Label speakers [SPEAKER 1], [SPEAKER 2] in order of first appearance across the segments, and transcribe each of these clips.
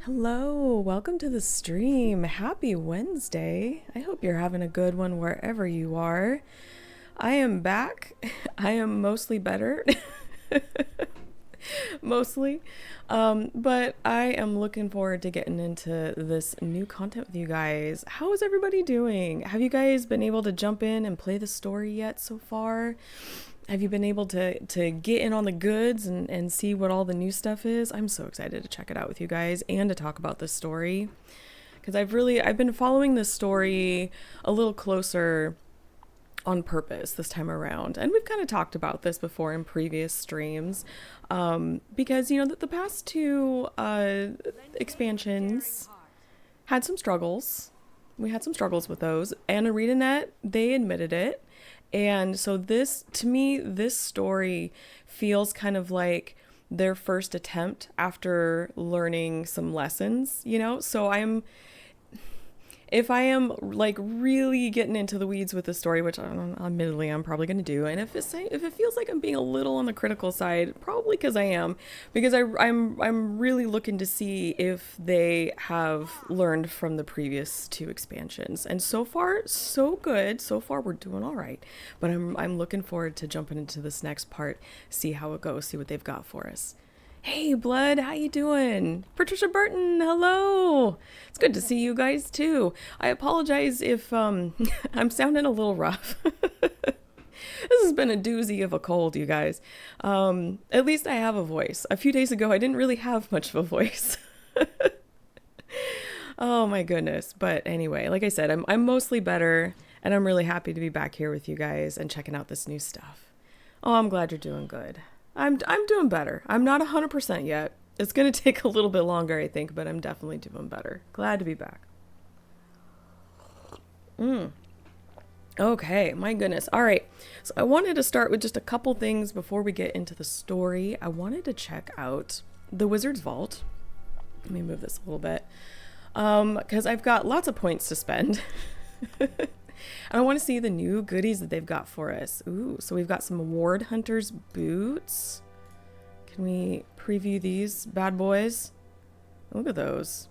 [SPEAKER 1] Hello, welcome to the stream. Happy Wednesday. I hope you're having a good one wherever you are. I am back. I am mostly better. Mostly. But I am looking forward to getting into this new content with you guys. How is everybody doing? Have you guys been able to jump in and play the story yet so far? Have you been able to get in on the goods and see what all the new stuff is? I'm so excited to check it out with you guys and to talk about this story. Because I've been following this story a little closer on purpose this time around. And we've kind of talked about this before in previous streams. Because, the past two expansions had some struggles. We had some struggles with those. And ArenaNet, they admitted it. And so to me, this story feels kind of like their first attempt after learning some lessons, So if I am like really getting into the weeds with the story, which admittedly I'm probably going to do, and if it feels like I'm being a little on the critical side, probably because I am, because I'm really looking to see if they have learned from the previous two expansions, and so far so good. So far we're doing all right, but I'm looking forward to jumping into this next part, see how it goes, see what they've got for us. Hey, Blood, how you doing? Patricia Burton, hello. It's good to see you guys, too. I apologize if I'm sounding a little rough. This has been a doozy of a cold, you guys. At least I have a voice. A few days ago, I didn't really have much of a voice. Oh, my goodness. But anyway, like I said, I'm mostly better, and I'm really happy to be back here with you guys and checking out this new stuff. Oh, I'm glad you're doing good. I'm doing better. I'm not 100% yet. It's going to take a little bit longer, I think, but I'm definitely doing better. Glad to be back. Okay, my goodness. All right. So I wanted to start with just a couple things before we get into the story. I wanted to check out the Wizard's Vault. Let me move this a little bit. Because I've got lots of points to spend. I want to see the new goodies that they've got for us. Ooh, so we've got some Ward Hunter's boots. Can we preview these bad boys? Look at those.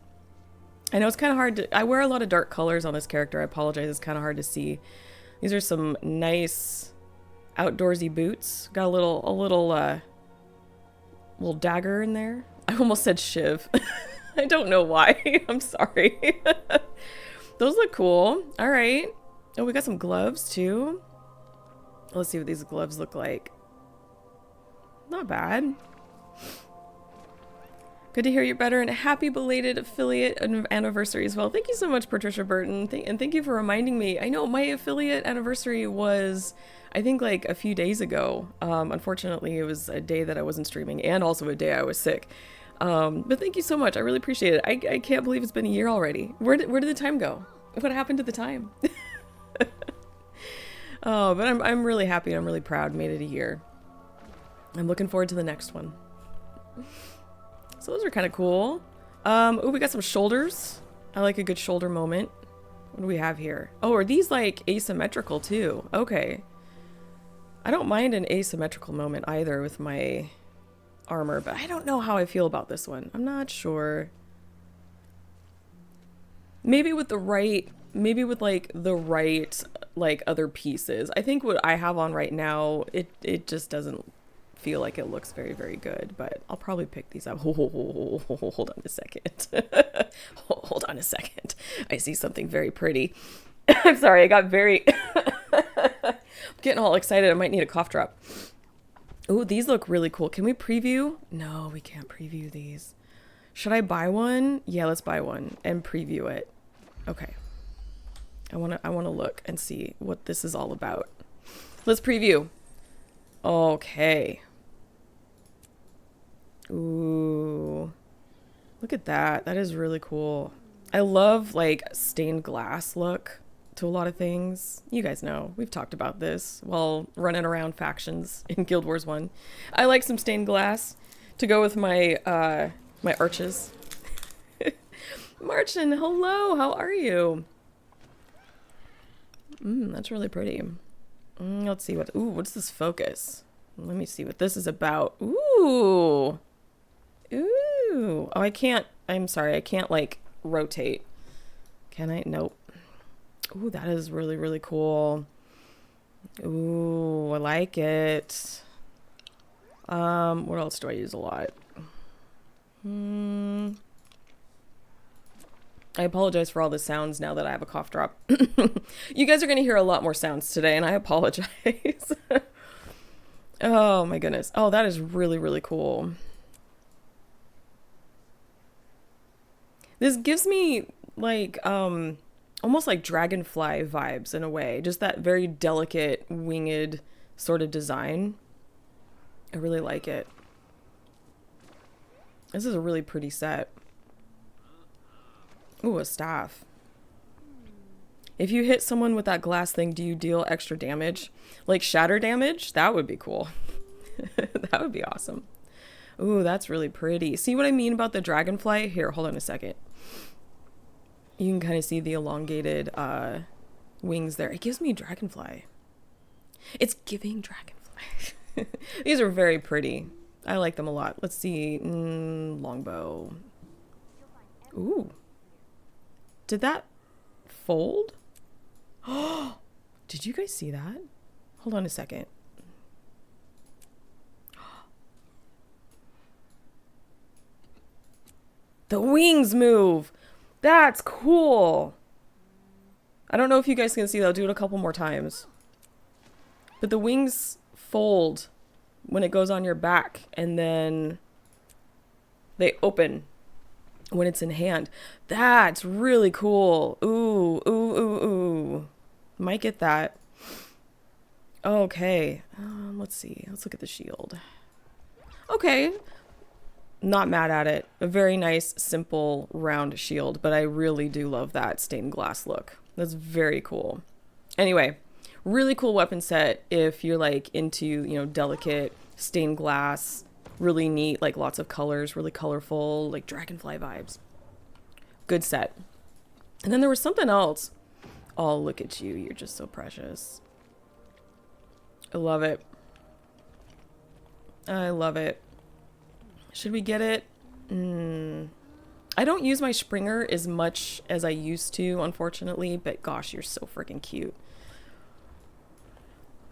[SPEAKER 1] I know it's kind of hard to... I wear a lot of dark colors on this character. I apologize. It's kind of hard to see. These are some nice outdoorsy boots. Got a little dagger in there. I almost said shiv. I don't know why. I'm sorry. Those look cool. All right. Oh, we got some gloves too. Let's see what these gloves look like. Not bad. Good to hear you're better, and a happy belated affiliate anniversary as well. Thank you so much, Patricia Burton. And thank you for reminding me. I know my affiliate anniversary was, I think, like a few days ago. Unfortunately, it was a day that I wasn't streaming and also a day I was sick. But thank you so much. I really appreciate it. I can't believe it's been a year already. Where did the time go? What happened to the time? Oh, but I'm really happy and I'm really proud. Made it a year. I'm looking forward to the next one. So those are kind of cool. Oh, we got some shoulders. I like a good shoulder moment. What do we have here? Oh, are these like asymmetrical too? Okay. I don't mind an asymmetrical moment either with my armor, but I don't know how I feel about this one. I'm not sure. Maybe with like the right like other pieces. I think what I have on right now, it just doesn't feel like it looks very, very good, but I'll probably pick these up. Hold on a second. Hold on a second. I see something very pretty. I'm sorry, I got very getting all excited. I might need a cough drop. Ooh, these look really cool. Can we preview? No, we can't preview these. Should I buy one? Yeah, let's buy one and preview it. Okay. I want to look and see what this is all about. Let's preview. Okay. Ooh. Look at that. That is really cool. I love like stained glass look to a lot of things. You guys know, we've talked about this while running around factions in Guild Wars 1. I like some stained glass to go with my my arches. Marchin, hello, how are you? That's really pretty. Let's see what's this focus? Let me see what this is about. Ooh. Oh, I can't I'm sorry, I can't like rotate. Can I? Nope. Ooh, that is really, really cool. Ooh, I like it. What else do I use a lot? I apologize for all the sounds now that I have a cough drop. You guys are going to hear a lot more sounds today, and I apologize. Oh my goodness. Oh, that is really, really cool. This gives me like almost like dragonfly vibes in a way. Just that very delicate winged sort of design. I really like it. This is a really pretty set. Ooh, a staff. If you hit someone with that glass thing, do you deal extra damage? Like shatter damage? That would be cool. That would be awesome. Ooh, that's really pretty. See what I mean about the dragonfly? Here, hold on a second. You can kind of see the elongated wings there. It gives me dragonfly. It's giving dragonfly. These are very pretty. I like them a lot. Let's see. Longbow. Ooh. Did that fold? Oh, did you guys see that? Hold on a second. The wings move. That's cool. I don't know if you guys can see that. I'll do it a couple more times. But the wings fold when it goes on your back, and then they open when it's in hand. That's really cool. Ooh, ooh, ooh, ooh. Might get that. Okay. Let's see. Let's look at the shield. Okay. Not mad at it. A very nice, simple, round shield, but I really do love that stained glass look. That's very cool. Anyway, really cool weapon set if you're like into, you know, delicate stained glass, really neat, like lots of colors, really colorful, like dragonfly vibes. Good set. And then there was something else. Oh, look at you. You're just so precious. I love it. I love it. Should we get it? I don't use my Springer as much as I used to, unfortunately, but gosh, you're so freaking cute.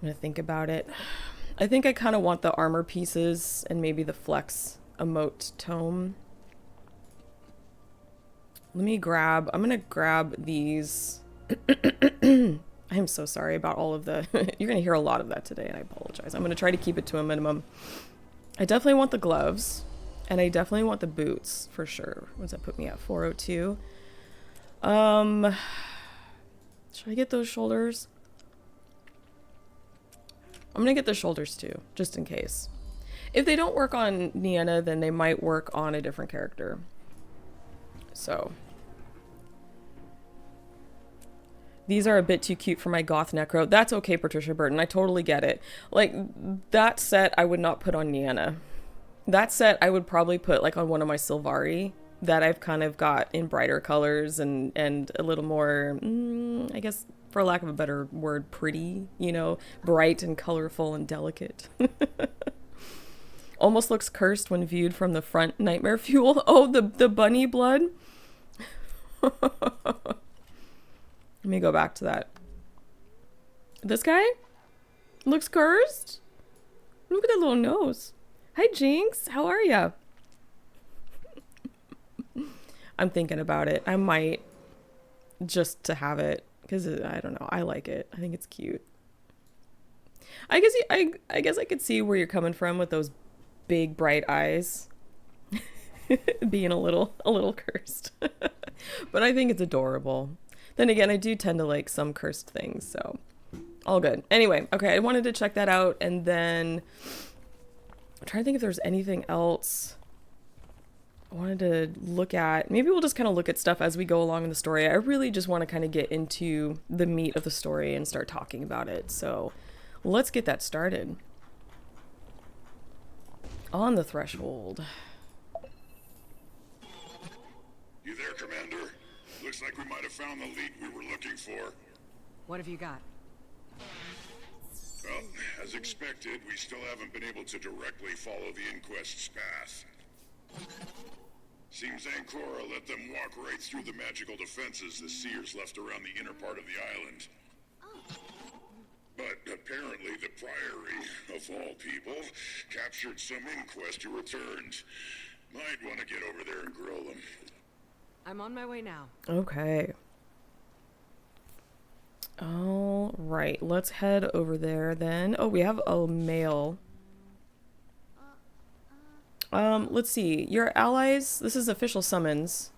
[SPEAKER 1] I'm gonna think about it. I think I kind of want the armor pieces and maybe the flex emote tome. Let me grab, I'm gonna grab these. I'm so sorry about all of the, you're gonna hear a lot of that today, and I apologize. I'm gonna try to keep it to a minimum. I definitely want the gloves, and I definitely want the boots for sure. What does that put me at? 402. Should I get those shoulders? I'm gonna get the shoulders too, just in case. If they don't work on Nienna, then they might work on a different character. So. These are a bit too cute for my goth necro. That's okay, Patricia Burton. I totally get it. Like, that set I would not put on Nienna. That set I would probably put like on one of my Sylvari that I've kind of got in brighter colors and a little more, I guess, for lack of a better word, pretty, you know, bright and colorful and delicate. Almost looks cursed when viewed from the front. Nightmare fuel. Oh, the bunny blood. Let me go back to that. This guy looks cursed. Look at that little nose. Hi, Jinx. How are ya? I'm thinking about it. I might just to have it because I don't know. I like it. I think it's cute. I guess I could see where you're coming from with those big bright eyes. Being a little cursed. But I think it's adorable. Then again, I do tend to like some cursed things, so all good. Anyway, okay, I wanted to check that out, and then I'm trying to think if there's anything else I wanted to look at. Maybe we'll just kind of look at stuff as we go along in the story. I really just want to kind of get into the meat of the story and start talking about it. So let's get that started. On the threshold.
[SPEAKER 2] You there, Commander? Looks like we might have found the lead we were looking for.
[SPEAKER 3] What have you got?
[SPEAKER 2] Well, as expected, we still haven't been able to directly follow the Inquest's path. Seems Ancora let them walk right through the magical defenses the seers left around the inner part of the island. But apparently the Priory, of all people, captured some inquest who returned. Might want to get over there and grill them.
[SPEAKER 3] I'm on my way now.
[SPEAKER 1] Okay. All right, let's head over there then. Oh, we have a mail. Let's see. Your allies, this is official summons.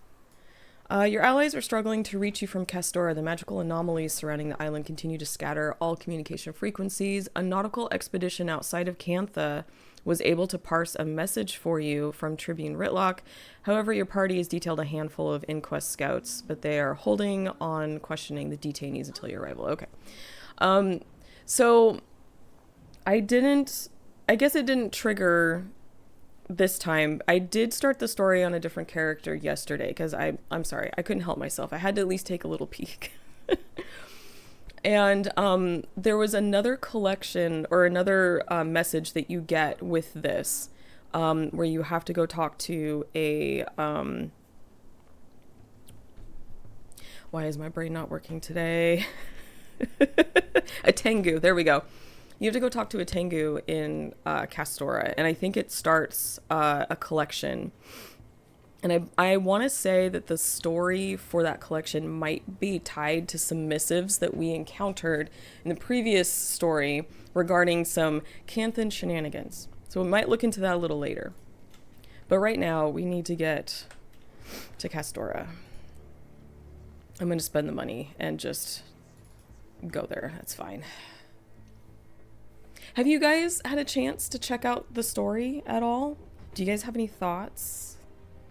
[SPEAKER 1] Your allies are struggling to reach you from Castora. The magical anomalies surrounding the island continue to scatter all communication frequencies. A nautical expedition outside of Cantha was able to parse a message for you from Tribune Ritlock. However, your party has detailed a handful of Inquest scouts, but they are holding on questioning the detainees until your arrival. Okay. So I guess it didn't trigger this time. I did start the story on a different character yesterday because I'm sorry, I couldn't help myself. I had to at least take a little peek. And there was another collection or another message that you get with this where you have to go talk to a why is my brain not working today? A Tengu, there we go. You have to go talk to a Tengu in Castora, and I think it starts a collection. And I want to say that the story for that collection might be tied to some missives that we encountered in the previous story regarding some Canthan shenanigans. So we might look into that a little later. But right now, we need to get to Castora. I'm going to spend the money and just go there. That's fine. Have you guys had a chance to check out the story at all? Do you guys have any thoughts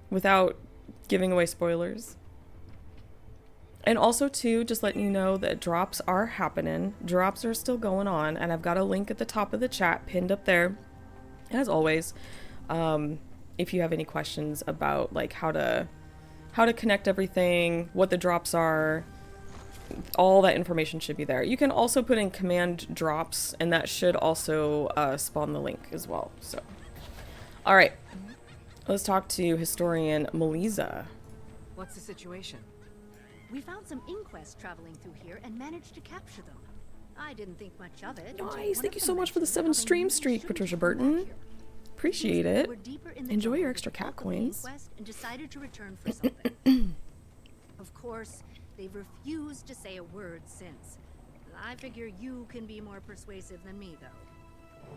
[SPEAKER 1] without giving away spoilers? And also, too, just letting you know that drops are happening. Drops are still going on, and I've got a link at the top of the chat pinned up there. As always, if you have any questions about like how to connect everything, what the drops are, all that information should be there. You can also put in command drops, and that should also spawn the link as well. So, all right, let's talk to historian Melisa.
[SPEAKER 3] What's the situation?
[SPEAKER 4] We found some inquests traveling through here and managed to capture them. I didn't think much of it.
[SPEAKER 1] Nice. Thank you so much for the 7 stream streak, Patricia Burton. Appreciate it. Enjoy your extra cat coins.
[SPEAKER 4] And decided to return for something. Of course, they've refused to say a word since. I figure you can be more persuasive than me, though.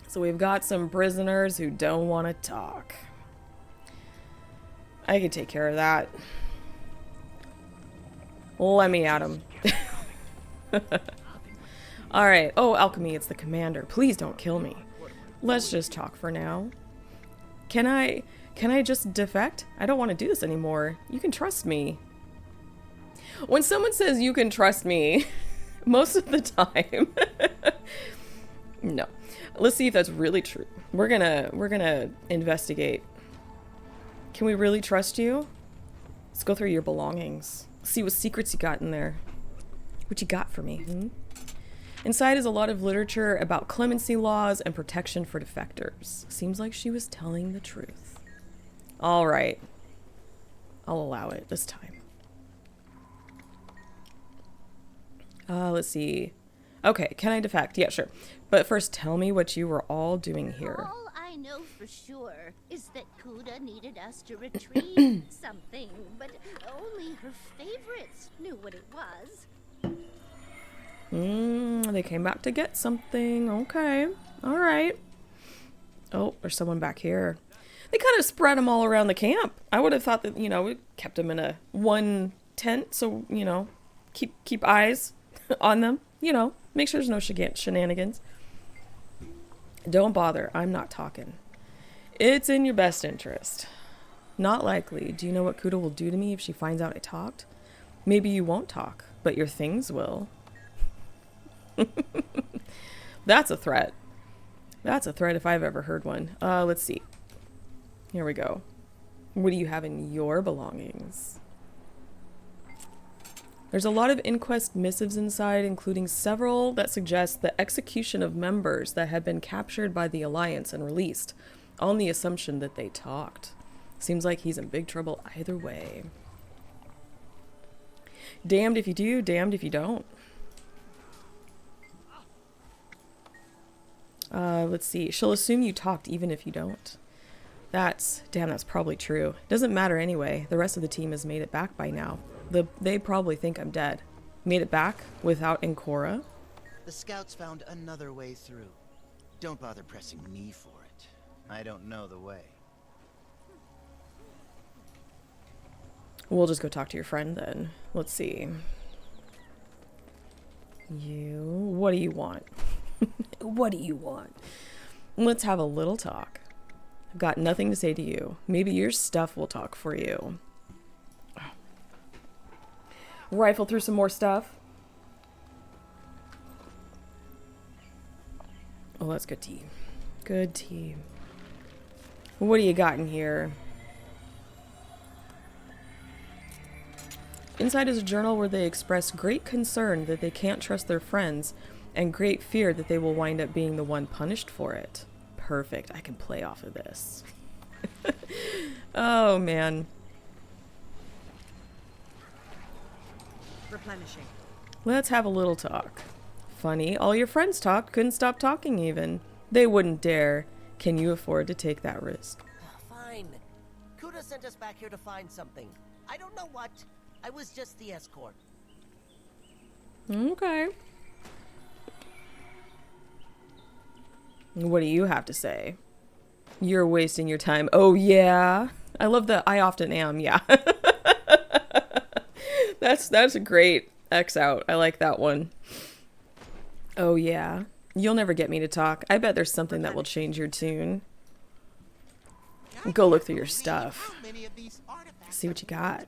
[SPEAKER 1] So we've got some prisoners who don't want to talk. I can take care of that. Let me at him. Alright. Oh, Alchemy, it's the commander. Please don't kill me. Let's just talk for now. Can I just defect? I don't want to do this anymore. You can trust me. When someone says you can trust me, most of the time, no. Let's see if that's really true. We're gonna investigate. Can we really trust you? Let's go through your belongings. See what secrets you got in there. What you got for me? Inside is a lot of literature about clemency laws and protection for defectors. Seems like she was telling the truth. All right. I'll allow it this time. Let's see. Okay, can I defect? Yeah, sure. But first, tell me what you were all doing here.
[SPEAKER 5] All I know for sure is that Kuda needed us to retrieve something, but only her favorites knew what it was.
[SPEAKER 1] They came back to get something. Okay. All right. Oh, there's someone back here. They kind of spread them all around the camp. I would have thought that, we kept them in a one tent, so, keep eyes on them. Make sure there's no shenanigans. Don't bother. I'm not talking. It's in your best interest. Not likely. Do you know what Kuda will do to me if she finds out I talked? Maybe you won't talk, but your things will. That's a threat. That's a threat if I've ever heard one. Let's see. Here we go. What do you have in your belongings? There's a lot of inquest missives inside, including several that suggest the execution of members that had been captured by the Alliance and released, on the assumption that they talked. Seems like he's in big trouble either way. Damned if you do, damned if you don't. Let's see. She'll assume you talked even if you don't. Damn, that's probably true. Doesn't matter anyway. The rest of the team has made it back by now. They probably think I'm dead. Made it back without Ancora.
[SPEAKER 6] The scouts found another way through. Don't bother pressing me for it. I don't know the way.
[SPEAKER 1] We'll just go talk to your friend then. Let's see. What do you want? What do you want? Let's have a little talk. I've got nothing to say to you. Maybe your stuff will talk for you. Rifle through some more stuff. Oh, that's good tea. Good tea. What do you got in here? Inside is a journal where they express great concern that they can't trust their friends and great fear that they will wind up being the one punished for it. Perfect. I can play off of this. Oh, man.
[SPEAKER 3] Replenishing.
[SPEAKER 1] Let's have a little talk. Funny, all your friends talked, couldn't stop talking even. They wouldn't dare. Can you afford to take that risk?
[SPEAKER 7] Fine. Kuda sent us back here to find something. I don't know what. I was just the escort.
[SPEAKER 1] Okay. What do you have to say? You're wasting your time. Oh, yeah. I love the I often am, yeah. That's a great X out. I like that one. Oh, yeah. You'll never get me to talk. I bet there's something that will change your tune. Go look through your stuff. See what you got.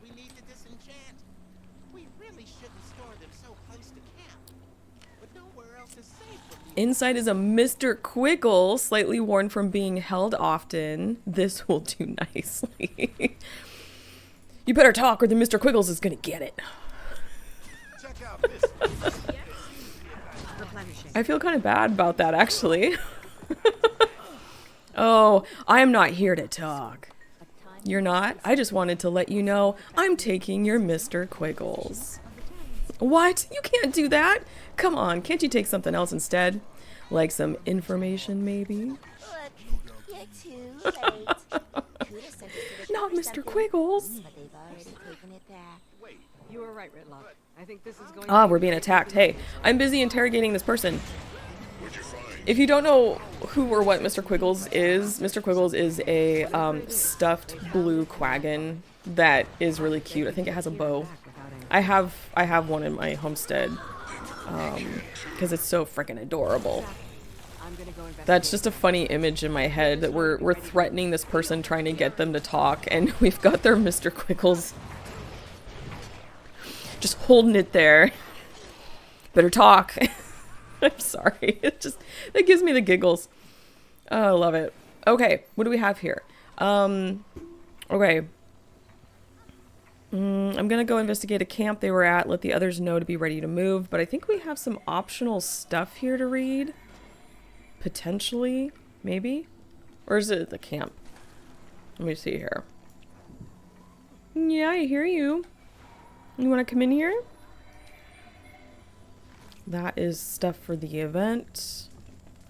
[SPEAKER 1] Inside is a Mr. Quiggle, slightly worn from being held often. This will do nicely. You better talk or the Mr. Quiggles is gonna get it.
[SPEAKER 2] Check out this.
[SPEAKER 1] I feel kind of bad about that, actually. Oh, I am not here to talk. You're not? I just wanted to let you know I'm taking your Mr. Quiggles. What? You can't do that. Come on, can't you take something else instead? Like some information, maybe?
[SPEAKER 5] Look, you're too late. Kuda sent us to
[SPEAKER 1] Not
[SPEAKER 5] look for
[SPEAKER 1] Mr.
[SPEAKER 5] something,
[SPEAKER 1] Quiggles.
[SPEAKER 5] but they've already taken it back.
[SPEAKER 3] You were right, Ritlock. I think this is going
[SPEAKER 1] Ah,
[SPEAKER 3] to
[SPEAKER 1] we're being attacked. Hey, I'm busy interrogating this person.
[SPEAKER 2] What'd you find?
[SPEAKER 1] If you don't know who or what Mr. Quiggles is a stuffed blue quaggan that is really cute. I think it has a bow. I have one in my homestead because it's so freaking adorable. That's just a funny image in my head that we're threatening this person, trying to get them to talk, and we've got their Mr. Quiggles just holding it there. Better talk. I'm sorry. It gives me the giggles. Oh, I love it. Okay, what do we have here? Okay. I'm gonna go investigate a camp they were at, let the others know to be ready to move, but I think we have some optional stuff here to read. Potentially, maybe? Or is it the camp? Let me see here. Yeah, I hear you. You want to come in here? That is stuff for the event.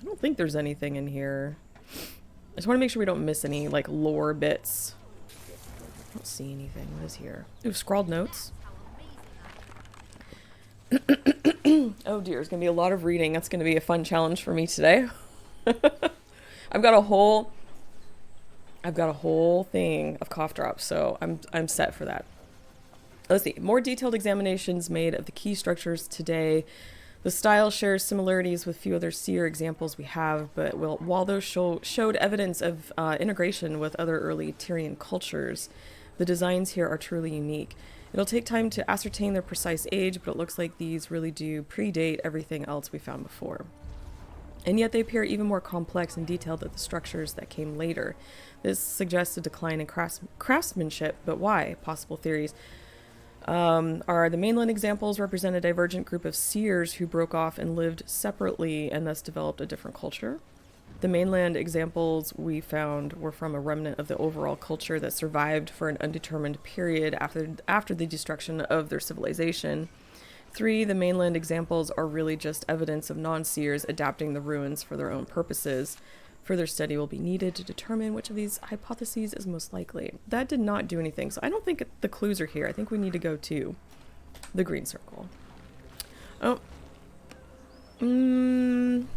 [SPEAKER 1] I don't think there's anything in here. I just want to make sure we don't miss any, like, lore bits. I don't see anything. What is here? Ooh, scrawled notes. Oh dear, it's going to be a lot of reading. That's going to be a fun challenge for me today. I've got a whole thing of cough drops, so I'm set for that. Let's see. More detailed examinations made of the key structures today. The style shares similarities with few other seer examples we have, but while those showed evidence of integration with other early Tyrian cultures, the designs here are truly unique. It'll take time to ascertain their precise age, but it looks like these really do predate everything else we found before. And yet they appear even more complex and detailed than the structures that came later. This suggests a decline in craftsmanship, but why? Possible theories are the mainland examples represent a divergent group of seers who broke off and lived separately and thus developed a different culture. The mainland examples we found were from a remnant of the overall culture that survived for an undetermined period after the destruction of their civilization. 3, the mainland examples are really just evidence of non-seers adapting the ruins for their own purposes. Further study will be needed to determine which of these hypotheses is most likely. That did not do anything, so I don't think the clues are here. I think we need to go to the green circle. Oh. I'm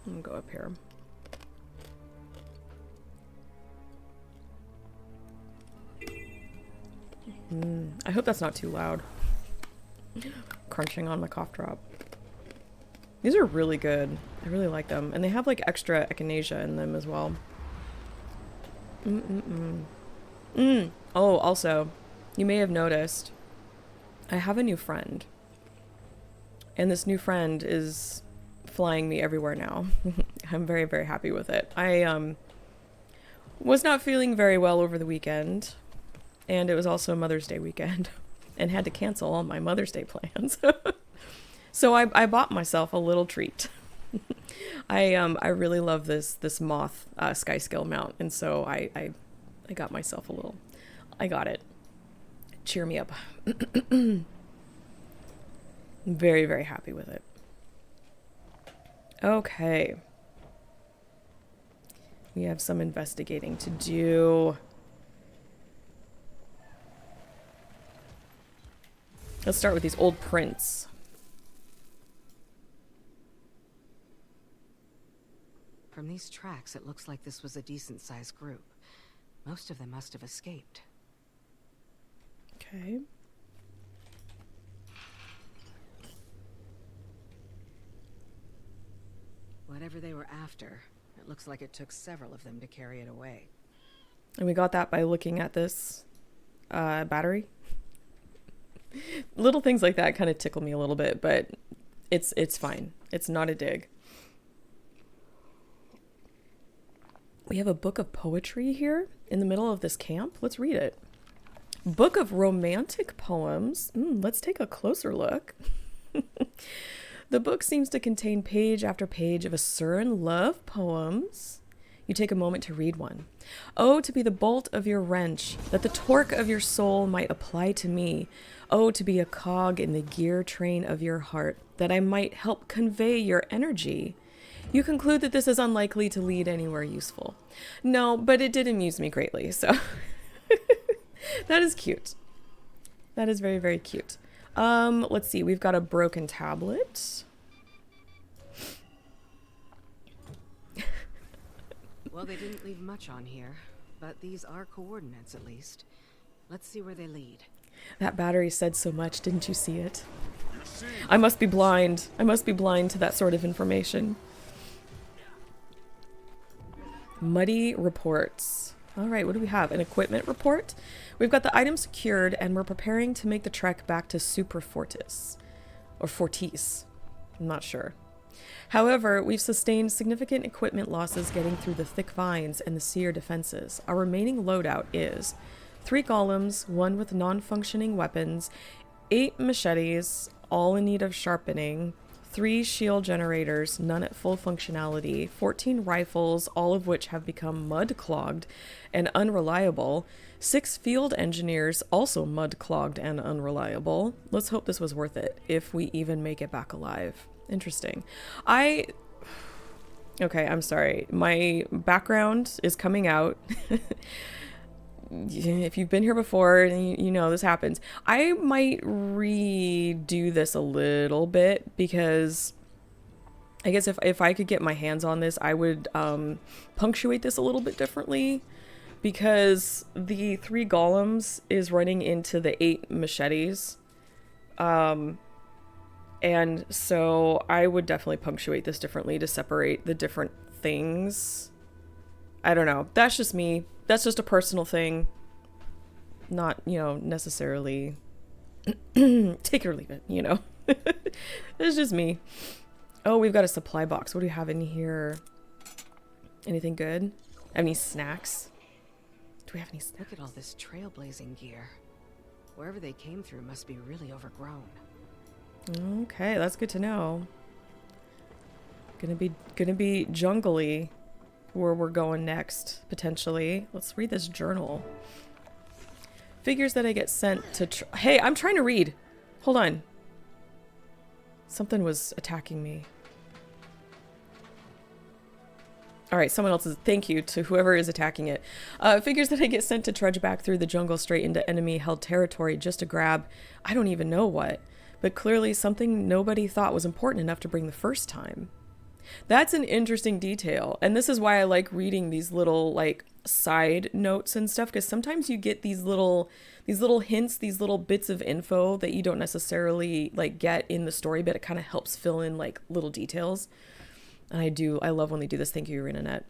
[SPEAKER 1] gonna go up here. I hope that's not too loud. Crunching on my cough drop. These are really good. I really like them. And they have like extra echinacea in them as well. Oh, also, you may have noticed, I have a new friend. And this new friend is flying me everywhere now. I'm very, very happy with it. I was not feeling very well over the weekend. And it was also Mother's Day weekend. And had to cancel all my Mother's Day plans. So I bought myself a little treat. I really love this moth sky scale mount, and so I got myself a little. I got it. Cheer me up. I'm very, very happy with it. Okay. We have some investigating to do. Let's start with these old prints.
[SPEAKER 3] From these tracks, it looks like this was a decent-sized group. Most of them must have escaped.
[SPEAKER 1] Okay.
[SPEAKER 3] Whatever they were after, it looks like it took several of them to carry it away.
[SPEAKER 1] And we got that by looking at this battery. Little things like that kind of tickle me a little bit, but it's fine. It's not a dig. We have a book of poetry here in the middle of this camp. Let's read it. Book of romantic poems. Let's take a closer look. The book seems to contain page after page of Asuran love poems. You take a moment to read one. Oh, to be the bolt of your wrench, that the torque of your soul might apply to me. Oh, to be a cog in the gear train of your heart, that I might help convey your energy. You conclude that this is unlikely to lead anywhere useful. No, but it did amuse me greatly, so that is cute. That is very, very cute. Let's see. We've got a broken tablet.
[SPEAKER 3] Well, they didn't leave much on here, but these are coordinates at least. Let's see where they lead.
[SPEAKER 1] That battery said so much, didn't you see it? I must be blind. I must be blind to that sort of information. Muddy reports. All right, what do we have? An equipment report. We've got the item secured, and we're preparing to make the trek back to Super Fortis. Or Fortis. I'm not sure. However, we've sustained significant equipment losses getting through the thick vines and the seer defenses. Our remaining loadout is 3 golems, 1 with non-functioning weapons, 8 machetes, all in need of sharpening, 3 shield generators, none at full functionality, 14 rifles, all of which have become mud-clogged and unreliable, 6 field engineers, also mud-clogged and unreliable. Let's hope this was worth it, if we even make it back alive. Interesting. Okay, I'm sorry. My background is coming out. If you've been here before, you know this happens. I might redo this a little bit because I guess if I could get my hands on this, I would punctuate this a little bit differently, because the 3 golems is running into the 8 machetes. And so I would definitely punctuate this differently to separate the different things. I don't know. That's just me. That's just a personal thing. Not, necessarily take it or leave it, It's just me. Oh, we've got a supply box. What do we have in here? Anything good? Any snacks? Do we have any snacks?
[SPEAKER 3] Look at all this trailblazing gear. Wherever they came through must be really overgrown.
[SPEAKER 1] Okay, that's good to know. Gonna be jungly where we're going next, potentially. Let's read this journal. Figures that I get sent to hey, I'm trying to read. Hold on. Something was attacking me. All right, someone else's. Thank you to whoever is attacking it. Figures that I get sent to trudge back through the jungle straight into enemy-held territory just to grab, I don't even know what, but clearly something nobody thought was important enough to bring the first time. That's an interesting detail, and this is why I like reading these little like side notes and stuff, because sometimes you get these little hints, these little bits of info that you don't necessarily like get in the story, but it kind of helps fill in like little details. And I love when they do this. Thank you, Renanet.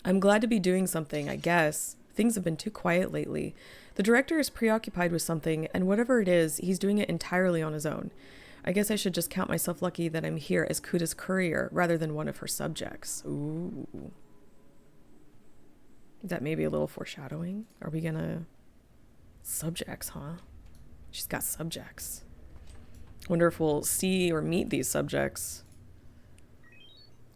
[SPEAKER 1] I'm glad to be doing something, I guess. Things have been too quiet lately. The director is preoccupied with something, and whatever it is, he's doing it entirely on his own. I guess I should just count myself lucky that I'm here as Kuda's courier rather than one of her subjects. Ooh. That may be a little foreshadowing. Are we gonna... Subjects, huh? She's got subjects. Wonder if we'll see or meet these subjects.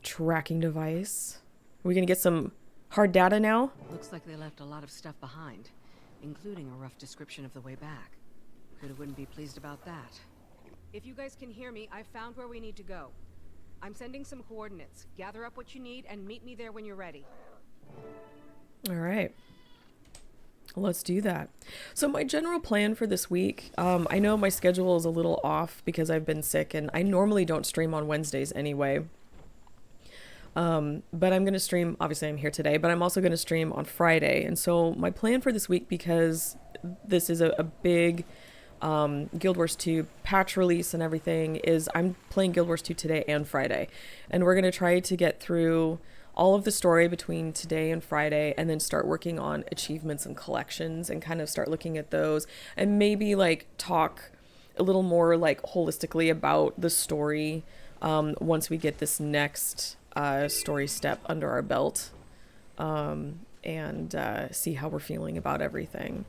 [SPEAKER 1] Tracking device. Are we gonna get some hard data now?
[SPEAKER 3] Looks like they left a lot of stuff behind, including a rough description of the way back. Kuda wouldn't be pleased about that. If you guys can hear me, I've found where we need to go. I'm sending some coordinates. Gather up what you need and meet me there when you're ready.
[SPEAKER 1] All right. Let's do that. So my general plan for this week, I know my schedule is a little off because I've been sick, and I normally don't stream on Wednesdays anyway. But I'm going to stream, obviously I'm here today, but I'm also going to stream on Friday. And so my plan for this week, because this is a big Guild Wars 2 patch release and everything, is I'm playing Guild Wars 2 today and Friday. And we're going to try to get through all of the story between today and Friday, and then start working on achievements and collections and kind of start looking at those, and maybe like talk a little more like holistically about the story once we get this next story step under our belt, and see how we're feeling about everything.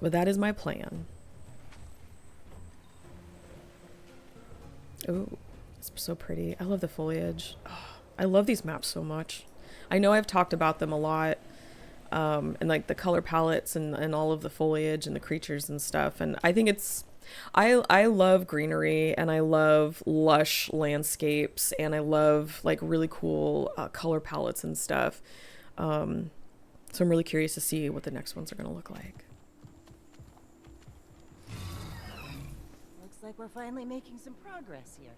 [SPEAKER 1] But that is my plan. Oh, it's so pretty. I love the foliage. Oh, I love these maps so much. I know I've talked about them a lot, and like the color palettes and all of the foliage and the creatures and stuff. And I think it's, I love greenery, and I love lush landscapes, and I love like really cool color palettes and stuff. So I'm really curious to see what the next ones are going to look like.
[SPEAKER 7] Looks like we're finally making some progress here.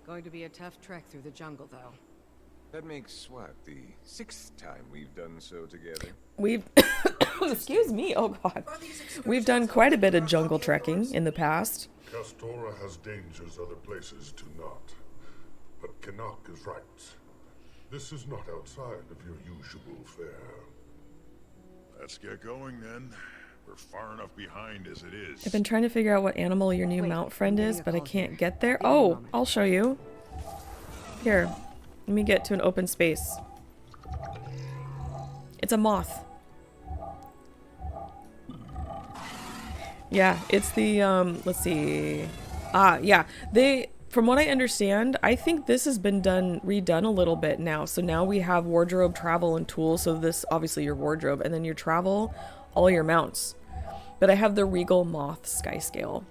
[SPEAKER 3] Going to be a tough trek through the jungle, though.
[SPEAKER 8] That makes, what, the 6th time we've done so together?
[SPEAKER 1] We've, excuse me, oh god. We've done quite a bit of jungle trekking in the past.
[SPEAKER 2] Castora has dangers other places do not. But Canuck is right. This is not outside of your usual fare. Let's get going then. We're far enough behind as it is.
[SPEAKER 1] I've been trying to figure out what animal your new mount friend is, but I can't get there. Oh, I'll show you. Here, let me get to an open space. It's a moth. Yeah, it's the, let's see. Yeah, from what I understand, I think this has been redone a little bit now. So now we have wardrobe, travel, and tools. So this, obviously your wardrobe, and then your travel, all your mounts. But I have the Regal Moth Sky Scale.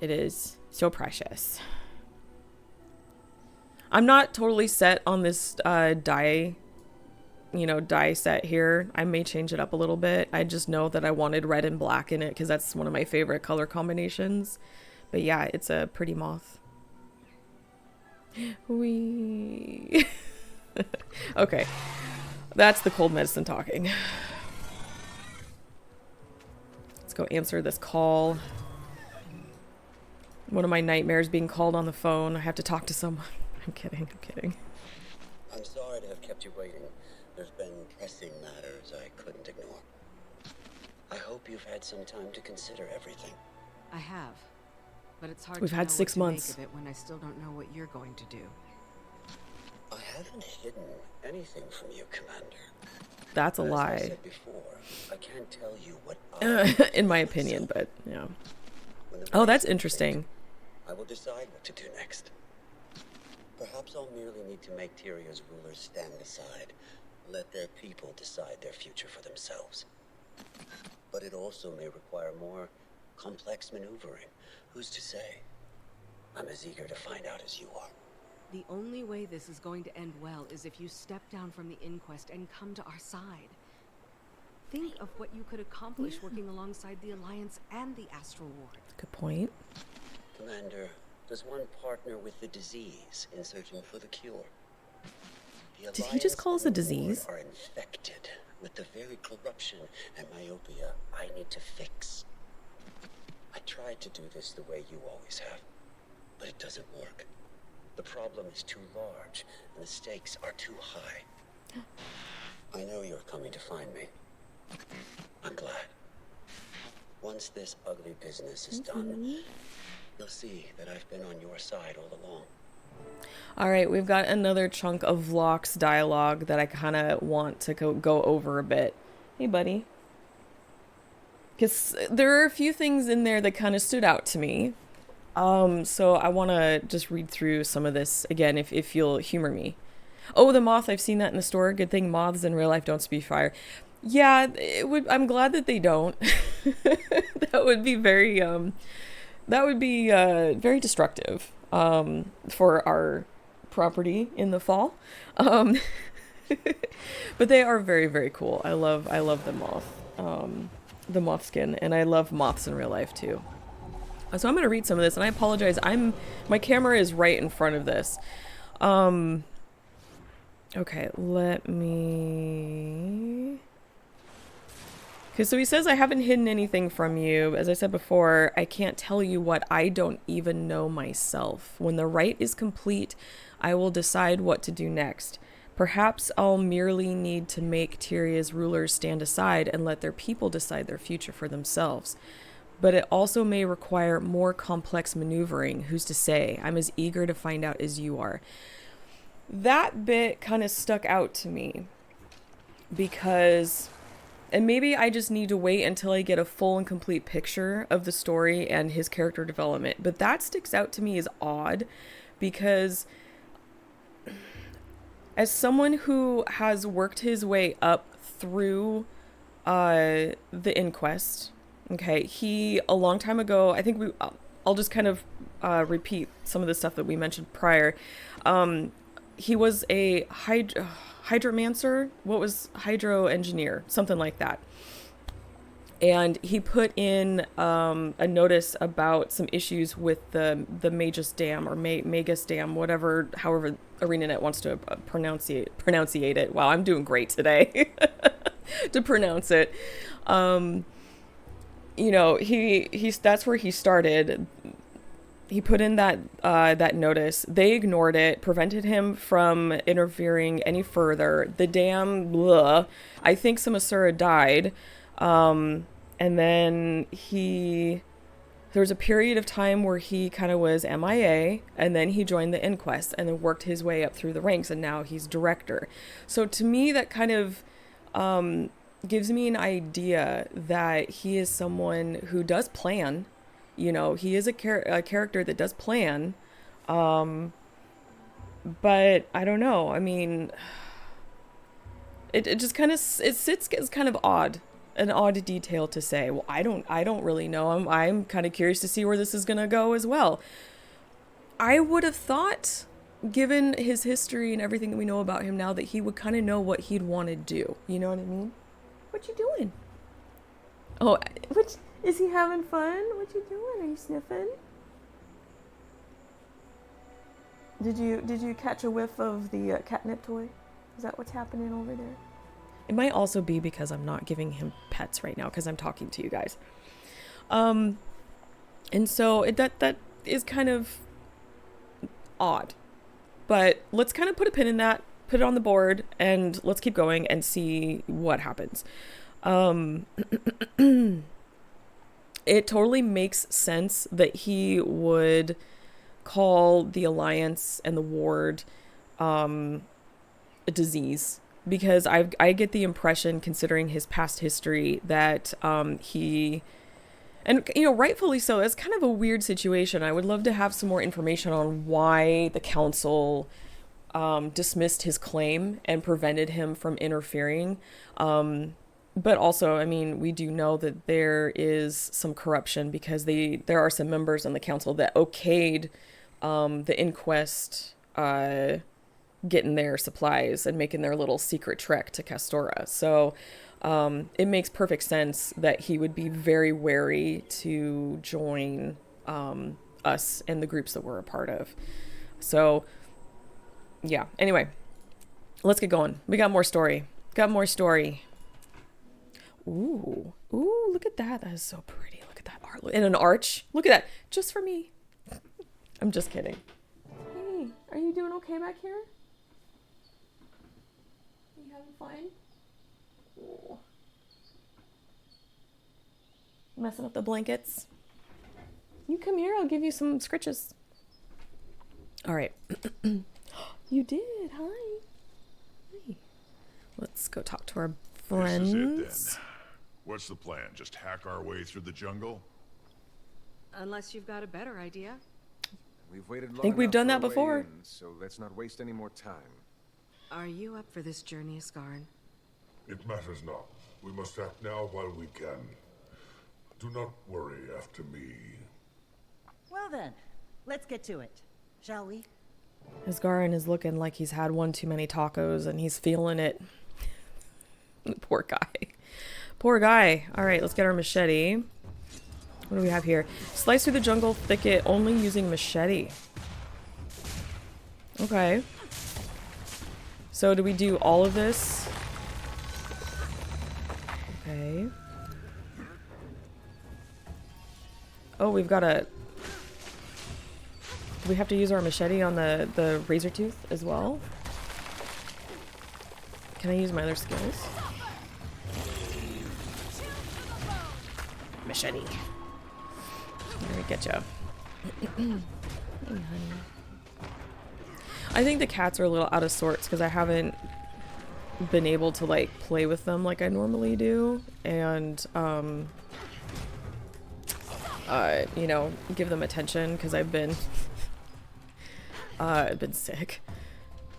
[SPEAKER 1] It is so precious. I'm not totally set on this dye set here. I may change it up a little bit. I just know that I wanted red and black in it because that's one of my favorite color combinations. But yeah, it's a pretty moth. Wee. Okay. That's the cold medicine talking. Let's go answer this call. One of my nightmares being called on the phone. I have to talk to someone. I'm kidding, I'm kidding.
[SPEAKER 9] I'm sorry to have kept you waiting. There's been pressing matters I couldn't ignore. I hope you've had some time to consider everything.
[SPEAKER 3] I have, but it's hard
[SPEAKER 1] We've
[SPEAKER 3] to
[SPEAKER 1] had
[SPEAKER 3] know
[SPEAKER 1] 6
[SPEAKER 3] what to
[SPEAKER 1] months.
[SPEAKER 3] make of it when I still don't know what you're going to do.
[SPEAKER 9] I haven't hidden anything from you, Commander.
[SPEAKER 1] That's a
[SPEAKER 9] As I
[SPEAKER 1] lie.
[SPEAKER 9] said before, I can't tell you what I
[SPEAKER 1] In my opinion, but yeah. Oh, that's interesting.
[SPEAKER 9] I will decide what to do next. Perhaps I'll merely need to make Tyrion's rulers stand aside, let their people decide their future for themselves. But it also may require more complex maneuvering. Who's to say? I'm as eager to find out as you are.
[SPEAKER 3] The only way this is going to end well is if you step down from the inquest and come to our side. Think of what you could accomplish working alongside the Alliance and the Astral Ward.
[SPEAKER 1] Good point.
[SPEAKER 9] Commander, does one partner with the disease in searching for the cure? The
[SPEAKER 1] Did he just call us a
[SPEAKER 9] Alliance and the
[SPEAKER 1] disease?
[SPEAKER 9] Ward are infected with the very corruption and myopia I need to fix. I tried to do this the way you always have, but it doesn't work. The problem is too large, and the stakes are too high. I know you're coming to find me. I'm glad. Once this ugly business is done, you'll see that I've been on your side all along.
[SPEAKER 1] All right, we've got another chunk of Locke's dialogue that I kind of want to go over a bit. Hey, buddy. Because there are a few things in there that kind of stood out to me. So I want to just read through some of this again, if you'll humor me. Oh, the moth, I've seen that in the store. Good thing moths in real life don't spew fire. Yeah, I'm glad that they don't. That would be very, very destructive, for our property in the fall. But they are very, very cool. I love the moth skin, and I love moths in real life too. So I'm going to read some of this, and I apologize. My camera is right in front of this. Okay, let me... Okay, so he says, I haven't hidden anything from you. As I said before, I can't tell you what I don't even know myself. When the rite is complete, I will decide what to do next. Perhaps I'll merely need to make Tyria's rulers stand aside and let their people decide their future for themselves. But it also may require more complex maneuvering. Who's to say? I'm as eager to find out as you are. That bit kind of stuck out to me because... And maybe I just need to wait until I get a full and complete picture of the story and his character development. But that sticks out to me as odd because as someone who has worked his way up through the inquest, okay, he, a long time ago, I think I'll just kind of repeat some of the stuff that we mentioned prior. He was a hydromancer, hydro engineer, something like that. And he put in a notice about some issues with the Magus Dam or Magus Dam, however ArenaNet wants to pronunciate it. Wow, I'm doing great today to pronounce it. That's where he started. He put in that notice. They ignored it, prevented him from interfering any further. The dam, I think some Asura died. And then there was a period of time where he kind of was MIA, and then he joined the inquest and then worked his way up through the ranks, and now he's director. So to me, that kind of gives me an idea that he is someone who does plan. You know, he is a character that does plan, but I don't know. I mean, it just kind of sits as kind of an odd detail to say. Well, I don't really know. I'm kind of curious to see where this is gonna go as well. I would have thought, given his history and everything that we know about him now, that he would kind of know what he'd want to do. You know what I mean? What you doing? Oh, which. Is he having fun? What you doing? Are you sniffing? Did you catch a whiff of the catnip toy? Is that what's happening over there? It might also be because I'm not giving him pets right now because I'm talking to you guys. And so that is kind of odd. But let's kind of put a pin in that, put it on the board, and let's keep going and see what happens. It totally makes sense that he would call the Alliance and the Ward a disease, because I get the impression, considering his past history, that he And, you know, rightfully so. It's kind of a weird situation. I would love to have some more information on why the council dismissed his claim and prevented him from interfering. But also, I mean, we do know that there is some corruption because there are some members on the council that okayed the inquest getting their supplies and making their little secret trek to Castora. So it makes perfect sense that he would be very wary to join us and the groups that we're a part of. So, yeah. Anyway, let's get going. We got more story. Got more story. Ooh. Ooh, look at that. That is so pretty. Look at that art. And an arch. Look at that. Just for me. I'm just kidding. Hey, are you doing okay back here? You having fun? Ooh. Messing up the blankets. You come here. I'll give you some scritches. All right. You did. Hi. Hi. Let's go talk to our friends.
[SPEAKER 2] This is it then. What's the plan? Just hack our way through the jungle?
[SPEAKER 3] Unless you've got a better idea.
[SPEAKER 8] We've waited long
[SPEAKER 1] I think we've
[SPEAKER 8] enough
[SPEAKER 1] done
[SPEAKER 8] for
[SPEAKER 1] that
[SPEAKER 8] a way
[SPEAKER 1] before.
[SPEAKER 8] in, so let's not waste any more time.
[SPEAKER 3] Are you up for this journey, Ascarin?
[SPEAKER 2] It matters not. We must act now while we can. Do not worry after me.
[SPEAKER 10] Well then, let's get to it, shall we?
[SPEAKER 1] Asgarin is looking like he's had one too many tacos and he's feeling it. Poor guy. Poor guy. All right, let's get our machete. What do we have here? Slice through the jungle thicket only using machete. Okay. So do we do all of this? Okay. Oh, we've got a... Do we have to use our machete on the razor tooth as well? Can I use my other skills? Machete. There we get ya. I think the cats are a little out of sorts because I haven't been able to like play with them like I normally do and you know, give them attention because I've been sick.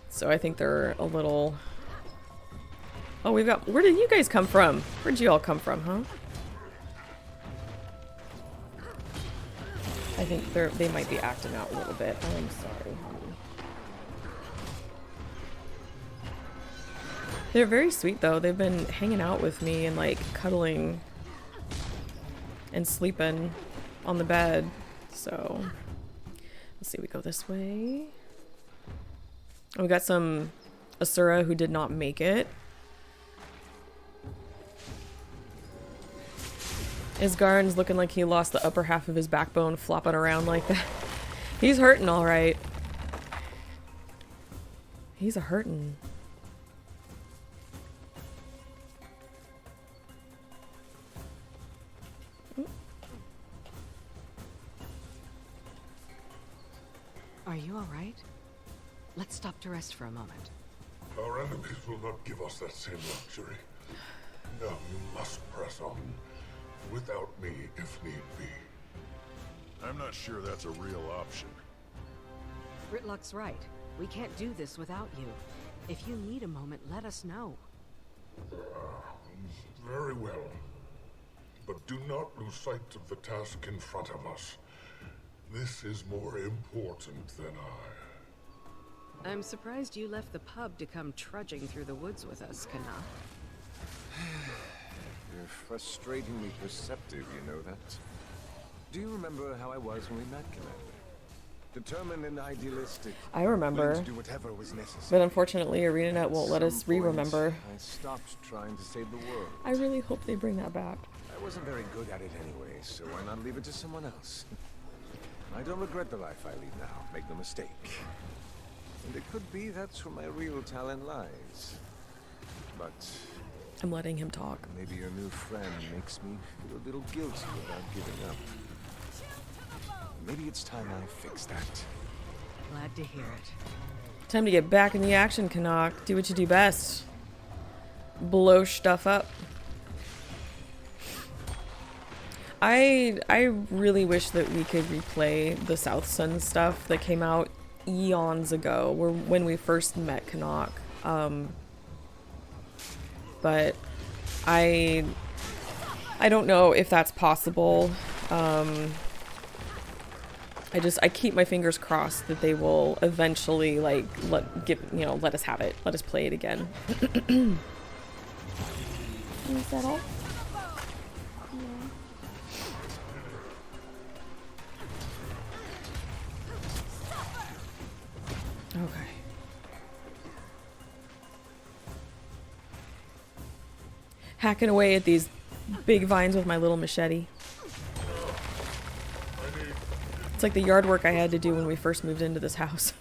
[SPEAKER 1] So I think they're a little... Oh, we've got... Where did you guys come from? Where'd you all come from, huh? I think they might be acting out a little bit. Oh, I'm sorry, honey. They're very sweet, though. They've been hanging out with me and, like, cuddling and sleeping on the bed. So, let's see. We go this way. We got some Asura who did not make it. Isgarin's looking like he lost the upper half of his backbone flopping around like that. He's hurting all right. He's a hurting.
[SPEAKER 3] Are you all right? Let's stop to rest for a moment.
[SPEAKER 2] Our enemies will not give us that same luxury. Now you must press on. Without me, if need be. I'm not sure that's a real option.
[SPEAKER 3] Gritlock's right. We can't do this without you. If you need a moment, let us know.
[SPEAKER 2] Very well. But do not lose sight of the task in front of us. This is more important than I.
[SPEAKER 3] I'm surprised you left the pub to come trudging through the woods with us, Kana.
[SPEAKER 8] You're frustratingly perceptive, you know that? Do you remember how I was when we met, Commander? Determined and idealistic.
[SPEAKER 1] I remember.
[SPEAKER 8] Willing to do whatever was necessary.
[SPEAKER 1] But unfortunately, ArenaNet won't let us re-remember.
[SPEAKER 8] I stopped trying to save the world.
[SPEAKER 1] I really hope they bring that back.
[SPEAKER 8] I wasn't very good at it anyway, so why not leave it to someone else? I don't regret the life I lead now. Make no mistake. And it could be that's where my real talent lies. But
[SPEAKER 1] I'm letting him talk.
[SPEAKER 8] maybe your new friend makes me feel a little guilty about giving up. Maybe it's time I fix that.
[SPEAKER 3] Glad to hear it.
[SPEAKER 1] Time to get back in the action, Canuck. Do what you do best. Blow stuff up. I really wish that we could replay the South Sun stuff that came out eons ago, when we first met Canuck. But I don't know if that's possible. I keep my fingers crossed that they will eventually like let us have it, let us play it again. Is that all? Okay. Hacking away at these big vines with my little machete. It's like the yard work I had to do when we first moved into this house.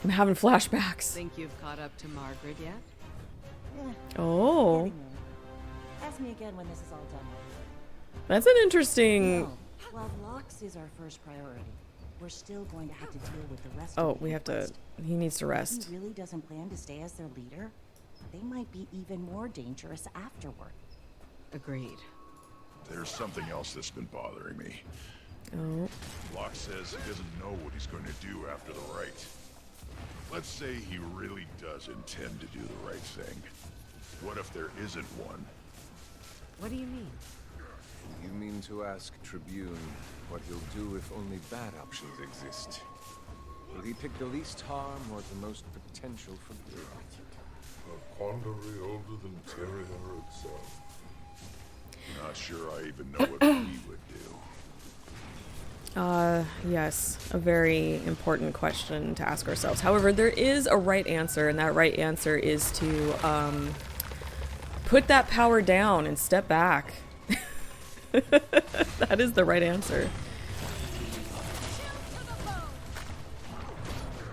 [SPEAKER 1] I'm having flashbacks.
[SPEAKER 3] Think you've caught up to Margaret yet?
[SPEAKER 10] Yeah,
[SPEAKER 1] Oh.
[SPEAKER 10] getting there. Ask me again when this is all done.
[SPEAKER 1] That's an interesting...
[SPEAKER 10] No, while Locks is our first priority, we're still going to have to deal with the rest
[SPEAKER 1] Oh,
[SPEAKER 10] of the
[SPEAKER 1] we have to...
[SPEAKER 10] Inquest.
[SPEAKER 1] He needs to
[SPEAKER 10] If
[SPEAKER 1] rest.
[SPEAKER 10] he really doesn't plan to stay as their leader, they might be even more dangerous afterward.
[SPEAKER 3] Agreed.
[SPEAKER 2] There's something else that's been bothering me.
[SPEAKER 1] Oh.
[SPEAKER 2] Locke says he doesn't know what he's going to do after the rite. Let's say he really does intend to do the right thing. What if there isn't one?
[SPEAKER 3] What do you mean?
[SPEAKER 8] You mean to ask Tribune what he'll do if only bad options exist? Will he pick the least harm or the most potential for good?
[SPEAKER 2] A quandary older than Terrier itself. Not sure I even know what we would do.
[SPEAKER 1] Yes, a very important question to ask ourselves. However, there is a right answer, and that right answer is to put that power down and step back. That is the right answer.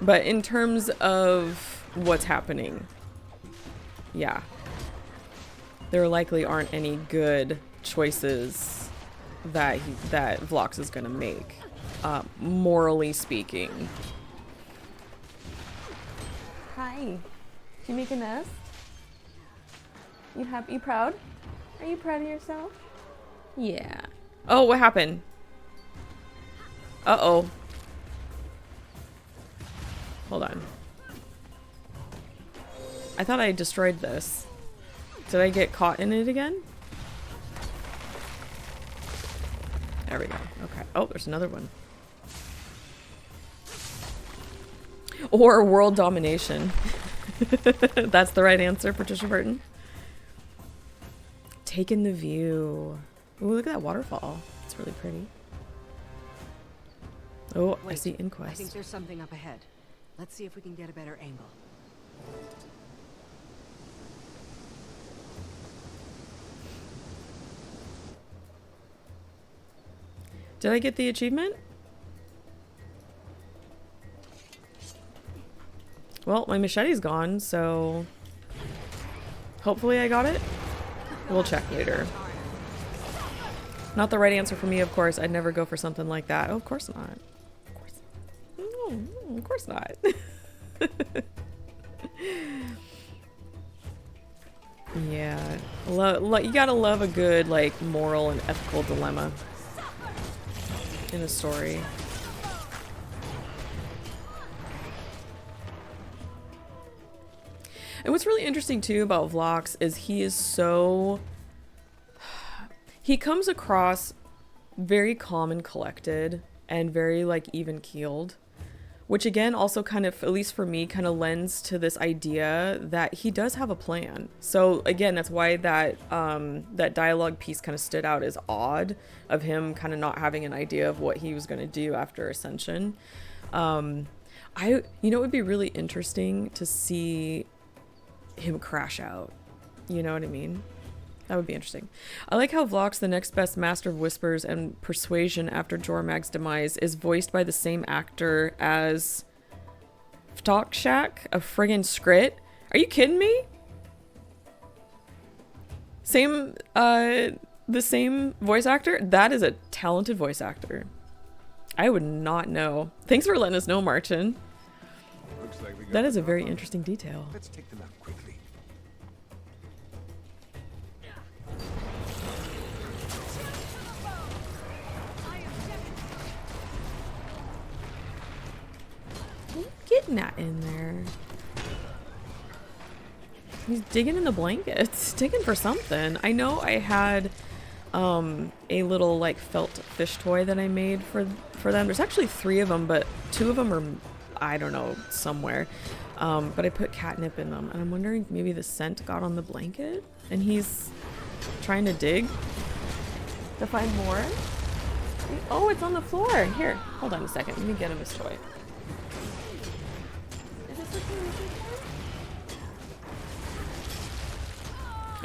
[SPEAKER 1] But in terms of what's happening, yeah, there likely aren't any good choices that Vlox is gonna make, morally speaking. Hi, did you make a nest? You happy? You proud? Are you proud of yourself? Yeah. Oh, what happened? Uh-oh. Hold on. I thought I destroyed this. Did I get caught in it again? There we go. Okay. Oh, there's another one. Or world domination. That's the right answer, Patricia Burton. Taking the view. Ooh, look at that waterfall. It's really pretty. Oh, I see Inquest.
[SPEAKER 3] I think there's something up ahead. Let's see if we can get a better angle.
[SPEAKER 1] Did I get the achievement? Well, my machete's gone, so hopefully I got it. We'll check later. Not the right answer for me, of course. I'd never go for something like that. Oh, of course not. Of course. No, of course not. Yeah. You gotta love a good, like, moral and ethical dilemma in a story. And what's really interesting too about Vlox is he comes across very calm and collected and very like even keeled, which again also kind of, at least for me, kind of lends to this idea that he does have a plan. So again, that's why that that dialogue piece kind of stood out as odd, of him kind of not having an idea of what he was going to do after Ascension. It would be really interesting to see him crash out. You know what I mean? That would be interesting. I like how Vlox, the next best master of whispers and persuasion after Jormag's demise, is voiced by the same actor as Ftokshak, a friggin' Skrit. Are you kidding me? The same voice actor? That is a talented voice actor. I would not know. Thanks for letting us know, Martin.
[SPEAKER 8] Looks like we got
[SPEAKER 1] That is a
[SPEAKER 8] the
[SPEAKER 1] very
[SPEAKER 8] drop on
[SPEAKER 1] interesting
[SPEAKER 8] them.
[SPEAKER 1] detail.
[SPEAKER 8] Let's take them out quickly.
[SPEAKER 1] getting at in there? He's digging in the blankets, digging for something. I know I had a little like felt fish toy that I made for them. There's actually 3 of them, but 2 of them are, I don't know, somewhere. But I put catnip in them, and I'm wondering if maybe the scent got on the blanket and he's trying to dig to find more. Oh, it's on the floor. Here, hold on a second. Let me get him his toy. Is this the toy?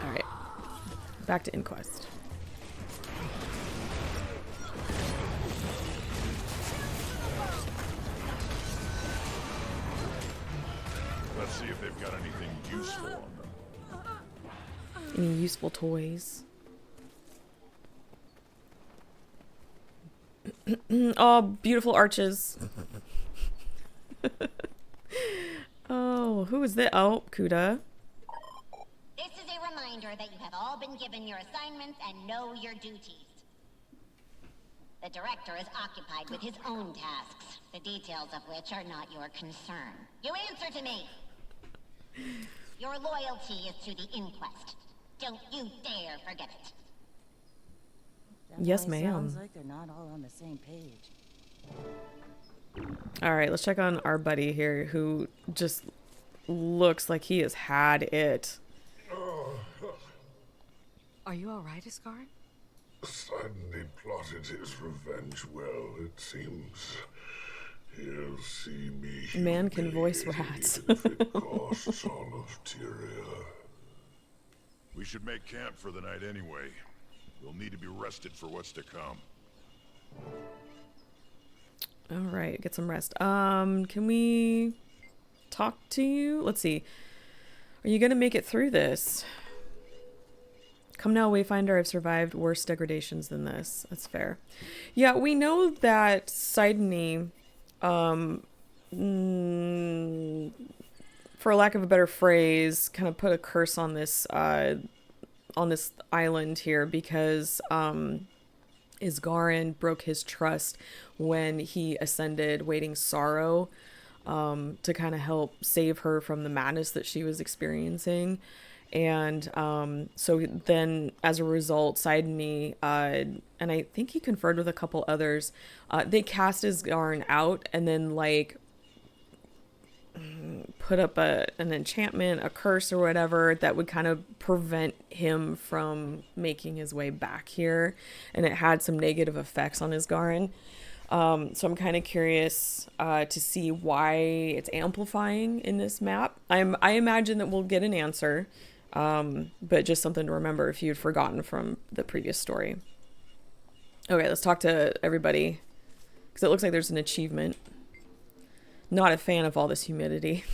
[SPEAKER 1] All right, back to Inquest.
[SPEAKER 2] Let's see if they've got anything useful on them.
[SPEAKER 1] Any useful toys? Oh, beautiful arches. Oh, who is that? Oh, Kuda.
[SPEAKER 5] This is a reminder that you have all been given your assignments and know your duties. The director is occupied with his own tasks, the details of which are not your concern. You answer to me. Your loyalty is to the inquest. Don't you dare forget it.
[SPEAKER 1] Yes, ma'am.
[SPEAKER 10] Sounds like they're not all on the same page.
[SPEAKER 1] All right, let's check on our buddy here, who just looks like he has had it.
[SPEAKER 3] Are you all right, Asgard?
[SPEAKER 2] Suddenly plotted his revenge well, it seems. He'll see me
[SPEAKER 1] Man can voice
[SPEAKER 2] humiliated
[SPEAKER 1] rats.
[SPEAKER 2] if it costs all of Tyria.
[SPEAKER 11] We should make camp for the night anyway. We'll need to be rested for what's to come.
[SPEAKER 1] All right, get some rest. Can we talk to you? Let's see. Are you gonna make it through this? Come now, Wayfinder. I've survived worse degradations than this. That's fair. Yeah, we know that Sidney, for lack of a better phrase, kind of put a curse on this island here because Isgarin broke his trust when he ascended Waiting Sorrow to kind of help save her from the madness that she was experiencing. And so then as a result, Sidney, and I think he conferred with a couple others, they cast Isgarin out and then like put up an enchantment, a curse or whatever that would kind of prevent him from making his way back here. And it had some negative effects on Isgarin. So I'm kind of curious to see why it's amplifying in this map. I imagine that we'll get an answer. But just something to remember if you'd forgotten from the previous story. Okay, let's talk to everybody. Because it looks like there's an achievement. Not a fan of all this humidity.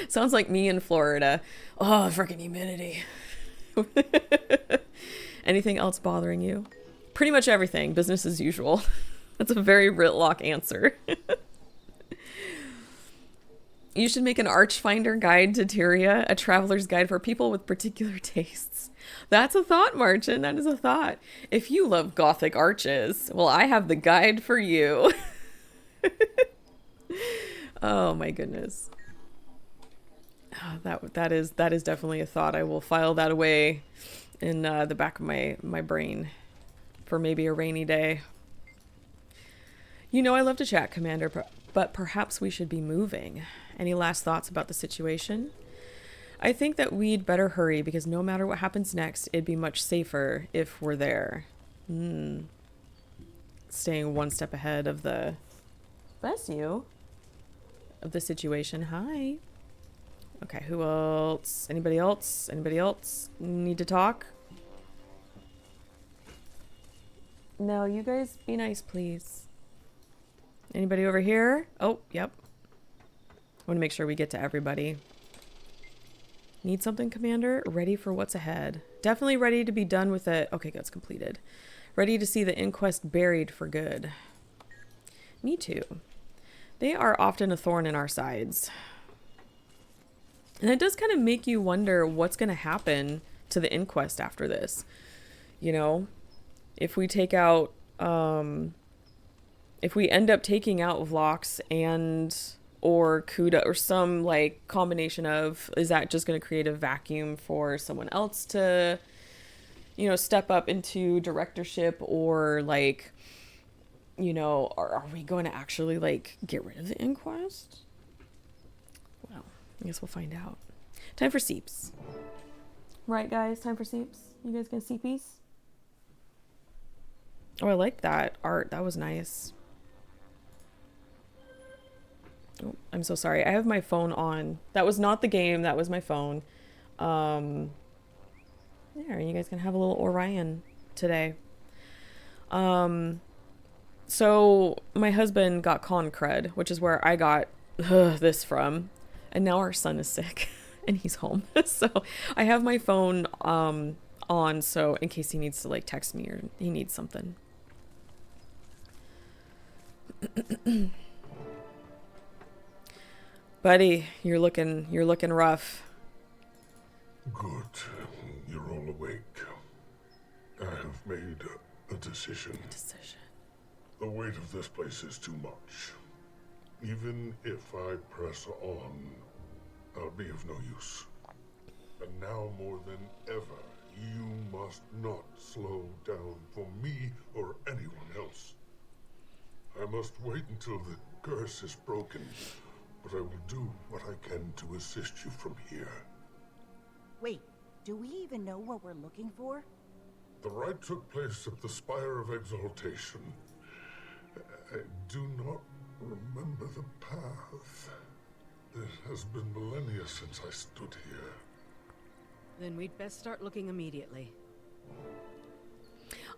[SPEAKER 1] Sounds like me in Florida. Oh, freaking humidity. Anything else bothering you? Pretty much everything. Business as usual. That's a very Ritlock answer. You should make an Archfinder guide to Tyria, a traveler's guide for people with particular tastes. That's a thought, Marchin. That is a thought. If you love gothic arches, well, I have the guide for you. Oh my goodness. Oh, that is definitely a thought. I will file that away in the back of my brain for maybe a rainy day. You know I love to chat, Commander, but perhaps we should be moving. Any last thoughts about the situation? I think that we'd better hurry because no matter what happens next, it'd be much safer if we're there. Staying one step ahead of the... Bless you. Of the situation. Hi. Okay, who else? Anybody else? Anybody else need to talk? No, you guys be nice, please. Anybody over here? Oh, yep. I want to make sure we get to everybody. Need something, Commander? Ready for what's ahead. Definitely ready to be done with it. Okay, that's completed. Ready to see the inquest buried for good. Me too. They are often a thorn in our sides. And it does kind of make you wonder what's going to happen to the inquest after this. You know, if we take out, if we end up taking out Vlox and or Kuda or some like combination of, is that just going to create a vacuum for someone else to, you know, step up into directorship, or like, you know, are we going to actually like get rid of the inquest? Well, I guess we'll find out. Time for seeps. Right, guys? Time for seeps. You guys gonna seepies? Oh, I like that art. That was nice. Oh, I'm so sorry. I have my phone on. That was not the game. That was my phone. There, you guys can have a little Orion today. So my husband got con crud, which is where I got this from. And now our son is sick and he's home. So I have my phone on, so in case he needs to like text me or he needs something. Buddy, you're looking rough.
[SPEAKER 2] Good. You're all awake. I have made a decision. The weight of this place is too much. Even if I press on, I'll be of no use. And now more than ever, you must not slow down for me or anyone else. I must wait until the curse is broken, but I will do what I can to assist you from here.
[SPEAKER 10] Wait, do we even know what we're looking for?
[SPEAKER 2] The rite took place at the Spire of Exaltation. I do not remember the path. It has been millennia since I stood here.
[SPEAKER 3] Then we'd best start looking immediately.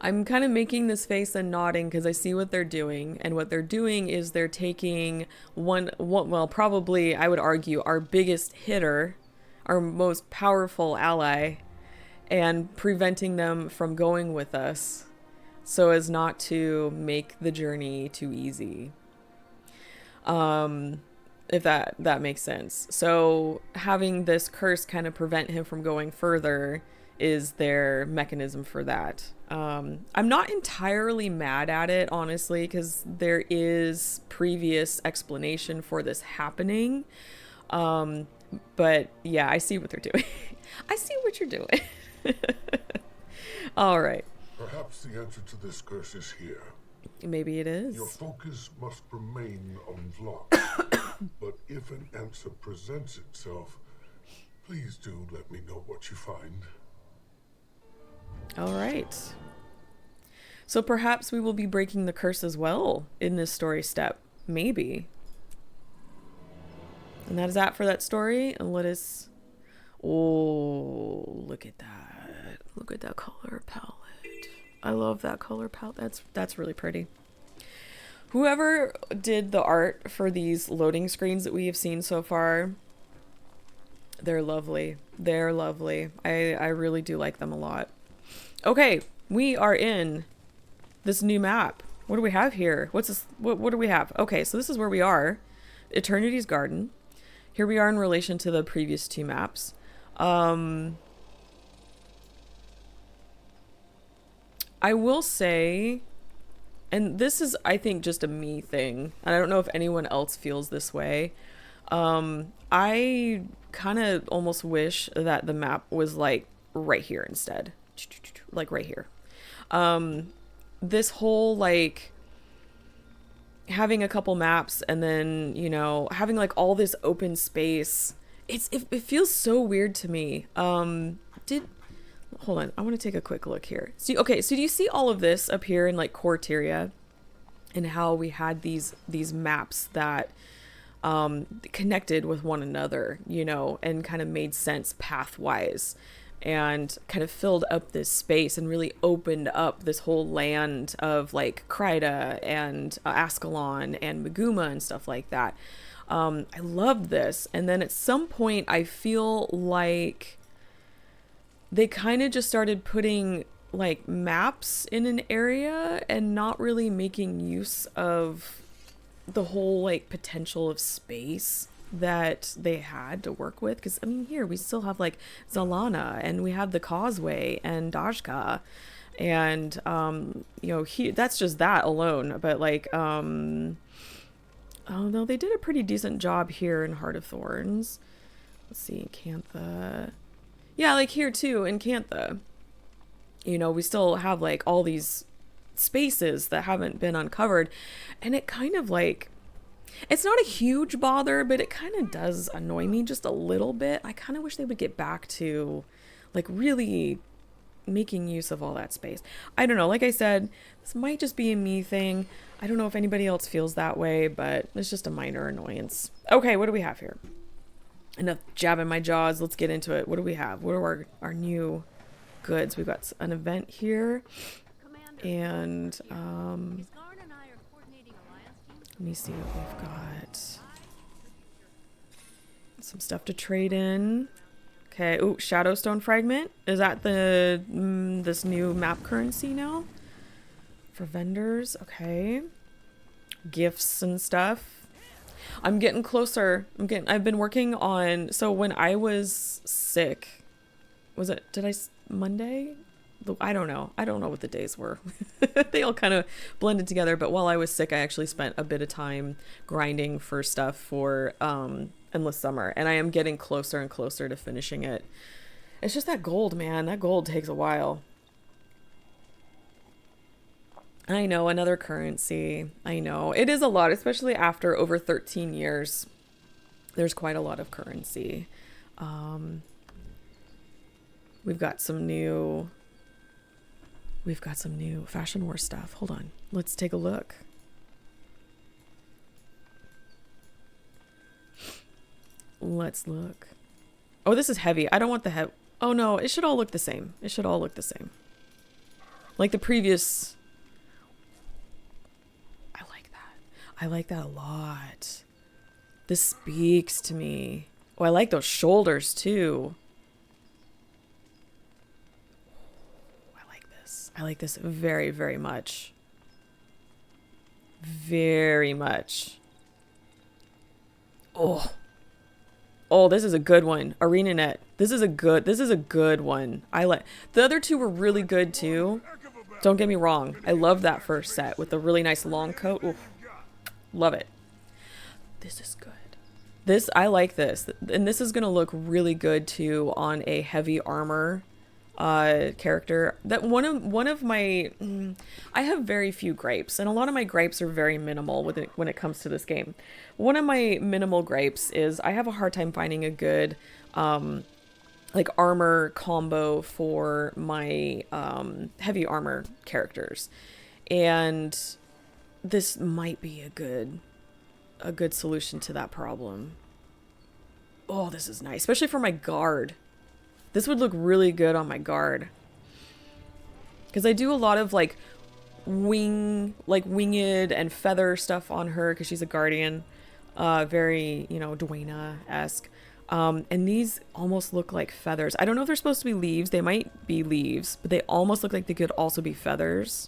[SPEAKER 1] I'm kind of making this face and nodding because I see what they're doing. And what they're doing is they're taking well, probably, I would argue, our biggest hitter, our most powerful ally, and preventing them from going with us so as not to make the journey too easy. If that makes sense. So having this curse kind of prevent him from going further is their mechanism for that. I'm not entirely mad at it, honestly, because there is previous explanation for this happening. But yeah, I see what they're doing. I see what you're doing. All right.
[SPEAKER 2] Perhaps the answer to this curse is here.
[SPEAKER 1] Maybe it is.
[SPEAKER 2] Your focus must remain on Vlog. But if an answer presents itself, please do let me know what you find.
[SPEAKER 1] All right. So perhaps we will be breaking the curse as well in this story step. Maybe. And that is that for that story. And let us... Oh, look at that. Look at that color palette. I love that color palette. That's really pretty. Whoever did the art for these loading screens that we have seen so far, they're lovely. They're lovely. I really do like them a lot. Okay, we are in this new map. What do we have here? What's this? What do we have? Okay, so this is where we are. Eternity's Garden. Here we are in relation to the previous two maps. I will say, and this is, I think, just a me thing, and I don't know if anyone else feels this way. I kind of almost wish that the map was like right here instead. Like right here. This whole like having a couple maps and then, you know, having like all this open space, it feels so weird to me. Hold on, I want to take a quick look here. So okay, so do you see all of this up here in like Corteria, and how we had these maps that connected with one another, you know, and kind of made sense path-wise, and kind of filled up this space and really opened up this whole land of like Kryda and Ascalon and Maguma and stuff like that. I loved this. And then at some point I feel like they kind of just started putting like maps in an area and not really making use of the whole like potential of space that they had to work with. Because I mean, here we still have like Zalana, and we have the Causeway and Dajka, and you know, that's just that alone. But like Although they did a pretty decent job here in Heart of Thorns. Let's see, Cantha. Yeah, like here too in Cantha. You know, we still have like all these spaces that haven't been uncovered. And it kind of like, it's not a huge bother, but it kind of does annoy me just a little bit. I kind of wish they would get back to like really making use of all that space. I don't know. Like I said, this might just be a me thing. I don't know if anybody else feels that way, but it's just a minor annoyance. Okay, what do we have here? Enough jabbing my jaws. Let's get into it. What do we have? What are our new goods? We've got an event here. And let me see what we've got. Some stuff to trade in. Okay. Ooh, Shadowstone Fragment. Is that the this new map currency now? For vendors. Okay. Gifts and stuff. I'm getting closer. I've been working on, so when I was sick, Monday? I don't know. I don't know what the days were. They all kind of blended together. But while I was sick, I actually spent a bit of time grinding for stuff for Endless Summer. And I am getting closer and closer to finishing it. It's just that gold, man. That gold takes a while. I know, another currency. I know. It is a lot, especially after over 13 years. There's quite a lot of currency. We've got some new Fashion War stuff. Hold on. Let's take a look. Let's look. Oh, this is heavy. I don't want the heavy. Oh no, it should all look the same. It should all look the same. Like the previous. I like that. I like that a lot. This speaks to me. Oh, I like those shoulders too. I like this very, very much. Very much. Oh. Oh, this is a good one. ArenaNet. This is a good one. I like the other two were really good too. Don't get me wrong. I love that first set with the really nice long coat. Oof. Love it. This is good. I like this. And this is gonna look really good too on a heavy armor character. That one of my I have very few gripes, and a lot of my gripes are very minimal when it comes to this game. One of my minimal gripes is I have a hard time finding a good like armor combo for my heavy armor characters, and this might be a good solution to that problem. Oh, this is nice, especially for my guard. This would look really good on my guard. Because I do a lot of like winged and feather stuff on her because she's a guardian. Very, Dwayna-esque. And these almost look like feathers. I don't know if they're supposed to be leaves. They might be leaves, but they almost look like they could also be feathers.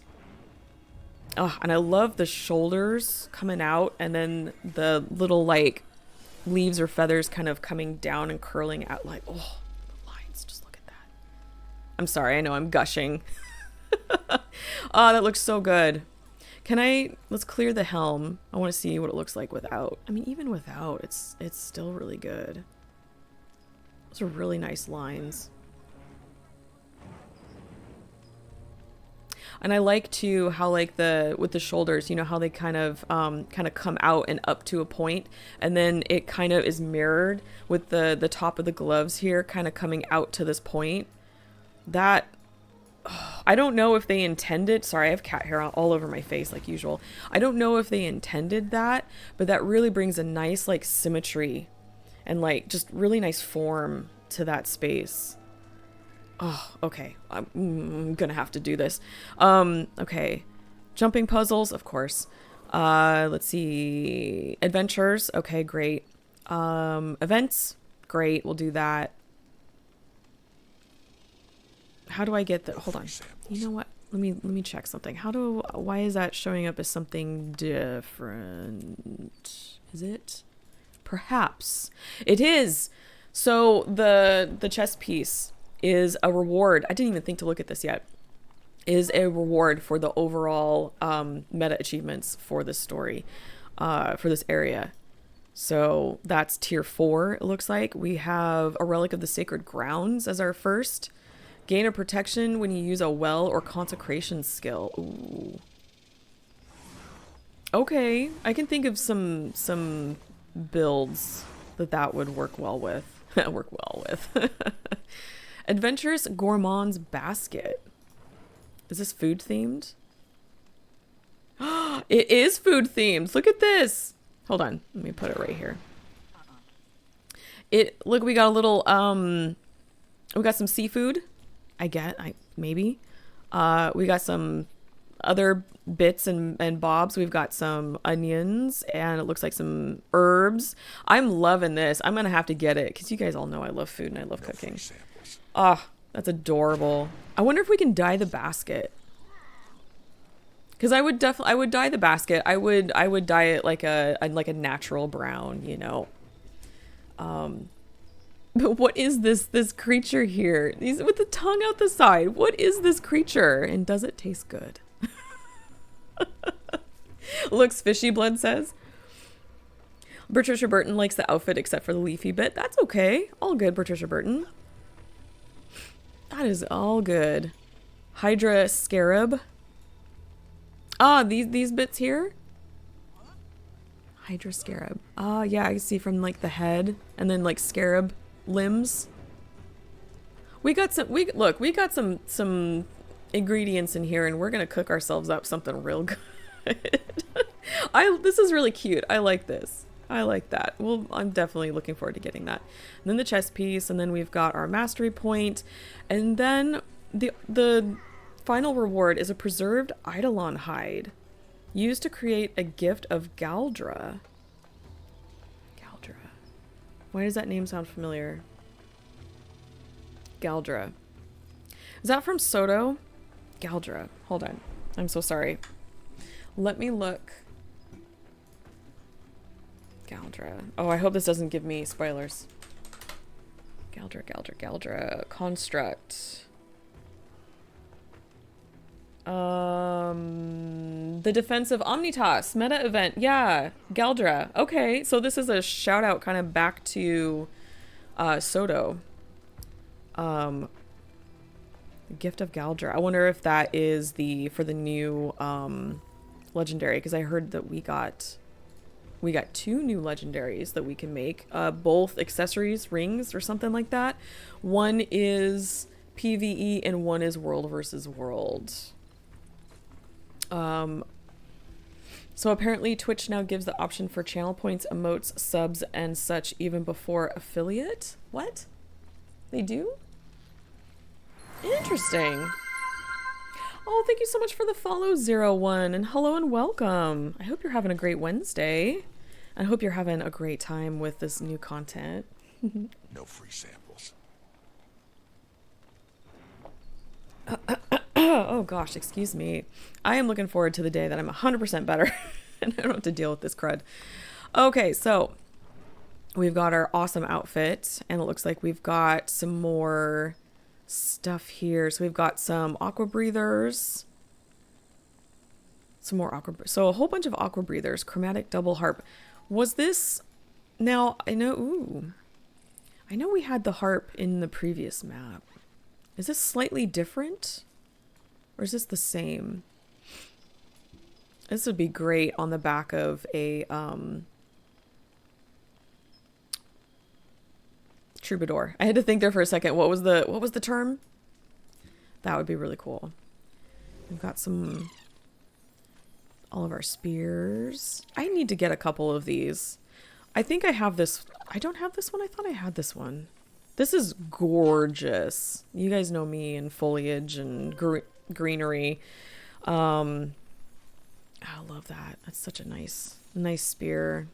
[SPEAKER 1] Oh, and I love the shoulders coming out and then the little like leaves or feathers kind of coming down and curling out like, oh. Just look at that. I'm sorry, I know I'm gushing. Oh, that looks so good. Let's clear the helm. I want to see what it looks like without. I mean, even without, it's still really good. Those are really nice lines. And I like too how like with the shoulders, how they kind of come out and up to a point, and then it kind of is mirrored with the top of the gloves here kind of coming out to this point. That I don't know if they intended. Sorry, I have cat hair all over my face like usual. I don't know if they intended that, but that really brings a nice like symmetry and like just really nice form to that space. Oh, okay. I'm gonna have to do this. Okay. Jumping puzzles, of course. Let's see. Adventures. Okay, great. Events. Great. We'll do that. How do I get the... Hold on. You know what? Let me check something. Why is that showing up as something different? Is it? Perhaps. It is. So the chess piece is a reward. I didn't even think to look at this yet. Is a reward for the overall meta achievements for this story. for this area. So that's tier 4, it looks like. We have a Relic of the Sacred Grounds as our first. Gain a protection when you use a well or consecration skill. Ooh. Okay, I can think of some builds that would work well with. Adventurous Gourmand's Basket. Is this food themed? It is food themed. Look at this. Hold on. Let me put it right here. Look, we got a little, we got some seafood. Maybe. We got some other bits and bobs. We've got some onions and it looks like some herbs. I'm loving this. I'm going to have to get it because you guys all know I love food and I love cooking. Ah, that's adorable. I wonder if we can dye the basket. Because I would dye the basket. I would dye it like a natural brown, you know. But what is this creature here? He's with the tongue out the side. What is this creature? And does it taste good? Looks fishy, Blood says. Patricia Burton likes the outfit except for the leafy bit. That's okay. All good, Patricia Burton. That is all good. Hydra Scarab. Ah, these bits here? Hydra Scarab. Ah, yeah, I see from like the head and then like scarab limbs. We got some ingredients in here and we're gonna cook ourselves up something real good. This is really cute. I like this. I like that. Well, I'm definitely looking forward to getting that. And then the chess piece, and then we've got our mastery point, and then the final reward is a preserved Eidolon hide, used to create a gift of Galdra. Galdra. Why does that name sound familiar? Galdra. Is that from Soto? Galdra. Hold on. I'm so sorry. Let me look. Galdra. Oh, I hope this doesn't give me spoilers. Galdra. Construct. The Defense of Omnitas meta event. Yeah, Galdra. Okay, so this is a shout out kind of back to Soto. Gift of Galdra. I wonder if that is for the new legendary, because I heard that we got 2 new legendaries that we can make, both accessories, rings, or something like that. One is PvE and one is world versus world. So apparently Twitch now gives the option for channel points, emotes, subs, and such even before affiliate. What? They do? Interesting. Oh, thank you so much for the follow, 01, and hello and welcome. I hope you're having a great Wednesday. I hope you're having a great time with this new content.
[SPEAKER 11] No free samples.
[SPEAKER 1] Oh gosh, excuse me. I am looking forward to the day that I'm 100% better and I don't have to deal with this crud. Okay, so we've got our awesome outfit and it looks like we've got some more stuff here. So we've got some aqua breathers. Some more so a whole bunch of aqua breathers. Chromatic double harp. Was this... Now, I know we had the harp in the previous map. Is this slightly different? Or is this the same? This would be great on the back of a troubadour. I had to think there for a second. What was the term? That would be really cool. We've got all of our spears. I need to get a couple of these. I think I have this. I don't have this one. I thought I had this one. This is gorgeous. You guys know me and foliage and greenery. I love that. That's such a nice spear.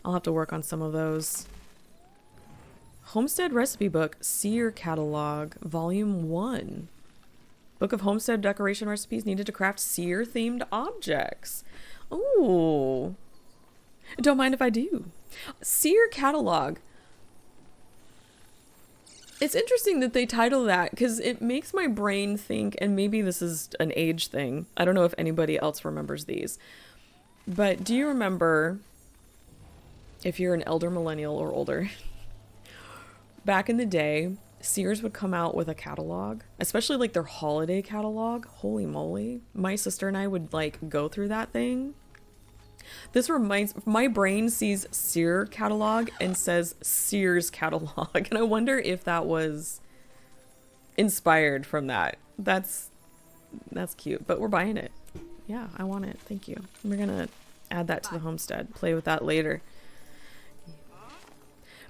[SPEAKER 1] I'll have to work on some of those. Homestead Recipe Book, Seer Catalog, Volume 1. Book of Homestead Decoration Recipes needed to craft seer-themed objects. Ooh. Don't mind if I do. Seer Catalog. It's interesting that they title that because it makes my brain think, and maybe this is an age thing. I don't know if anybody else remembers these. But do you remember, if you're an elder millennial or older, back in the day, Sears would come out with a catalog, especially like their holiday catalog. Holy moly. My sister and I would like go through that thing. This reminds, my brain sees Sears catalog and says Sears catalog. And I wonder if that was inspired from that. That's cute, but we're buying it. Yeah, I want it. Thank you. We're gonna add that to the homestead. Play with that later.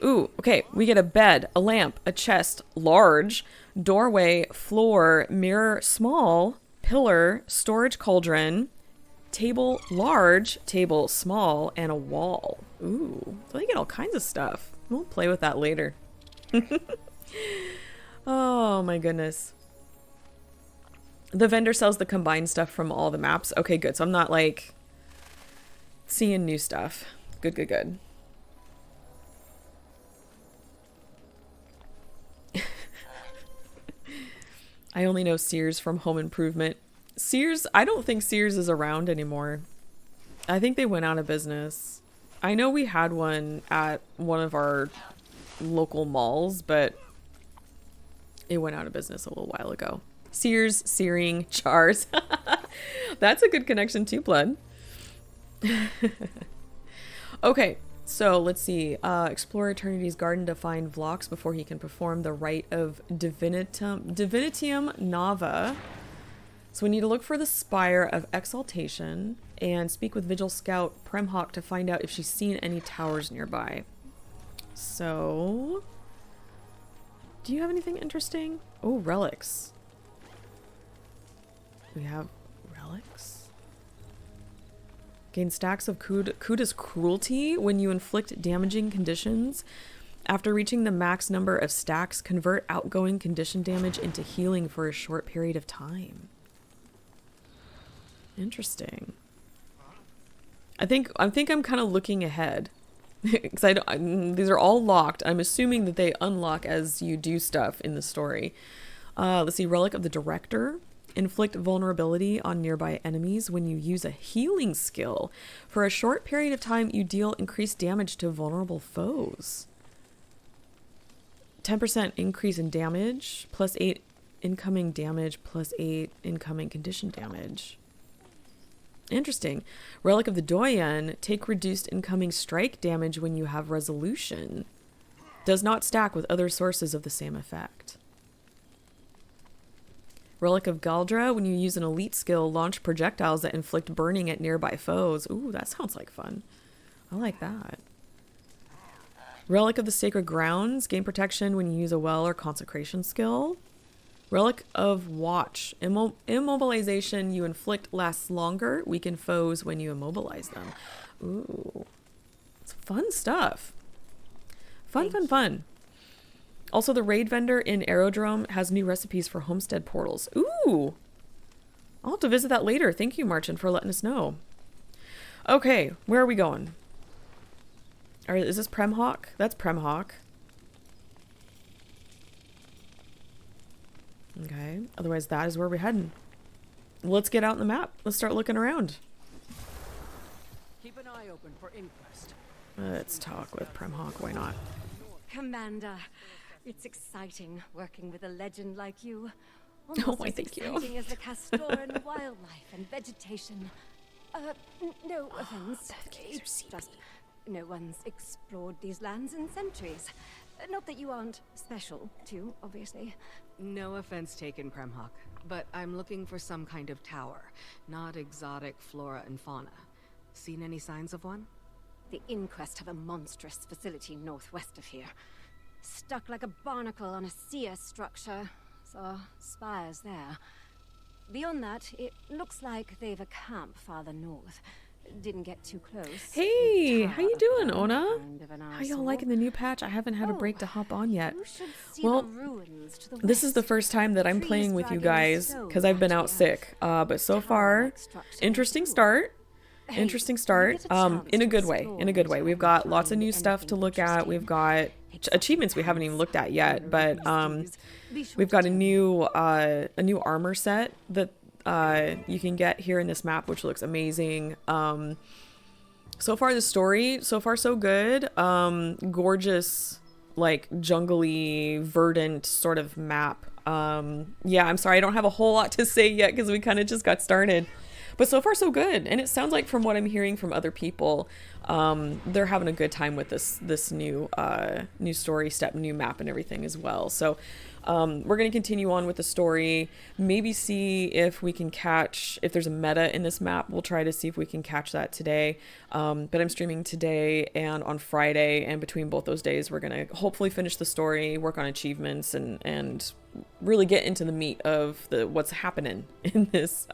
[SPEAKER 1] Ooh, okay. We get a bed, a lamp, a chest, large, doorway, floor, mirror, small, pillar, storage cauldron, table, large, table, small, and a wall. Ooh, so they get all kinds of stuff. We'll play with that later. Oh my goodness. The vendor sells the combined stuff from all the maps. Okay, good. So I'm not like seeing new stuff. Good, good, good. I only know Sears from Home Improvement. Sears, I don't think Sears is around anymore. I think they went out of business. I know we had one at one of our local malls, but it went out of business a little while ago. Sears, searing, chars. That's a good connection too, Blood. Okay, so let's see. Explore Eternity's Garden to find Vlox before he can perform the rite of Divinitium Nava. So we need to look for the Spire of Exaltation and speak with Vigil Scout Premhawk to find out if she's seen any towers nearby. So, do you have anything interesting? Oh, relics. We have relics. Gain stacks of Kuda's cruelty when you inflict damaging conditions. After reaching the max number of stacks, convert outgoing condition damage into healing for a short period of time. Interesting. I think I'm kind of looking ahead because these are all locked. I'm assuming that they unlock as you do stuff in the story. Let's see. Relic of the Director. Inflict vulnerability on nearby enemies when you use a healing skill. For a short period of time, you deal increased damage to vulnerable foes. 10% increase in damage, plus 8 incoming damage, plus 8 incoming condition damage. Interesting. Relic of the Doyen. Take reduced incoming strike damage when you have resolution. Does not stack with other sources of the same effect. Relic of Galdra. When you use an elite skill, launch projectiles that inflict burning at nearby foes. Ooh, that sounds like fun. I like that. Relic of the Sacred Grounds. Gain protection when you use a well or consecration skill. Relic of Watch. Immobilization you inflict lasts longer. Weaken foes when you immobilize them. Ooh. It's fun stuff. Fun. Also, the raid vendor in Aerodrome has new recipes for homestead portals. Ooh. I'll have to visit that later. Thank you, Marchin, for letting us know. Okay, where are we going? Is this Premhawk? That's Premhawk. Okay, otherwise that is where we're heading. Let's get out in the map. Let's start looking around.
[SPEAKER 3] Keep an eye open for inquest.
[SPEAKER 1] Let's talk with Premhawk. Why not?
[SPEAKER 12] Commander, it's exciting working with a legend like you.
[SPEAKER 1] Oh, why, thank you.
[SPEAKER 12] Exciting as the Castoran wildlife and vegetation. No offense. It's just no one's explored these lands in centuries. Not that you aren't special, too, obviously.
[SPEAKER 3] No offense taken, Premhawk, but I'm looking for some kind of tower, not exotic flora and fauna. Seen any signs of one?
[SPEAKER 12] The Inquest have a monstrous facility northwest of here. Stuck like a barnacle on a seer structure. Saw spires there. Beyond that, it looks like they've a camp farther north. Didn't get too close.
[SPEAKER 1] Hey, how you doing, Ona? How y'all liking the new patch? I haven't had a break to hop on yet. Well, this is the first time that I'm playing with you guys because I've been out sick. But so far, interesting start. Interesting start. In a good way. In a good way. We've got lots of new stuff to look at. We've got achievements we haven't even looked at yet, but we've got a new armor set that you can get here in this map, which looks amazing. So far the story, so far so good. Gorgeous, like jungly, verdant sort of map. Yeah, I'm sorry, I don't have a whole lot to say yet because we kind of just got started. But so far so good, and it sounds like from what I'm hearing from other people, they're having a good time with this new new story step, new map, and everything as well. So we're going to continue on with the story, maybe see if we can catch, if there's a meta in this map, we'll try to see if we can catch that today. But I'm streaming today and on Friday, and between both those days, we're going to hopefully finish the story, work on achievements, and really get into the meat of what's happening in this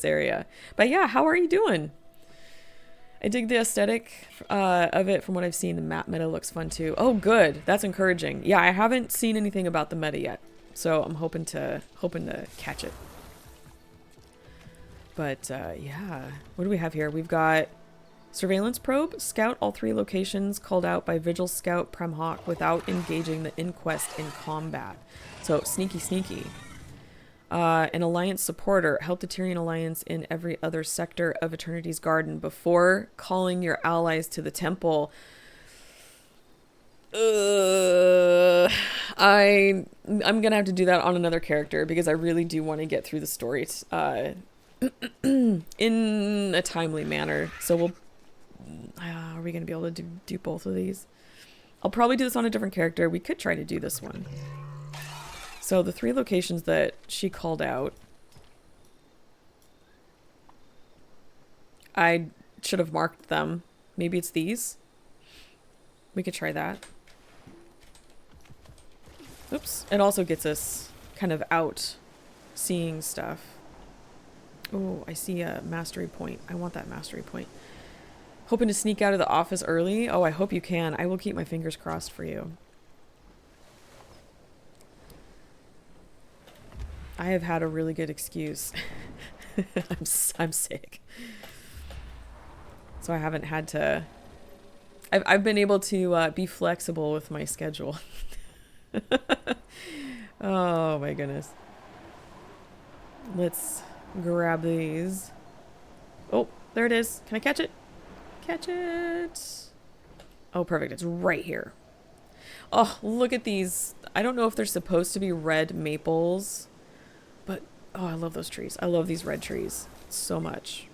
[SPEAKER 1] area. But yeah, how are you doing? I dig the aesthetic of it from what I've seen. The map meta looks fun too. Oh, good. That's encouraging. Yeah, I haven't seen anything about the meta yet, so I'm hoping to catch it. But yeah, what do we have here? We've got surveillance probe. Scout all 3 locations called out by Vigil Scout Premhawk without engaging the Inquest in combat. So sneaky, sneaky. An Alliance supporter. Help the Tyrian Alliance in every other sector of Eternity's Garden before calling your allies to the temple. I'm gonna have to do that on another character because I really do want to get through the story in a timely manner. So we'll... are we gonna be able to do both of these? I'll probably do this on a different character. We could try to do this one. So the 3 locations that she called out, I should have marked them. Maybe it's these. We could try that. Oops. It also gets us kind of out seeing stuff. Oh, I see a mastery point. I want that mastery point. Hoping to sneak out of the office early? Oh, I hope you can. I will keep my fingers crossed for you. I have had a really good excuse. I'm sick. So I haven't had to... I've been able to be flexible with my schedule. Oh my goodness. Let's grab these. Oh, there it is. Can I catch it? Catch it. Oh, perfect. It's right here. Oh, look at these. I don't know if they're supposed to be red maples, but oh, I love those trees. I love these red trees so much.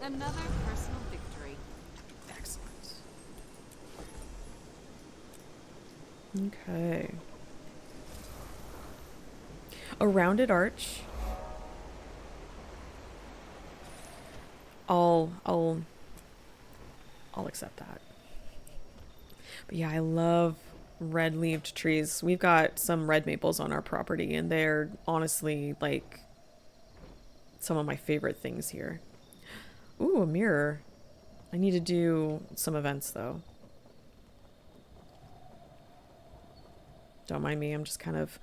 [SPEAKER 3] Another personal victory.
[SPEAKER 1] Excellent. Okay. A rounded arch. I'll accept that. But yeah, I love red-leaved trees. We've got some red maples on our property, and they're honestly like some of my favorite things here. Ooh, a mirror. I need to do some events though. Don't mind me, I'm just kind of...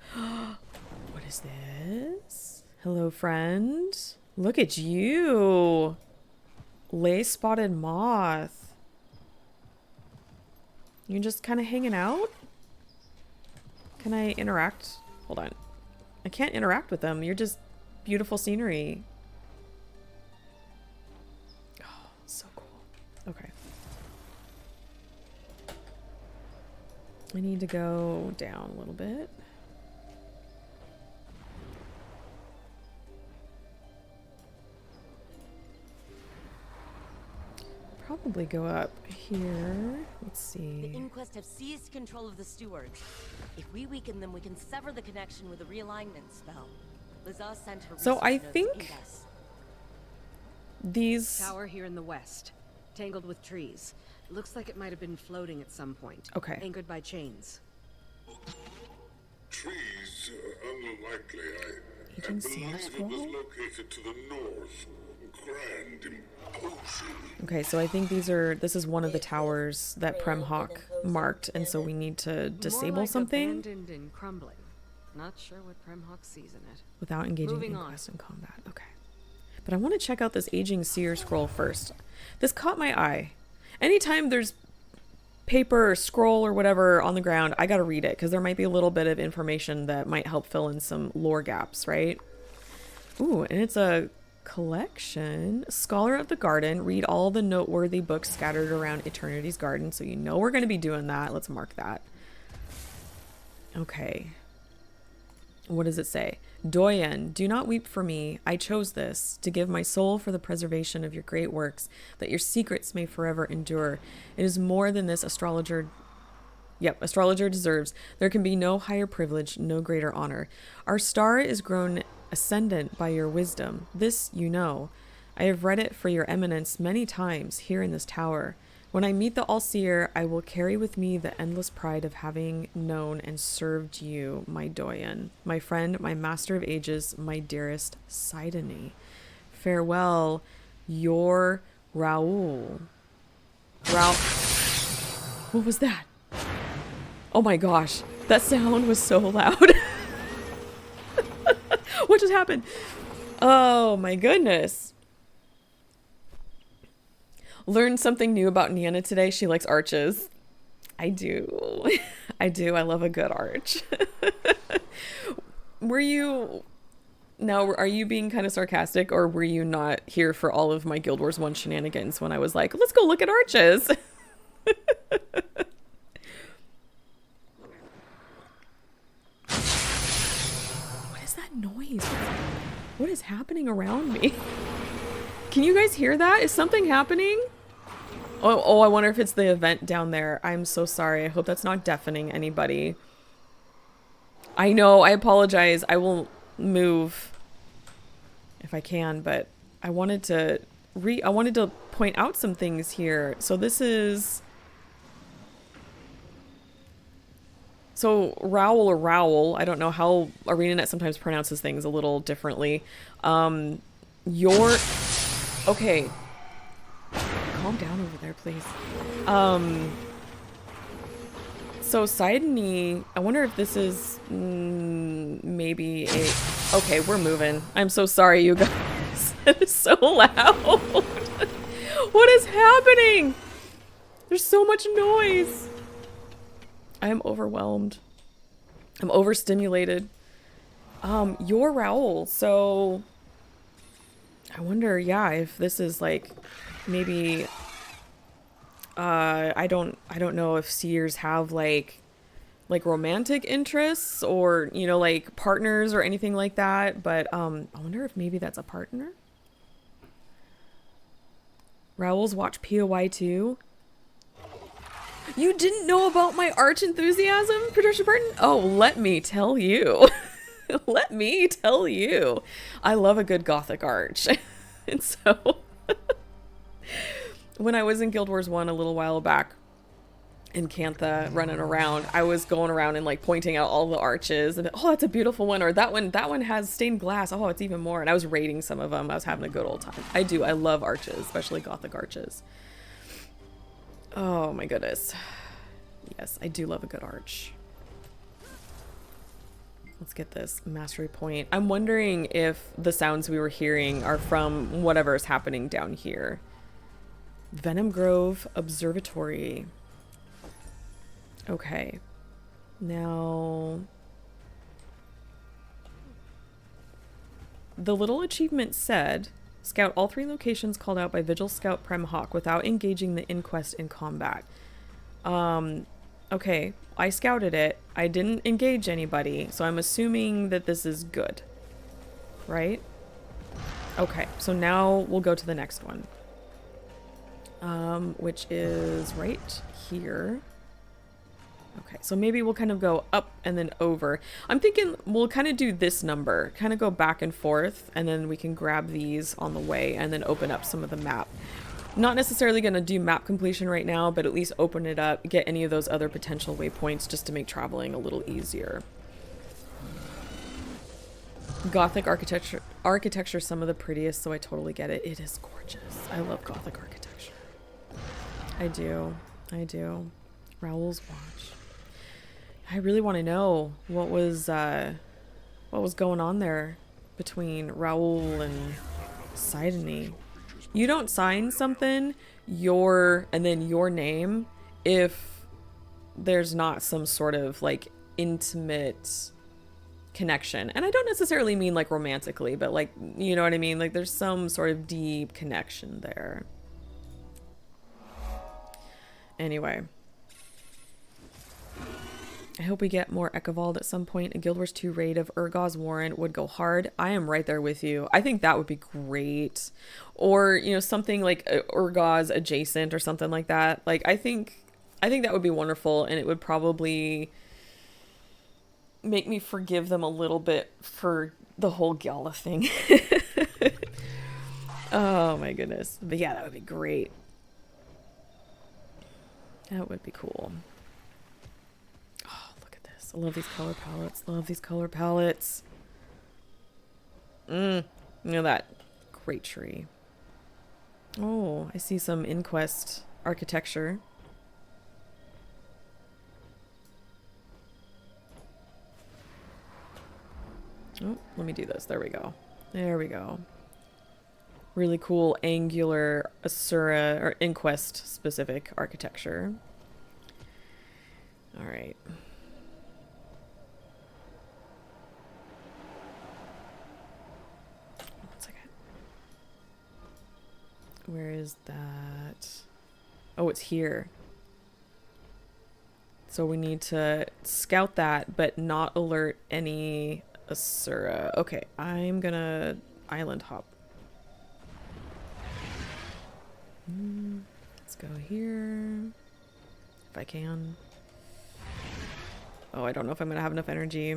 [SPEAKER 1] What is this? Hello, friend. Look at you. Lace-spotted moth. You're just kind of hanging out? Can I interact? Hold on. I can't interact with them. You're just beautiful scenery. Oh, so cool. Okay. I need to go down a little bit. Probably go up here. Let's see.
[SPEAKER 13] The Inquest have seized control of the stewards. If we weaken them, we can sever the connection with the realignment spell. Lazar sent her
[SPEAKER 1] so I
[SPEAKER 13] research notes
[SPEAKER 1] think
[SPEAKER 13] to Indes.
[SPEAKER 1] these...
[SPEAKER 3] Tower here in the west, tangled with trees. Looks like it might have been floating at some point.
[SPEAKER 1] Okay.
[SPEAKER 3] Anchored by chains.
[SPEAKER 2] Trees, unlikely. I
[SPEAKER 1] Agent Sierra
[SPEAKER 2] believe it was
[SPEAKER 1] Scroll?
[SPEAKER 2] located to the north. Grand, imposing.
[SPEAKER 1] Okay, so I think this is one of the towers that Premhawk marked, and so we need to disable
[SPEAKER 3] More like
[SPEAKER 1] something
[SPEAKER 3] abandoned and crumbling. Not sure what Premhawk sees in it.
[SPEAKER 1] without engaging
[SPEAKER 3] Moving
[SPEAKER 1] in
[SPEAKER 3] on.
[SPEAKER 1] quest and combat. Okay. But I want to check out this Aging Seer Scroll first. This caught my eye. Anytime there's paper or scroll or whatever on the ground, I gotta read it because there might be a little bit of information that might help fill in some lore gaps, right? Ooh, and it's a collection. Scholar of the Garden. Read all the noteworthy books scattered around Eternity's Garden. So you know we're going to be doing that. Let's mark that. Okay. What does it say? Doyen, do not weep for me. I chose this, to give my soul for the preservation of your great works, that your secrets may forever endure. It is more than this astrologer deserves. There can be no higher privilege, no greater honor. Our star is grown ascendant by your wisdom. This you know. I have read it for your eminence many times here in this tower. When I meet the All-Seer, I will carry with me the endless pride of having known and served you, my Doyen, my friend, my master of ages, my dearest Sidony. Farewell, your Raoul. What was that? Oh my gosh, that sound was so loud. What just happened? Oh my goodness. Learned something new about Nienna today. She likes arches. I do. I do. I love a good arch. Are you being kind of sarcastic, or were you not here for all of my Guild Wars 1 shenanigans when I was like, let's go look at arches? What is that noise? What is happening around me? Can you guys hear that? Is something happening? Oh, I wonder if it's the event down there. I'm so sorry. I hope that's not deafening anybody. I know, I apologize. I will move if I can, but I wanted to point out some things here. So this is... So Raoul or Rowell, I don't know how ArenaNet sometimes pronounces things a little differently. Okay. Calm down over there, please. So Sidney, I wonder if this is maybe a... Okay, we're moving. I'm so sorry, you guys. It is so loud. What is happening? There's so much noise. I am overwhelmed. I'm overstimulated. You're Raoul, so... I wonder, yeah, if this is like... Maybe... I don't know if seers have like romantic interests or, you know, like partners or anything like that, but I wonder if maybe that's a partner. Raoul's watch POI too. You didn't know about my arch enthusiasm, Patricia Burton? Oh, let me tell you. Let me tell you. I love a good gothic arch. And so when I was in Guild Wars 1 a little while back in Cantha running around, I was going around and like pointing out all the arches and, oh, that's a beautiful one, or that one has stained glass. Oh, it's even more. And I was rating some of them. I was having a good old time. I love arches, especially gothic arches. Oh my goodness. Yes, I do love a good arch. Let's get this mastery point. I'm wondering if the sounds we were hearing are from whatever is happening down here. Venom Grove Observatory. Okay. Now... The little achievement said, scout all 3 locations called out by Vigil Scout Prem Hawk without engaging the inquest in combat. Okay, I scouted it. I didn't engage anybody, so I'm assuming that this is good. Right? Okay, so now we'll go to the next one. Which is right here. Okay, so maybe we'll kind of go up and then over. I'm thinking we'll kind of do this number, kind of go back and forth, and then we can grab these on the way and then open up some of the map. Not necessarily going to do map completion right now, but at least open it up, get any of those other potential waypoints just to make traveling a little easier. Gothic architecture, some of the prettiest, so I totally get it. It is gorgeous. I love Gothic architecture. I do. Raoul's watch. I really want to know what was going on there between Raoul and Sidney. You don't sign something, and then your name, if there's not some sort of like intimate connection. And I don't necessarily mean like romantically, but like, you know what I mean? Like there's some sort of deep connection there. Anyway. I hope we get more Echavald at some point. A Guild Wars 2 raid of Urgaz Warren would go hard. I am right there with you. I think that would be great. Or, you know, something like Urgaz adjacent or something like that. Like, I think that would be wonderful, and it would probably make me forgive them a little bit for the whole Gala thing. Oh my goodness. But yeah, that would be great. That would be cool. I love these color palettes. Love these color palettes. Look at that. Great tree. Oh, I see some Inquest architecture. Oh, let me do this. There we go. There we go. Really cool angular Asura or Inquest specific architecture. All right. Where is that? Oh, it's here. So we need to scout that, but not alert any Asura. Okay, I'm gonna island hop. Let's go here. If I can. Oh, I don't know if I'm gonna have enough energy.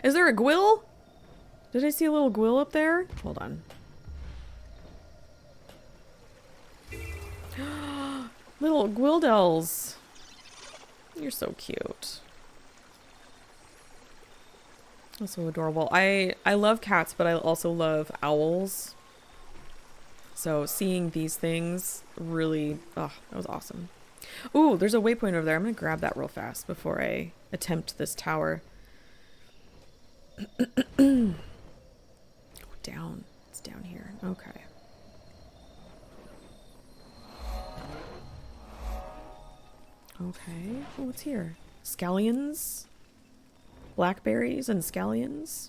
[SPEAKER 1] Is there a Gwill? Did I see a little Gwill up there? Hold on. Little Gwildels. You're so cute. That's so adorable. I love cats, but I also love owls. So seeing these things really, oh, that was awesome. Ooh, there's a waypoint over there. I'm gonna grab that real fast before I attempt this tower. Down. It's down here. Okay. Okay. Oh, what's here? Scallions? Blackberries and scallions?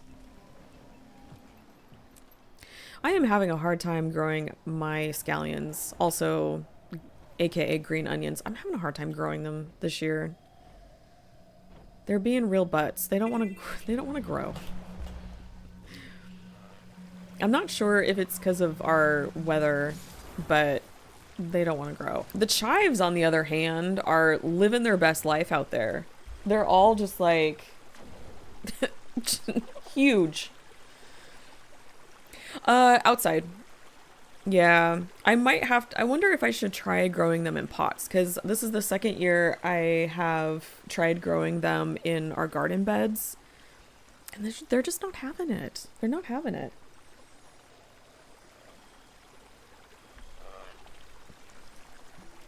[SPEAKER 1] I am having a hard time growing my scallions. Also, aka green onions. I'm having a hard time growing them this year. They're being real butts. They don't want to grow. I'm not sure if it's because of our weather, but they don't want to grow. The chives, on the other hand, are living their best life out there. They're all just like huge. Outside. Yeah, I might have to, I wonder if I should try growing them in pots, because this is the second year I have tried growing them in our garden beds, and they're just not having it. They're not having it.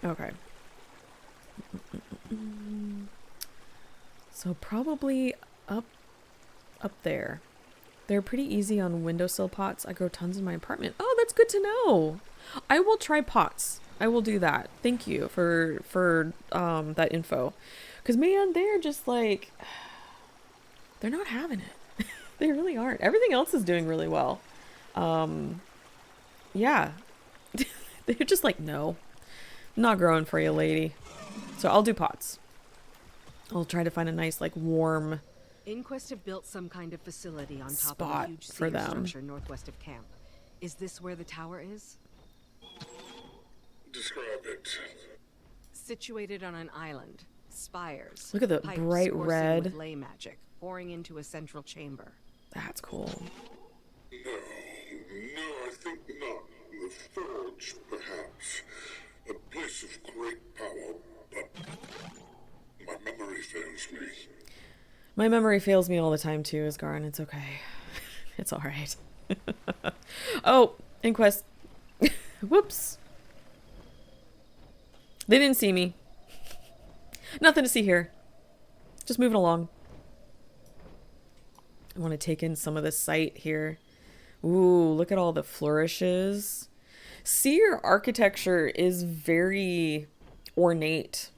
[SPEAKER 1] Okay. So probably up there. They're pretty easy on windowsill pots. I grow tons in my apartment. Oh, that's good to know. I will try pots. I will do that. Thank you for that info. Because man, they're just like, they're not having it. They really aren't. Everything else is doing really well. Yeah. They're just like, no. Not growing for you, lady. So I'll do pots. I'll try to find a nice, like, warm
[SPEAKER 3] Inquest have built some kind of facility on top
[SPEAKER 1] spot
[SPEAKER 3] of a huge
[SPEAKER 1] for them.
[SPEAKER 3] structure northwest of camp. Is this where the tower is?
[SPEAKER 2] Describe it.
[SPEAKER 3] Situated on an island. Spires.
[SPEAKER 1] Look at the
[SPEAKER 3] pipes
[SPEAKER 1] bright
[SPEAKER 3] coursing
[SPEAKER 1] red.
[SPEAKER 3] with ley magic, pouring into a central chamber.
[SPEAKER 1] That's cool.
[SPEAKER 2] No, I think not. The Forge, perhaps. A place of great power, but my memory fails me.
[SPEAKER 1] My memory fails me all the time too, Asgarin. It's okay. It's alright. Oh, Inquest. Whoops. They didn't see me. Nothing to see here. Just moving along. I want to take in some of this sight here. Ooh, look at all the flourishes. Seer architecture is very ornate,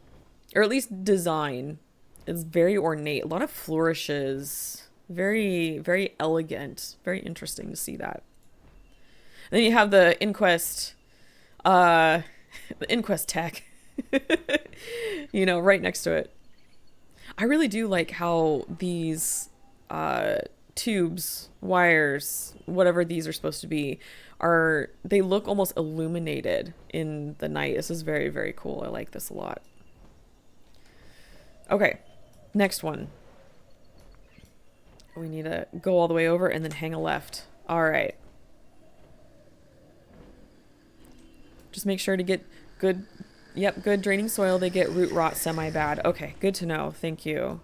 [SPEAKER 1] or at least design. It's very ornate. A lot of flourishes. Very, very elegant. Very interesting to see that. And then you have the Inquest, the Inquest tech, you know, right next to it. I really do like how these tubes, wires, whatever these are supposed to be, they look almost illuminated in the night. This is very, very cool. I like this a lot. Okay, next one. We need to go all the way over and then hang a left. All right. Just make sure to get good, yep, good draining soil. They get root rot semi-bad. Okay, good to know. Thank you.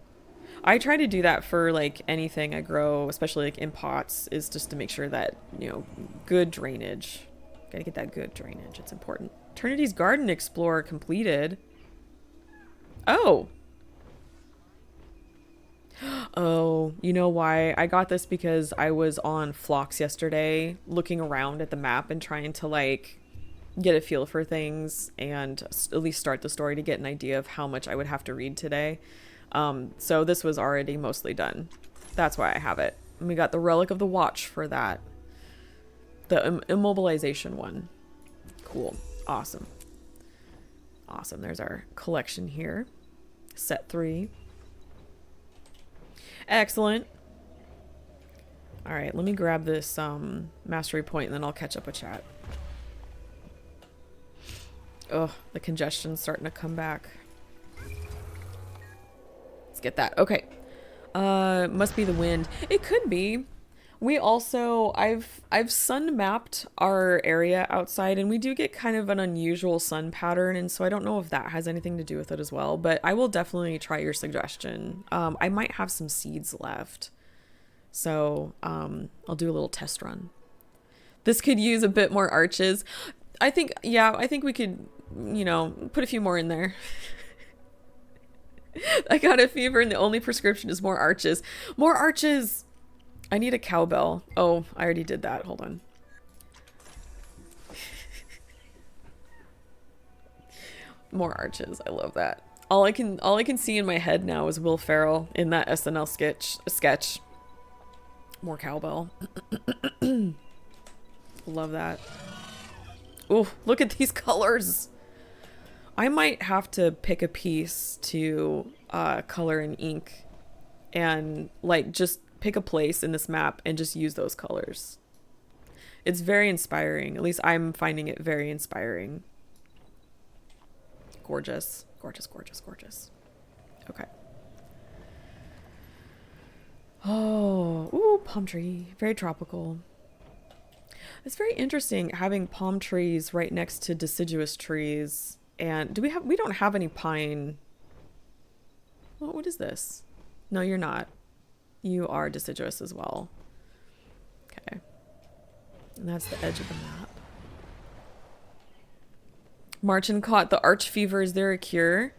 [SPEAKER 1] I try to do that for like anything I grow, especially like in pots, is just to make sure that, you know, good drainage. Gotta get that good drainage. It's important. Eternity's Garden Explorer completed. Oh. Oh, you know why? I got this because I was on Phlox yesterday looking around at the map and trying to like get a feel for things and at least start the story to get an idea of how much I would have to read today. So this was already mostly done. That's why I have it. And we got the Relic of the Watch for that. The immobilization one. Cool. Awesome. Awesome. There's our collection here. Set 3. Excellent. All right, let me grab this mastery point and then I'll catch up with chat. Ugh, the congestion's starting to come back. Let's get that. Okay. Must be the wind. It could be. We also, I've sun mapped our area outside and we do get kind of an unusual sun pattern, and so I don't know if that has anything to do with it as well, but I will definitely try your suggestion. I might have some seeds left, so I'll do a little test run. This could use a bit more arches. I think, yeah, I think we could, you know, put a few more in there. I got a fever and the only prescription is more arches. More arches! I need a cowbell. Oh, I already did that. Hold on. More arches. I love that. All I can see in my head now is Will Ferrell in that SNL sketch. More cowbell. Love that. Oh, look at these colors. I might have to pick a piece to color in ink and like just pick a place in this map and just use those colors. It's very inspiring. At least I'm finding it very inspiring. Gorgeous. Gorgeous, gorgeous, gorgeous. Okay. Oh, ooh, palm tree. Very tropical. It's very interesting having palm trees right next to deciduous trees. And we don't have any pine. What is this? No, you're not. You are deciduous as well. Okay. And that's the edge of the map. Martin caught the arch fever. Is there a cure?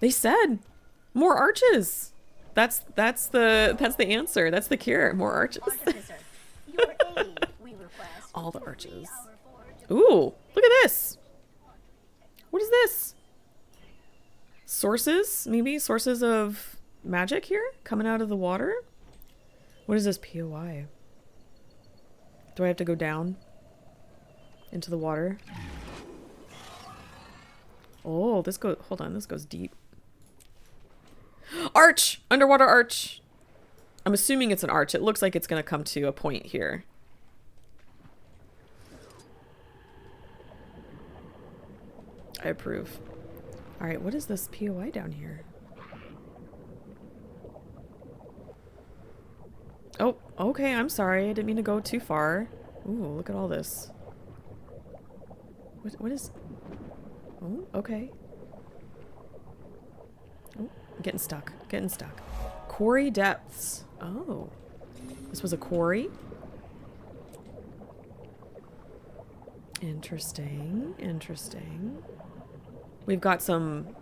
[SPEAKER 1] They said more arches. That's the answer. That's the cure. More arches. All the arches. Ooh, look at this. What is this? Sources? Maybe sources of magic here coming out of the water? What is this POI? Do I have to go down into the water? Oh, this goes, hold on, this goes deep. Arch! Underwater arch! I'm assuming it's an arch. It looks like it's gonna come to a point here. I approve. Alright, what is this POI down here? Oh, okay, I'm sorry. I didn't mean to go too far. Ooh, look at all this. What is... Oh, okay. Oh, getting stuck. Getting stuck. Quarry depths. Oh. This was a quarry? Interesting. Interesting. We've got some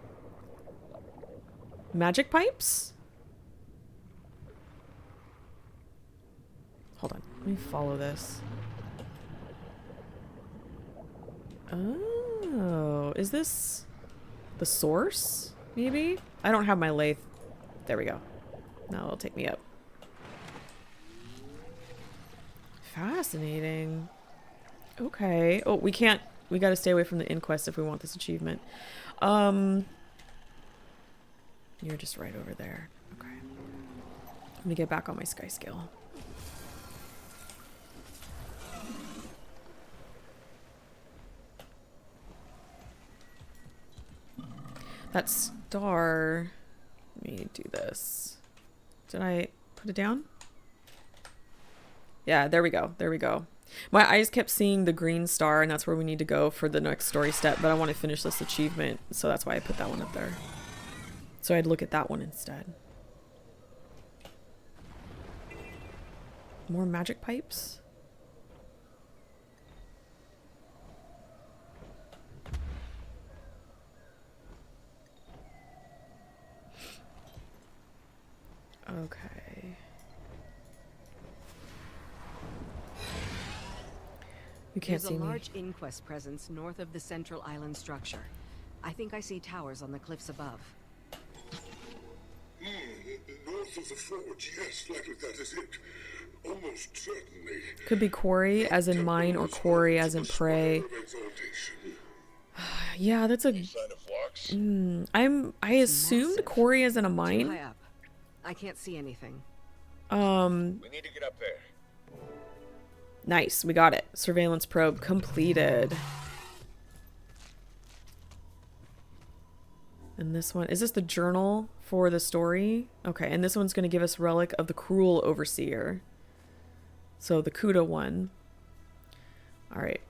[SPEAKER 1] magic pipes? Hold on. Let me follow this. Oh, is this... the source, maybe? I don't have my lathe. There we go. Now it'll take me up. Fascinating. Okay. Oh, we can't. We gotta stay away from the inquest if we want this achievement. You're just right over there. Okay. Let me get back on my sky scale. That star. Let me do this. Did I put it down? Yeah, there we go. There we go. My eyes kept seeing the green star, and that's where we need to go for the next story step, but I want to finish this achievement, so that's why I put that one up there. So I'd look at that one instead. More magic pipes? Okay. You can't see me.
[SPEAKER 3] There's a large inquest presence north of the central island structure. I think I see towers on the cliffs above.
[SPEAKER 2] North of the forge, yes, likely that is it. Almost certainly.
[SPEAKER 1] Could be quarry as in mine or quarry as in prey. Yeah, that's a... I assumed quarry as in a mine.
[SPEAKER 3] High up. I can't see anything.
[SPEAKER 8] We need to get up there.
[SPEAKER 1] Nice, we got it. Surveillance probe completed. And this one, is this the journal for the story? Okay, and this one's going to give us Relic of the Cruel Overseer. So the Kuda one. Alright.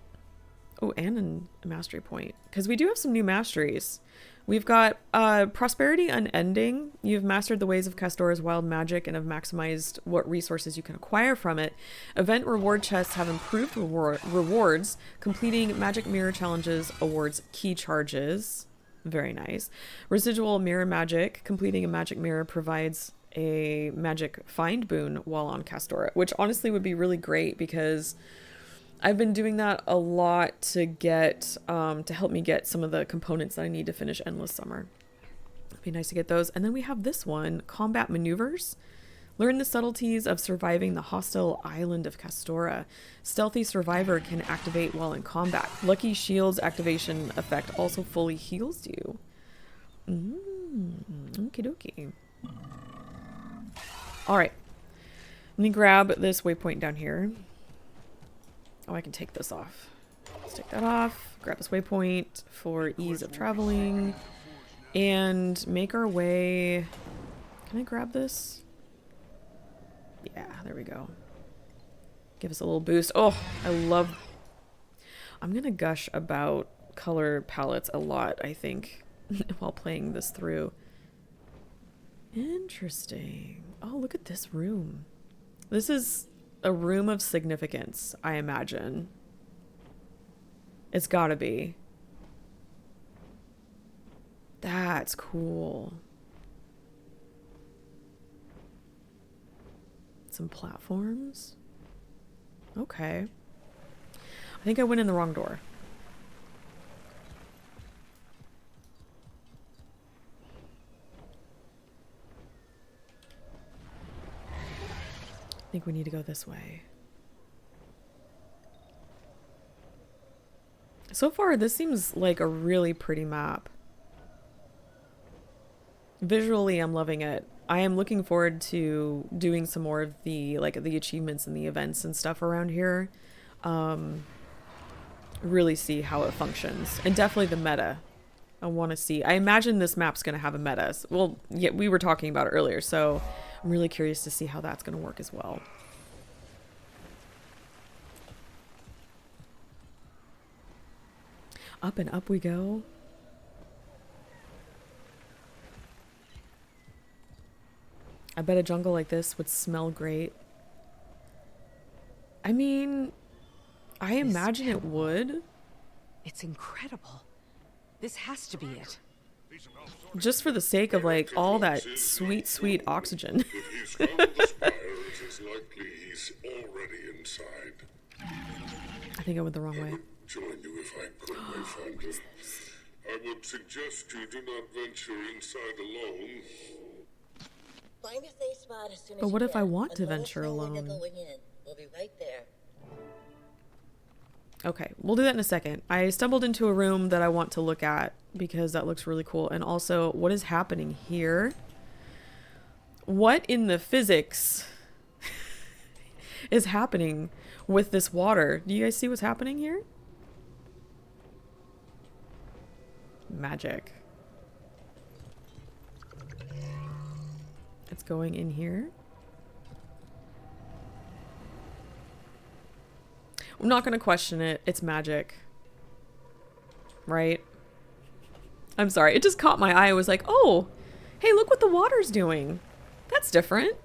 [SPEAKER 1] Oh, and a mastery point. Because we do have some new masteries. We've got Prosperity Unending. You've mastered the ways of Castora's wild magic and have maximized what resources you can acquire from it. Event reward chests have improved rewards. Completing magic mirror challenges awards key charges. Very nice. Residual mirror magic. Completing a magic mirror provides a magic find boon while on Castora, which honestly would be really great because I've been doing that a lot to get, to help me get some of the components that I need to finish Endless Summer. It'd be nice to get those. And then we have this one, Combat Maneuvers. Learn the subtleties of surviving the hostile island of Castora. Stealthy Survivor can activate while in combat. Lucky Shield's activation effect also fully heals you. Okie dokie. Alright. Let me grab this waypoint down here. Oh, I can take this off. Let's take that off. Grab this waypoint for ease of traveling. And make our way... Can I grab this? Yeah, there we go. Give us a little boost. Oh, I love... I'm gonna gush about color palettes a lot, I think, while playing this through. Interesting. Oh, look at this room. This is a room of significance, I imagine. It's gotta be. That's cool. Some platforms. Okay. I think I went in the wrong door. I think we need to go this way. So far, this seems like a really pretty map. Visually, I'm loving it. I am looking forward to doing some more of the the achievements and the events and stuff around here. Really see how it functions, and definitely the meta. I want to see. I imagine this map's going to have a meta. Well, yeah, we were talking about it earlier, so I'm really curious to see how that's going to work as well. Up and up we go. I bet a jungle like this would smell great. I mean, I imagine it would.
[SPEAKER 3] It's incredible. This has to be it.
[SPEAKER 1] Just for the sake of like all that sweet, sweet oxygen.
[SPEAKER 2] If he's found the spire, it is likely he's already inside.
[SPEAKER 1] I think I went the wrong way.
[SPEAKER 2] Join you if I could, my friend. I would suggest you do not venture inside alone.
[SPEAKER 14] Find a safe spot as soon as
[SPEAKER 1] But what
[SPEAKER 14] you
[SPEAKER 1] if I
[SPEAKER 14] can,
[SPEAKER 1] want
[SPEAKER 14] and
[SPEAKER 1] to
[SPEAKER 14] let us
[SPEAKER 1] venture
[SPEAKER 14] know when you're
[SPEAKER 1] alone?
[SPEAKER 14] going in. We'll be right there.
[SPEAKER 1] Okay, we'll do that in a second. I stumbled into a room that I want to look at because that looks really cool. And also, what is happening here? What in the physics is happening with this water? Do you guys see what's happening here? Magic. It's going in here. I'm not going to question it. It's magic. Right? I'm sorry. It just caught my eye. I was like, oh, hey, look what the water's doing. That's different.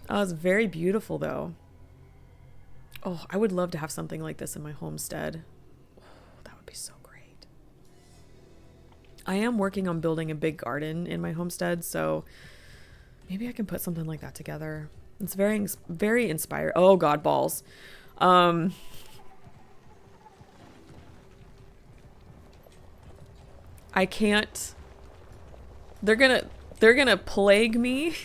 [SPEAKER 1] Oh, it's very beautiful, though. Oh, I would love to have something like this in my homestead. Oh, that would be so great. I am working on building a big garden in my homestead, so maybe I can put something like that together. It's very, very inspired. Oh God, balls. I can't. They're gonna plague me.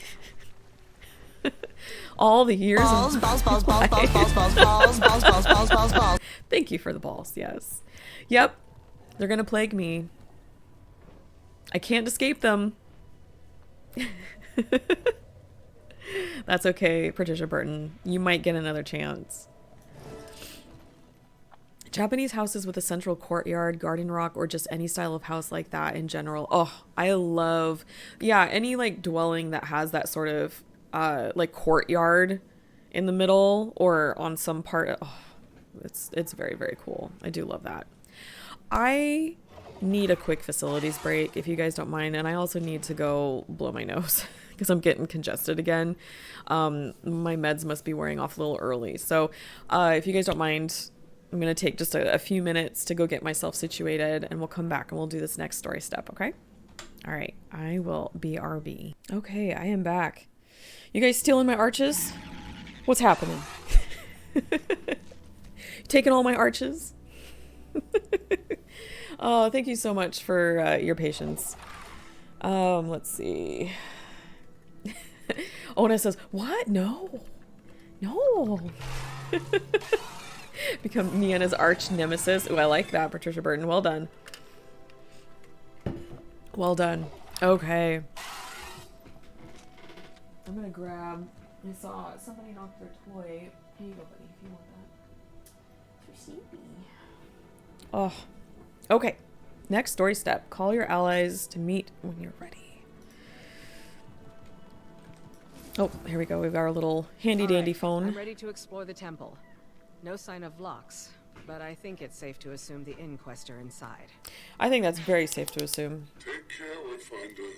[SPEAKER 1] All the years.
[SPEAKER 7] Balls, balls, balls, balls, balls, balls, balls, balls, balls, balls, balls, balls, balls.
[SPEAKER 1] Thank you for the balls. Yes. Yep. They're gonna plague me. I can't escape them. That's okay, Patricia Burton. You might get another chance. Japanese houses with a central courtyard, garden rock, or just any style of house like that in general. Oh, I love, yeah, any like dwelling that has that sort of like courtyard in the middle or on some part. Oh, it's very, very cool. I do love that. I need a quick facilities break if you guys don't mind, and I also need to go blow my nose because I'm getting congested again. My meds must be wearing off a little early, so if you guys don't mind, I'm gonna take just a few minutes to go get myself situated, and we'll come back and we'll do this next story step. Okay, all right, I will BRB. Okay, I am back. You guys stealing my arches? What's happening? Taking all my arches? Oh, thank you so much for your patience. Let's see. Ona says, what? No. No. Become Niana's arch nemesis. Ooh, I like that, Patricia Burton. Well done. Well done. Okay. I'm gonna grab. I saw somebody knock their toy. Here you go, buddy, if you want that. You're sleepy. Oh. Okay. Next story step. Call your allies to meet when you're ready. Oh, here we go. We've got our little handy dandy phone.
[SPEAKER 3] I'm ready to explore the temple. No sign of locks, but I think it's safe to assume the inquest are inside.
[SPEAKER 1] I think that's very safe to assume.
[SPEAKER 2] Take care, Wayfinder.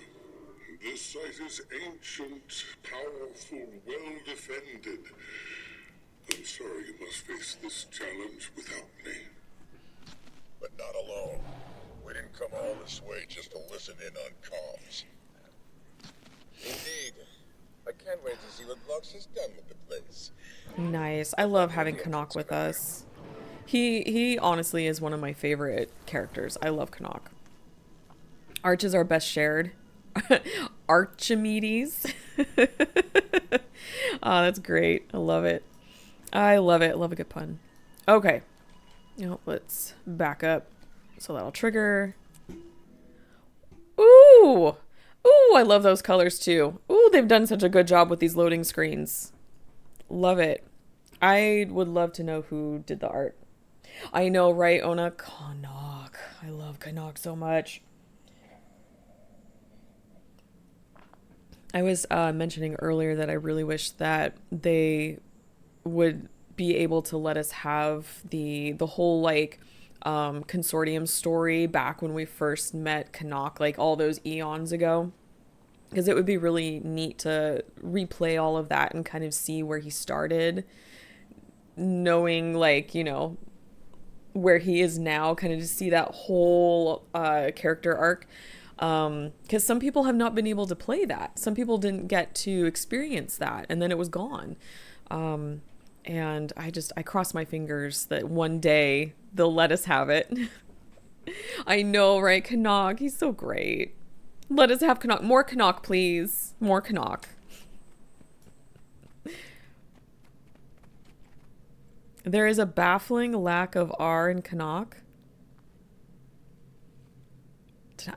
[SPEAKER 2] This site is ancient, powerful, well defended. I'm sorry you must face this challenge without me.
[SPEAKER 11] But not alone. We didn't come all this way just to listen in on comms.
[SPEAKER 15] Indeed. I can't wait to see what Vox has done with the place.
[SPEAKER 1] Nice. I love having Canuck with us. He honestly is one of my favorite characters. I love Canuck. Arch is our best shared. Archimedes. Oh, that's great. I love it. I love it. Love a good pun. Okay. Now let's back up. So that'll trigger. Ooh! Ooh, I love those colors too. Ooh, they've done such a good job with these loading screens. Love it. I would love to know who did the art. I know, right, Ona? Canuck. I love Canuck so much. I was mentioning earlier that I really wish that they would be able to let us have the whole like consortium story back when we first met Canuck, like all those eons ago, because it would be really neat to replay all of that and kind of see where he started, knowing like, you know, where he is now, kind of to see that whole character arc. Because some people have not been able to play that. Some people didn't get to experience that, and then it was gone. And I cross my fingers that one day they'll let us have it. I know, right? Canuck, he's so great. Let us have Canuck. More Canuck, please. More Canuck. There is a baffling lack of R in Canuck.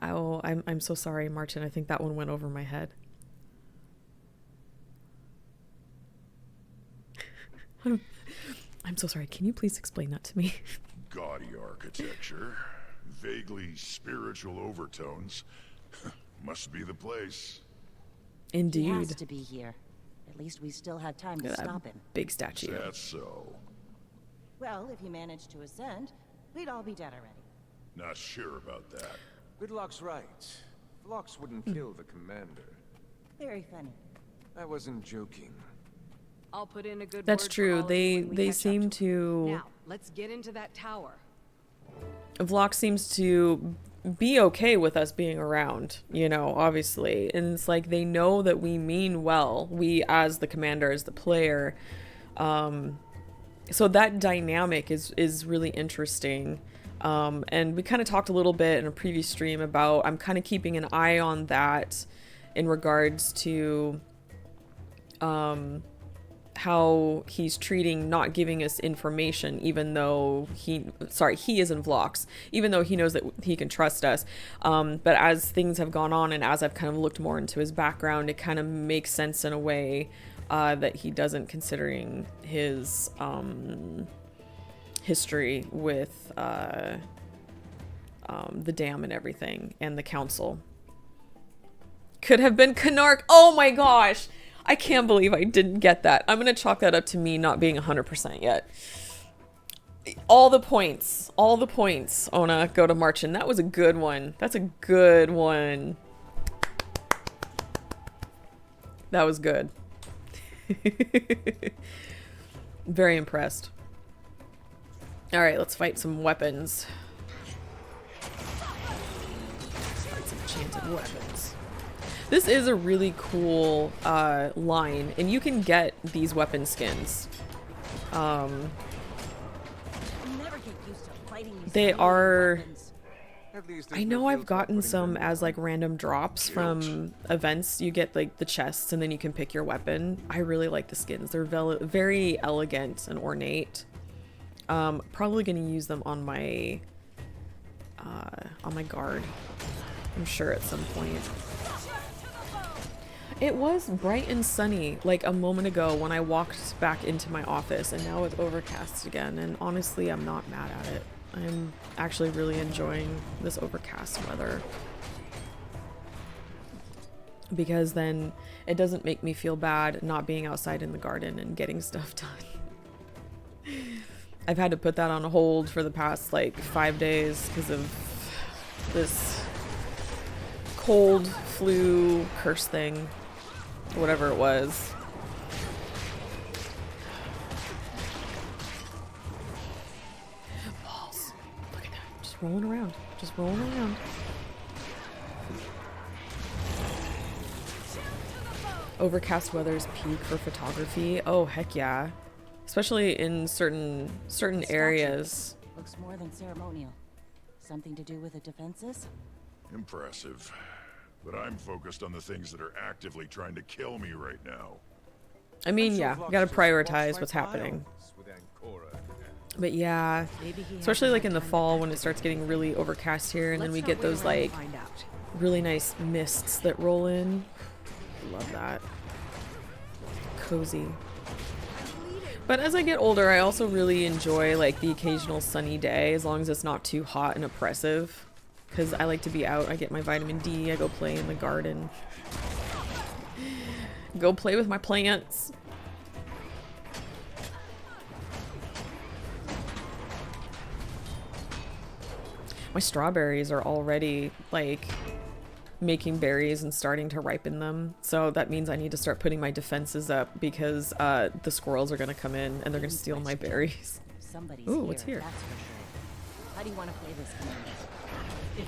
[SPEAKER 1] Oh, I'm so sorry, Martin. I think that one went over my head. I'm so sorry. Can you please explain that to me?
[SPEAKER 11] Gaudy architecture, vaguely spiritual overtones. Must be the place.
[SPEAKER 1] Indeed.
[SPEAKER 10] He has to be here. At least we still have time to stop him.
[SPEAKER 1] Big statue.
[SPEAKER 11] That's so.
[SPEAKER 10] Well, if he managed to ascend, we'd all be dead already.
[SPEAKER 11] Not sure about that.
[SPEAKER 8] Gridlock's right. Phlox wouldn't kill the commander.
[SPEAKER 10] Very funny.
[SPEAKER 8] I wasn't joking.
[SPEAKER 3] I'll put in a good
[SPEAKER 1] That's
[SPEAKER 3] word for
[SPEAKER 1] true.
[SPEAKER 3] all of you when we
[SPEAKER 1] They
[SPEAKER 3] catch
[SPEAKER 1] seem
[SPEAKER 3] up.
[SPEAKER 1] to.
[SPEAKER 3] Now, let's get into that tower.
[SPEAKER 1] Vlok seems to be okay with us being around, you know, obviously. And it's like they know that we mean well. We as the commander, as the player. So that dynamic is really interesting. And we kind of talked a little bit in a previous stream about I'm kind of keeping an eye on that in regards to how he's treating not giving us information, even though he is in Vlox, even though he knows that he can trust us. But as things have gone on and as I've kind of looked more into his background, it kind of makes sense in a way that he doesn't, considering his history with the dam and everything and the council. Could have been Canark. Oh my gosh. I can't believe I didn't get that. I'm going to chalk that up to me not being 100% yet. All the points, Ona, go to Marchin. That was a good one. That's a good one. That was good. Very impressed. All right, let's fight some weapons. Fight some enchanted weapons. This is a really cool line, and you can get these weapon skins. They are... I know I've gotten some as like random drops from events. You get like the chests and then you can pick your weapon. I really like the skins. They're very elegant and ornate. Probably going to use them on my guard. I'm sure at some point. It was bright and sunny like a moment ago when I walked back into my office, and now it's overcast again, and honestly I'm not mad at it. I'm actually really enjoying this overcast weather, because then it doesn't make me feel bad not being outside in the garden and getting stuff done. I've had to put that on hold for the past like 5 days because of this cold flu curse thing, whatever it was. Balls. Look at that. Just rolling around. Just rolling around. Overcast weather's peak for photography. Oh, heck yeah. Especially in certain areas.
[SPEAKER 10] Looks more than ceremonial. Something to do with the defenses?
[SPEAKER 11] Impressive. But I'm focused on the things that are actively trying to kill me right now.
[SPEAKER 1] I mean, yeah, you gotta prioritize what's happening. But yeah, especially like in the fall when it starts getting really overcast here, and then we get those like really nice mists that roll in. Love that. Cozy. But as I get older, I also really enjoy like the occasional sunny day, as long as it's not too hot and oppressive. Because I like to be out, I get my vitamin D, I go play in the garden. Go play with my plants. My strawberries are already like making berries and starting to ripen them, so that means I need to start putting my defenses up, because the squirrels are gonna come in and they're gonna steal my berries. Ooh, what's here?
[SPEAKER 10] How do you want to play this game?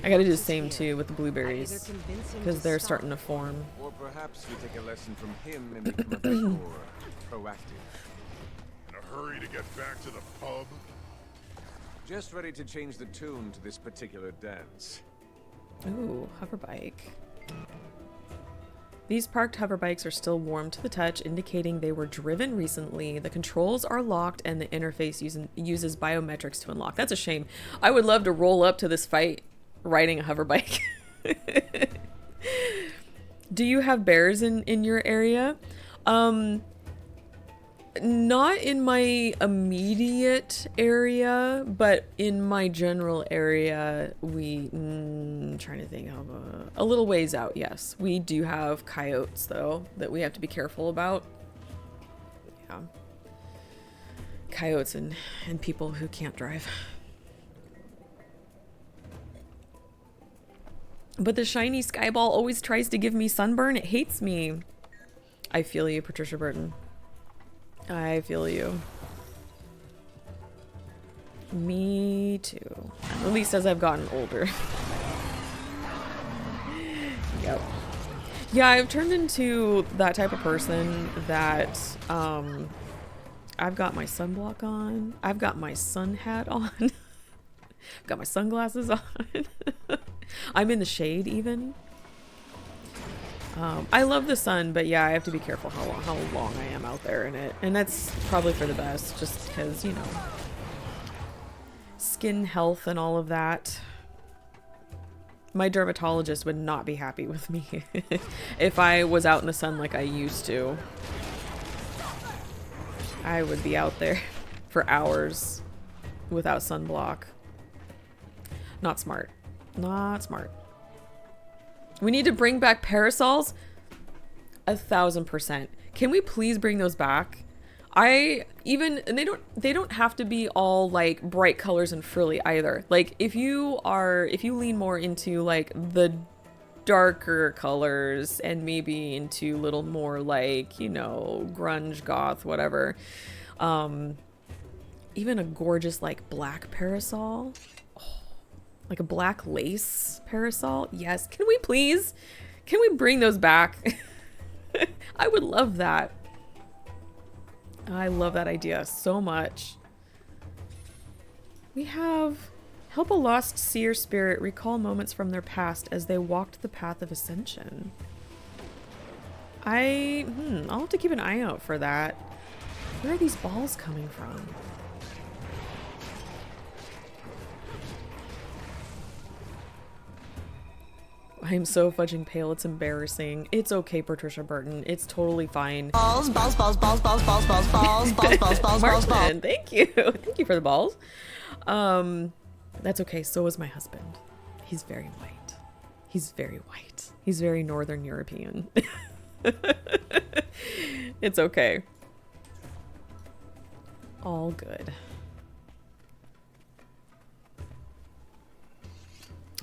[SPEAKER 1] I gotta do the same too with the blueberries, because they're starting to form.
[SPEAKER 8] Or perhaps we take a lesson from him and become a bit more proactive.
[SPEAKER 11] In a hurry to get back to the pub?
[SPEAKER 8] Just ready to change the tune to this particular dance.
[SPEAKER 1] Ooh, hoverbike. These parked hoverbikes are still warm to the touch, indicating they were driven recently. The controls are locked and the interface uses biometrics to unlock. That's a shame. I would love to roll up to this fight riding a hoverbike. Do you have bears in your area? Not in my immediate area, but in my general area, trying to think of a little ways out, yes. We do have coyotes, though, that we have to be careful about. Yeah. Coyotes and people who can't drive. But the shiny skyball always tries to give me sunburn. It hates me. I feel you, Patricia Burton. I feel you. Me too. At least as I've gotten older. Yep. Yeah, I've turned into that type of person that I've got my sunblock on. I've got my sun hat on. I've got my sunglasses on. I'm in the shade even. I love the sun, but yeah, I have to be careful how long I am out there in it. And that's probably for the best, just because, you know, skin health and all of that. My dermatologist would not be happy with me if I was out in the sun like I used to. I would be out there for hours without sunblock. Not smart. Not smart. We need to bring back parasols. 1000%. Can we please bring those back? And they don't have to be all like bright colors and frilly either. Like if you lean more into like the darker colors and maybe into a little more like, you know, grunge, goth, whatever. Even a gorgeous like black parasol. Like a black lace parasol. Yes. Can we please? Can we bring those back? I would love that. I love that idea so much. We have help a lost seer spirit recall moments from their past as they walked the path of ascension. I'll have to keep an eye out for that. Where are these balls coming from? I'm so fudging pale, it's embarrassing. It's okay, Patricia Burton. It's totally fine.
[SPEAKER 7] Balls, balls, balls, balls, balls, balls, balls, balls, balls, balls, balls, balls,
[SPEAKER 1] Martin, thank you. Thank you for the balls. That's okay. So is my husband. He's very white. He's very white. He's very Northern European. It's okay. All good.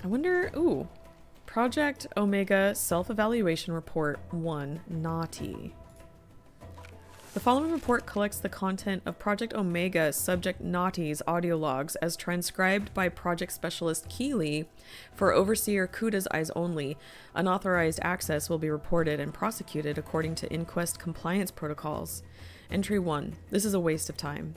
[SPEAKER 1] I wonder, ooh. Project Omega Self-Evaluation Report 1, Naughty. The following report collects the content of Project Omega subject Naughty's audio logs as transcribed by Project Specialist Keeley for Overseer Kuda's eyes only. Unauthorized access will be reported and prosecuted according to Inquest compliance protocols. Entry 1. This is a waste of time.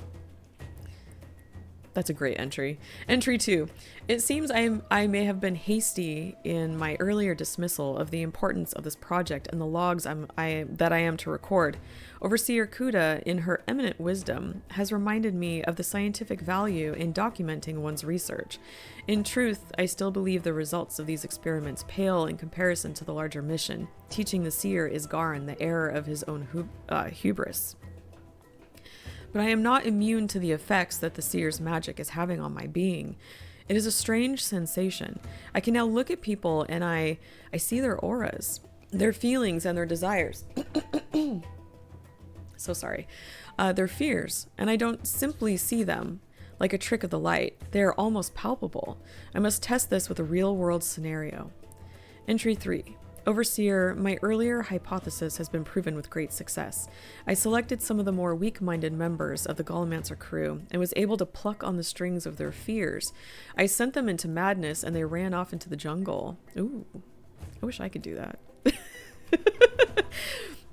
[SPEAKER 1] That's a great entry. Entry 2. It seems I may have been hasty in my earlier dismissal of the importance of this project and the logs that I am to record. Overseer Kuda, in her eminent wisdom, has reminded me of the scientific value in documenting one's research. In truth, I still believe the results of these experiments pale in comparison to the larger mission, teaching the seer Isgarin the error of his own hubris. But I am not immune to the effects that the seer's magic is having on my being. It is a strange sensation. I can now look at people and I see their auras, their feelings and their desires. So sorry. Their fears, and I don't simply see them like a trick of the light. They are almost palpable. I must test this with a real-world scenario. Entry 3. Overseer, my earlier hypothesis has been proven with great success. I selected some of the more weak-minded members of the Gallmancer crew and was able to pluck on the strings of their fears. I sent them into madness and they ran off into the jungle. Ooh, I wish I could do that.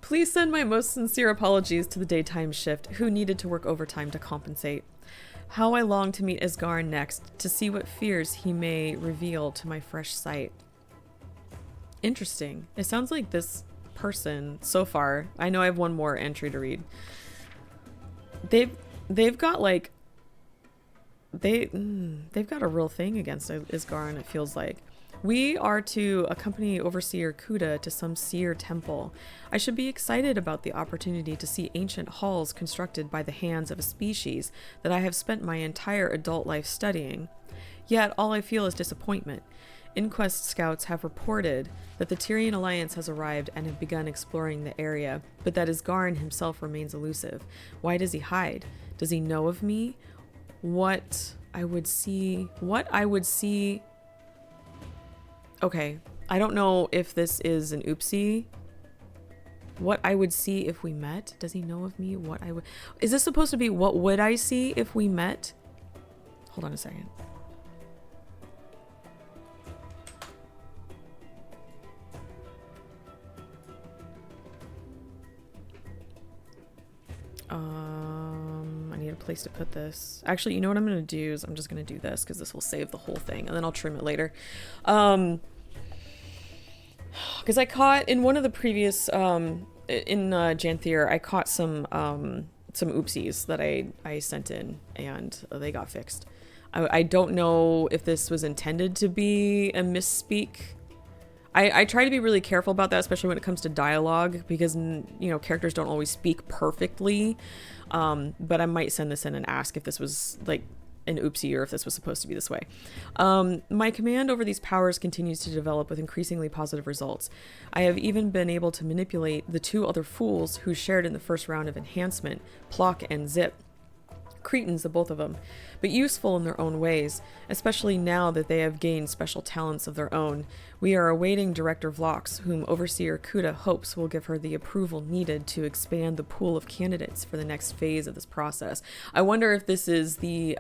[SPEAKER 1] Please send my most sincere apologies to the daytime shift who needed to work overtime to compensate. How I long to meet Isgarn next, to see what fears he may reveal to my fresh sight. Interesting. It sounds like this person so far, I know I have one more entry to read. They've got like they've got a real thing against Isgarn, it feels like. We are to accompany Overseer Kuda to some seer temple. I should be excited about the opportunity to see ancient halls constructed by the hands of a species that I have spent my entire adult life studying. Yet all I feel is disappointment. Inquest scouts have reported that the Tyrian Alliance has arrived and have begun exploring the area, but that Isgarn himself remains elusive. Why does he hide? Does he know of me? What I would see... Okay, I don't know if this is an oopsie. What I would see if we met? Does he know of me? What I would... Is this supposed to be what would I see if we met? Hold on a second. I need a place to put this. Actually, you know what I'm going to do is I'm just going to do this because this will save the whole thing and then I'll trim it later. Because I caught in one of the previous, in Janthier, I caught some oopsies that I sent in and they got fixed. I don't know if this was intended to be a misspeak. I try to be really careful about that, especially when it comes to dialogue, because, you know, characters don't always speak perfectly. But I might send this in and ask if this was like an oopsie or if this was supposed to be this way. My command over these powers continues to develop with increasingly positive results. I have even been able to manipulate the two other fools who shared in the first round of enhancement, Plock and Zip. Cretins, the both of them, but useful in their own ways, especially now that they have gained special talents of their own. We are awaiting Director Vlox, whom Overseer Kuda hopes will give her the approval needed to expand the pool of candidates for the next phase of this process. I wonder if this is the,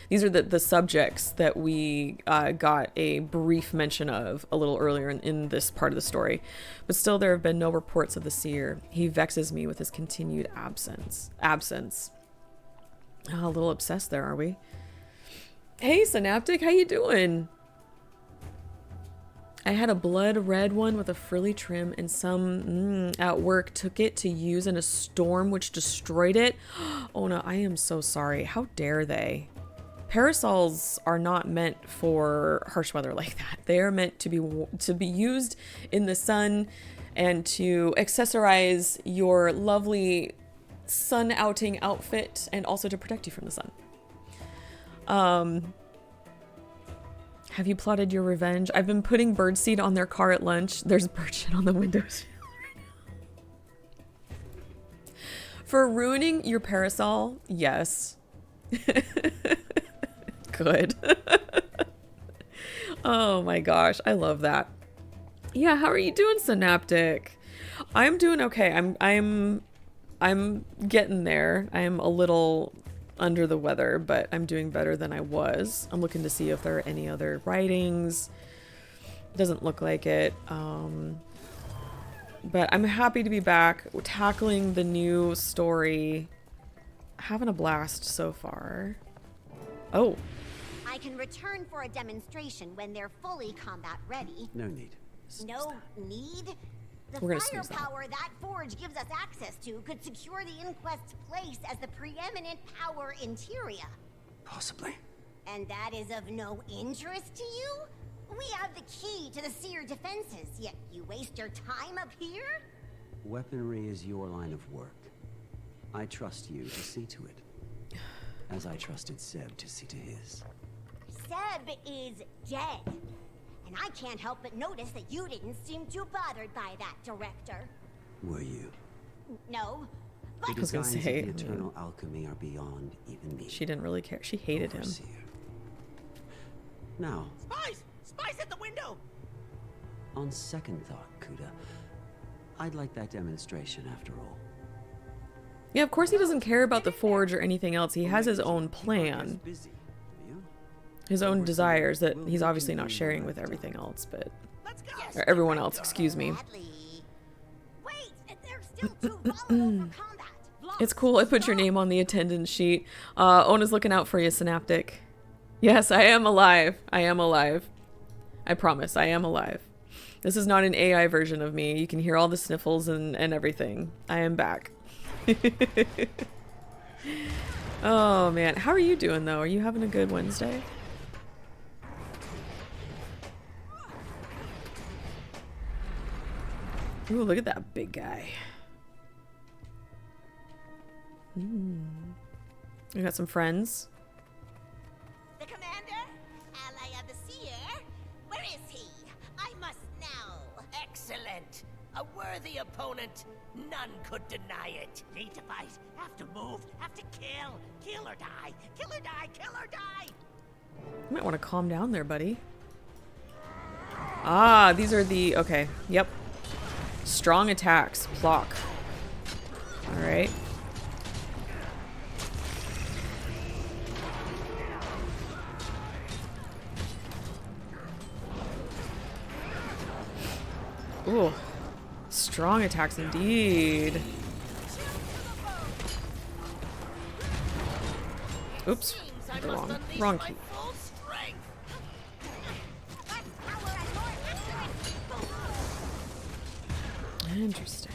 [SPEAKER 1] these are the subjects that we got a brief mention of a little earlier in this part of the story. But still, there have been no reports of the seer. He vexes me with his continued absence. Oh, a little obsessed there, are we? Hey, Synaptic, how you doing? I had a blood red one with a frilly trim, and some at work took it to use in a storm which destroyed it. Oh no, I am so sorry. How dare they? Parasols are not meant for harsh weather like that. They are meant to be used in the sun and to accessorize your lovely sun outing outfit and also to protect you from the sun. Have you plotted your revenge? I've been putting birdseed on their car at lunch. There's bird shit on the windows for ruining your parasol. Yes. Good. Oh my gosh, I love that. Yeah, how are you doing, Synaptic? I'm doing okay. I'm getting there. I'm a little under the weather, but I'm doing better than I was. I'm looking to see if there are any other writings. Doesn't look like it. But I'm happy to be back tackling the new story. Having a blast so far. Oh.
[SPEAKER 16] I can return for a demonstration when they're fully combat ready.
[SPEAKER 17] No need.
[SPEAKER 16] No need? The firepower that forge gives us access to could secure the Inquest's place as the preeminent power in Tyria.
[SPEAKER 17] Possibly.
[SPEAKER 16] And that is of no interest to you? We have the key to the Seer defenses, yet you waste your time up here?
[SPEAKER 17] Weaponry is your line of work. I trust you to see to it. As I trusted Seb to see to his.
[SPEAKER 16] Seb is dead. And I can't help but notice that you didn't seem too bothered by that, Director.
[SPEAKER 17] Were you?
[SPEAKER 16] No.
[SPEAKER 17] The
[SPEAKER 1] I was gonna
[SPEAKER 17] designs
[SPEAKER 1] say,
[SPEAKER 17] of the eternal alchemy are beyond even me.
[SPEAKER 1] She didn't really care. She hated him.
[SPEAKER 17] Now,
[SPEAKER 7] Spies! Spies at the window!
[SPEAKER 17] on second thought, Kuda, I'd like that demonstration after all.
[SPEAKER 1] Yeah, of course he doesn't care about the forge or anything else. He has his own plan. His own desires that he's obviously not sharing with everything else, but... Or everyone else, excuse me.
[SPEAKER 16] Wait, they're still too vulnerable for combat.
[SPEAKER 1] It's cool. I put your name on the attendance sheet. Ona's looking out for you, Synaptic. Yes, I am alive. I am alive. I promise, I am alive. This is not an AI version of me. You can hear all the sniffles and everything. I am back. Oh, man. How are you doing, though? Are you having a good Wednesday? Ooh, look at that big guy. We got some friends.
[SPEAKER 16] The commander? Ally of the seer? Where is he? I must know.
[SPEAKER 7] Excellent. A worthy opponent. None could deny it. Need to fight. Have to move. Have to kill. Kill or die. Kill or die. Kill or die.
[SPEAKER 1] You might want to calm down there, buddy. Ah, these are the... Okay. Yep. Strong attacks. Plock. Alright. Ooh. Strong attacks indeed. Oops. Wrong key. Interesting.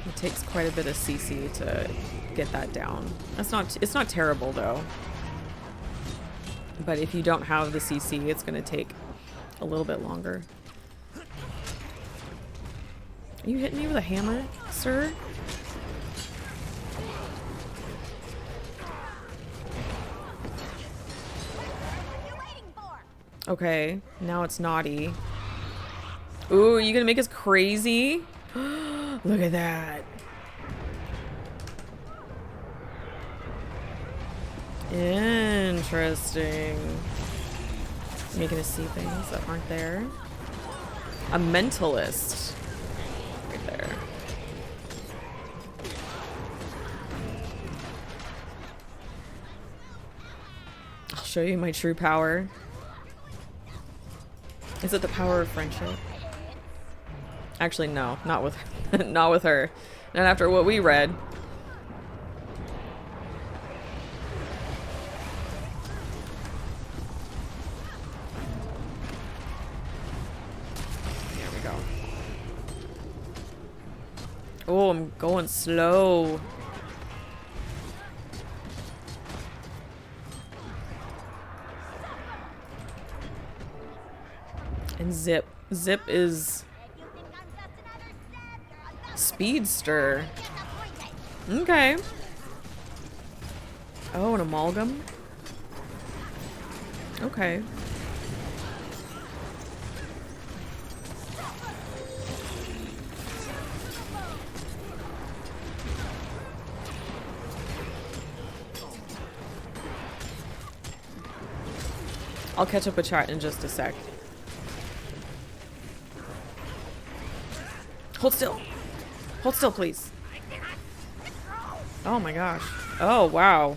[SPEAKER 1] It takes quite a bit of CC to get that down. It's not terrible though. But if you don't have the CC, it's going to take a little bit longer. Are you hitting me with a hammer, sir? Okay, now it's naughty. Ooh, are you gonna make us crazy? Look at that. Interesting. Making us see things that aren't there. A mentalist. Right there. I'll show you my true power. Is it the power of friendship? Actually, no, not with not with her. Not after what we read. There we go. Oh, I'm going slow. And Zip. Zip is speedster. Okay. Oh, an amalgam? Okay. I'll catch up with chat in just a sec. Hold still. Hold still, please. Oh my gosh. Oh, wow.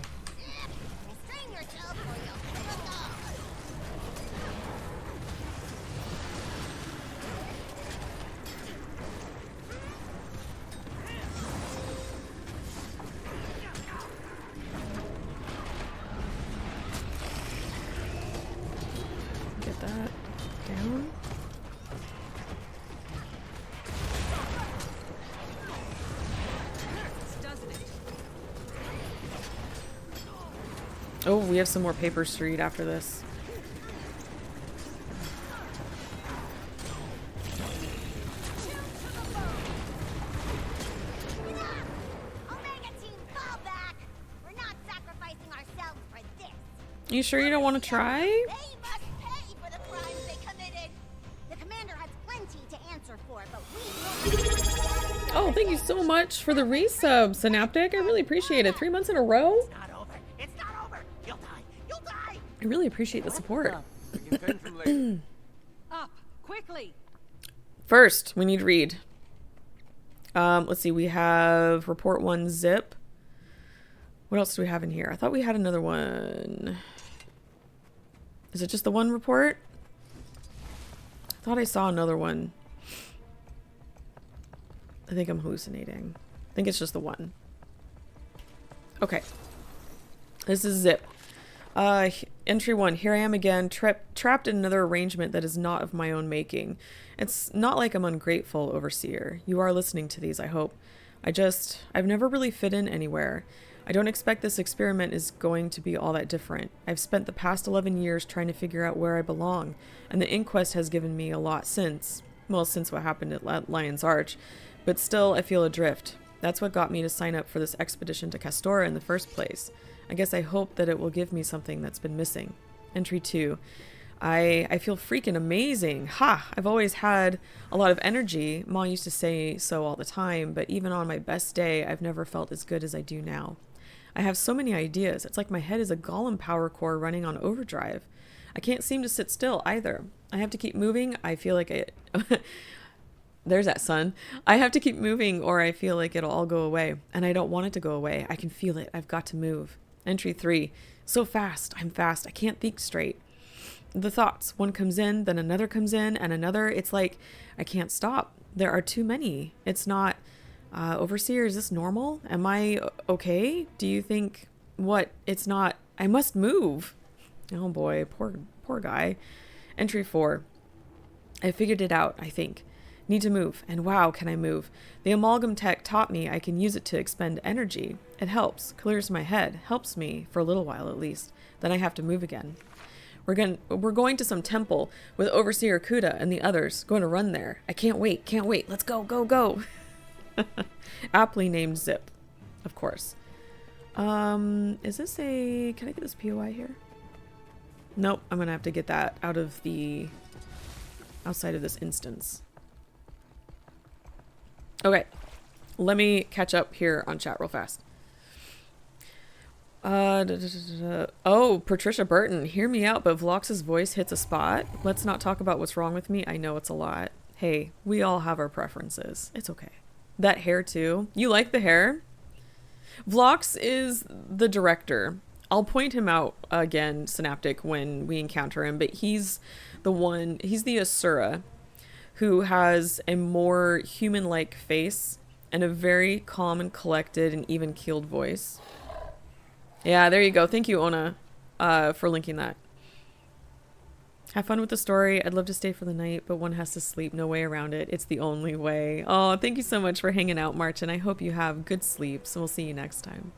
[SPEAKER 1] Get that down. Oh, we have some more papers to read after this. You sure you don't want to try?
[SPEAKER 16] They must pay for the crimes they committed. The commander has plenty to answer for, but we
[SPEAKER 1] Oh, thank you so much for the resub, Synaptic. I really appreciate it. 3 months in a row?
[SPEAKER 7] It's not over. It's not over. You'll die. You'll die.
[SPEAKER 1] I really appreciate the support.
[SPEAKER 3] Up, quickly.
[SPEAKER 1] First, we need to read. Let's see. We have report 1 Zip. What else do we have in here? I thought we had another one. Is it just the one report? I thought I saw another one. I think I'm hallucinating. I think it's just the one. Okay. This is Zip. Entry 1. Here I am again, trapped in another arrangement that is not of my own making. It's not like I'm ungrateful, Overseer. You are listening to these, I hope. I've never really fit in anywhere. I don't expect this experiment is going to be all that different. I've spent the past 11 years trying to figure out where I belong, and the inquest has given me a lot since what happened at Lion's Arch. But still, I feel adrift. That's what got me to sign up for this expedition to Castora in the first place. I guess I hope that it will give me something that's been missing. Entry 2. I feel freaking amazing. Ha! I've always had a lot of energy. Ma used to say so all the time, but even on my best day, I've never felt as good as I do now. I have so many ideas. It's like my head is a golem power core running on overdrive. I can't seem to sit still either. I have to keep moving. I feel like There's that sun. I have to keep moving or I feel like it'll all go away. And I don't want it to go away. I can feel it. I've got to move. Entry 3. So fast. I'm fast. I can't think straight. The thoughts. One comes in, then another comes in, and another. It's like I can't stop. There are too many. It's not... Overseer, is this normal? Am I okay? Do you think... What? It's not... I must move. Oh boy. Poor guy. Entry 4. I figured it out, I think. Need to move. And wow, can I move. The amalgam tech taught me I can use it to expend energy. It helps. Clears my head. Helps me, for a little while at least. Then I have to move again. We're going to some temple with Overseer Kuda and the others. Going to run there. I can't wait. Can't wait. Let's go, go, go. Aptly named Zip. Of course. Is this a... Can I get this POI here? Nope. I'm going to have to get that out of the... outside of this instance. Okay. Let me catch up here on chat real fast. Oh, Patricia Burton, hear me out, but Vlox's voice hits a spot. Let's not talk about what's wrong with me. I know it's a lot. Hey, we all have our preferences. It's okay. That hair too. You like the hair? Vlox is the director. I'll point him out again, Synaptic, when we encounter him, but he's the Asura who has a more human-like face and a very calm and collected and even-keeled voice. Yeah, there you go. Thank you, Ona, for linking that. Have fun with the story. I'd love to stay for the night, but one has to sleep. No way around it. It's the only way. Oh, thank you so much for hanging out, March, and I hope you have good sleep, so we'll see you next time.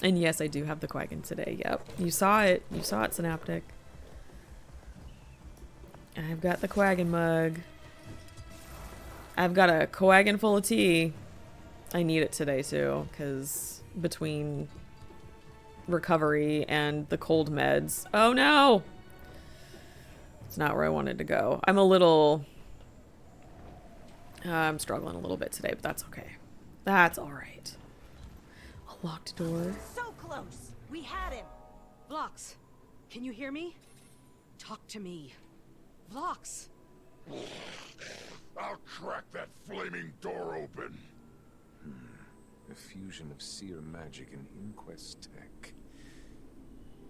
[SPEAKER 1] And yes, I do have the Quaggin today. Yep. You saw it. You saw it, Synaptic. I've got the Quaggin mug. I've got a Quaggin full of tea. I need it today, too, because... between recovery and the cold meds. Oh no! It's not where I wanted to go. I'm a little... I'm struggling a little bit today, but that's okay. That's alright. A locked door.
[SPEAKER 3] So close! We had him! Vlox, can you hear me? Talk to me. Vlox!
[SPEAKER 11] I'll crack that flaming door open.
[SPEAKER 8] A fusion of seer magic and inquest tech.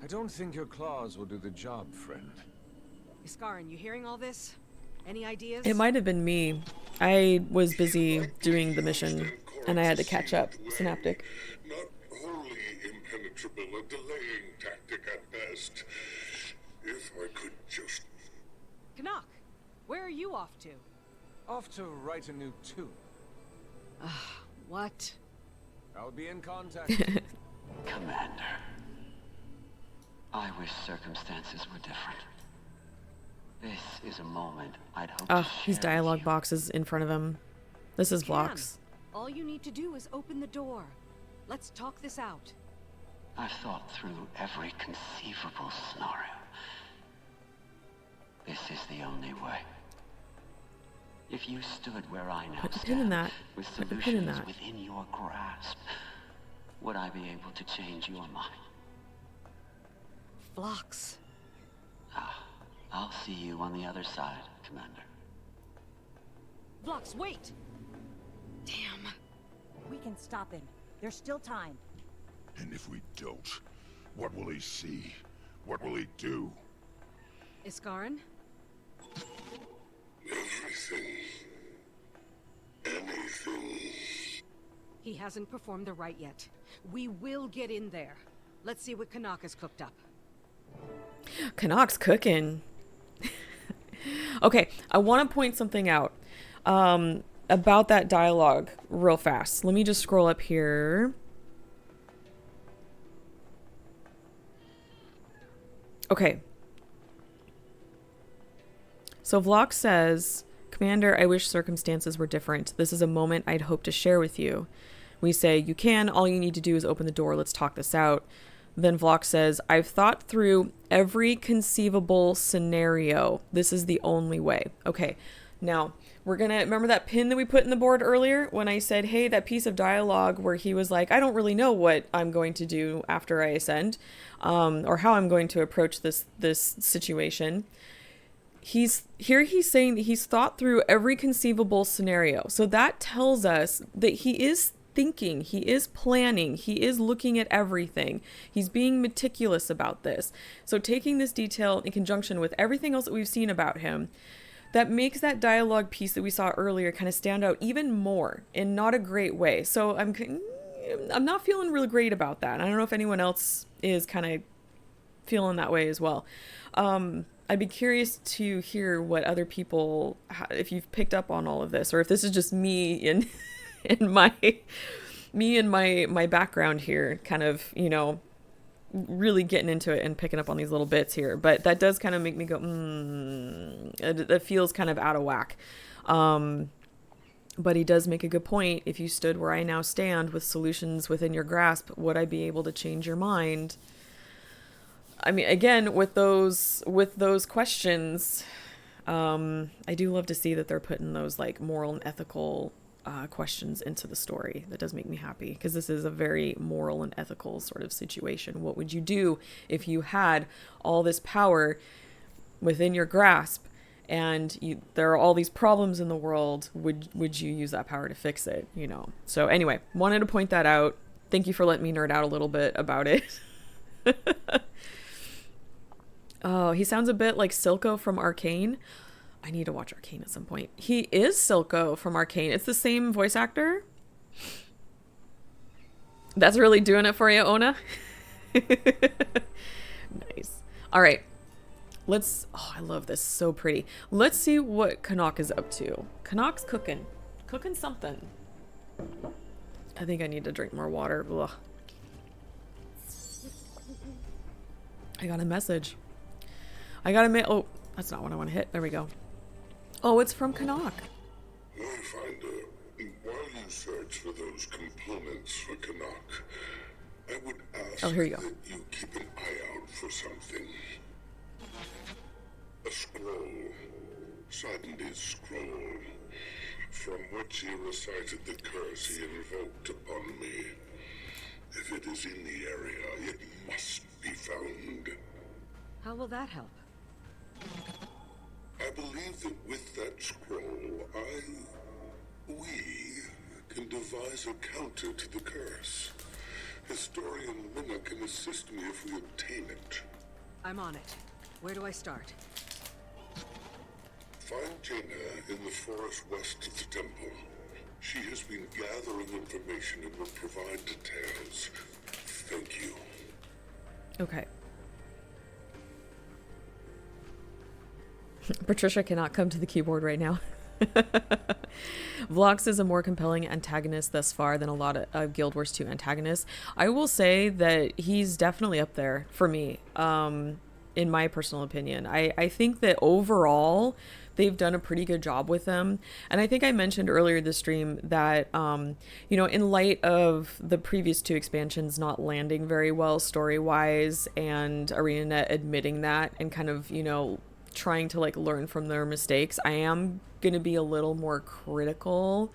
[SPEAKER 8] I don't think your claws will do the job, friend.
[SPEAKER 3] Iskarin, you hearing all this? Any ideas?
[SPEAKER 1] It might have been me. I was busy doing the mission, and I had to catch up. Synaptic.
[SPEAKER 2] Not wholly impenetrable, a delaying tactic at best. If I could just...
[SPEAKER 3] Canuck, where are you off to?
[SPEAKER 8] Off to write a new tune.
[SPEAKER 3] What?
[SPEAKER 8] I'll be in contact.
[SPEAKER 9] Commander, I wish circumstances were different. This is a moment I'd hope to share
[SPEAKER 1] these dialogue boxes in front of him. This is Vlox.
[SPEAKER 3] All you need to do is open the door. Let's talk this out.
[SPEAKER 9] I've thought through every conceivable scenario. This is the only way. If you stood where I now stand, with solutions within your grasp, would I be able to change your mind?
[SPEAKER 3] Vlox.
[SPEAKER 9] I'll see you on the other side, Commander.
[SPEAKER 3] Vlox, wait! Damn.
[SPEAKER 10] We can stop him.
[SPEAKER 7] There's still time.
[SPEAKER 11] And if we don't, what will he see? What will he do?
[SPEAKER 3] Iskarin?
[SPEAKER 2] Everything. Anything.
[SPEAKER 3] He hasn't performed the rite yet. We will get in there. Let's see what Kanaka's cooked up.
[SPEAKER 1] Kanak's cooking. Okay, I want to point something out about that dialogue real fast. Let me just scroll up here. Okay. So Vlok says, Commander, I wish circumstances were different. This is a moment I'd hope to share with you. We say, you can. All you need to do is open the door. Let's talk this out. Then Vlok says, I've thought through every conceivable scenario. This is the only way. Okay. Now, we're going to remember that pin that we put in the board earlier when I said, hey, that piece of dialogue where he was like, I don't really know what I'm going to do after I ascend, or how I'm going to approach this situation. He's saying he's thought through every conceivable scenario. So that tells us that he is thinking, he is planning, he is looking at everything. He's being meticulous about this. So taking this detail in conjunction with everything else that we've seen about him, that makes that dialogue piece that we saw earlier kind of stand out even more in not a great way. So I'm not feeling really great about that. I don't know if anyone else is kind of feeling that way as well. I'd be curious to hear what other people, if you've picked up on all of this, or if this is just me in my background here, kind of, you know, really getting into it and picking up on these little bits here. But that does kind of make me go, that feels kind of out of whack. But he does make a good point. If you stood where I now stand with solutions within your grasp, would I be able to change your mind? I mean, again, with those questions, I do love to see that they're putting those like moral and ethical questions into the story. That does make me happy, because this is a very moral and ethical sort of situation. What would you do if you had all this power within your grasp and there are all these problems in the world? Would you use that power to fix it? You know. So anyway, wanted to point that out. Thank you for letting me nerd out a little bit about it. Oh, he sounds a bit like Silco from Arcane. I need to watch Arcane at some point. He is Silco from Arcane. It's the same voice actor. That's really doing it for you, Ona. Nice. All right. Oh, I love this. So pretty. Let's see what Canuck is up to. Canuck's cooking. Cooking something. I think I need to drink more water. Ugh. I got a message. Oh, that's not what I want to hit. There we go. Oh, it's from Canuck.
[SPEAKER 2] Wayfinder, while you search for those components for Canuck, I would ask
[SPEAKER 1] here you go.
[SPEAKER 2] that you keep an eye out for something. A scroll. Sardin's scroll. From which he recited the curse he invoked upon me. If it is in the area, it must be found.
[SPEAKER 3] How will that help?
[SPEAKER 2] I believe that with that scroll, we can devise a counter to the curse. Historian Minna can assist me if we obtain it.
[SPEAKER 3] I'm on it. Where do I start?
[SPEAKER 2] Find Jaina in the forest west of the temple. She has been gathering information and will provide details. Thank you.
[SPEAKER 1] Okay. Patricia cannot come to the keyboard right now. Vlox is a more compelling antagonist thus far than a lot of Guild Wars 2 antagonists. I will say that he's definitely up there for me, in my personal opinion. I think that overall, they've done a pretty good job with them. And I think I mentioned earlier this stream that, in light of the previous 2 expansions not landing very well story-wise, and ArenaNet admitting that and kind of, trying to like learn from their mistakes, I am going to be a little more critical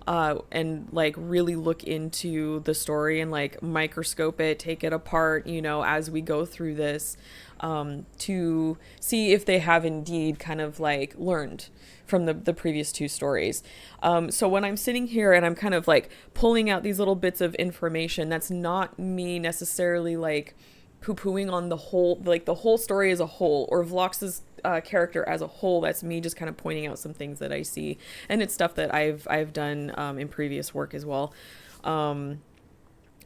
[SPEAKER 1] and like really look into the story and like microscope it, take it apart, you know, as we go through this, to see if they have indeed kind of like learned from the previous two stories. So when I'm sitting here and I'm kind of like pulling out these little bits of information, that's not me necessarily like poo-pooing on the whole, like the whole story as a whole, or Vlox's character as a whole. That's me just kind of pointing out some things that I see, and it's stuff that I've done in previous work as well.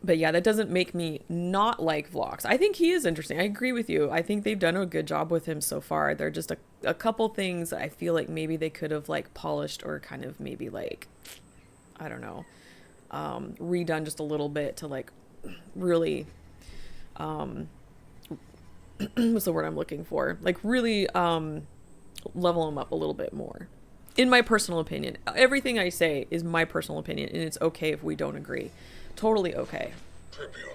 [SPEAKER 1] But yeah, that doesn't make me not like Vlox. I think he is interesting. I agree with you. I think they've done a good job with him so far. There are just a couple things that I feel like maybe they could have like polished, or kind of maybe like, I don't know, redone just a little bit to like really, what's the word I'm looking for? Like really level him up a little bit more. In my personal opinion. Everything I say is my personal opinion, and it's okay if we don't agree. Totally okay.
[SPEAKER 2] Tribune,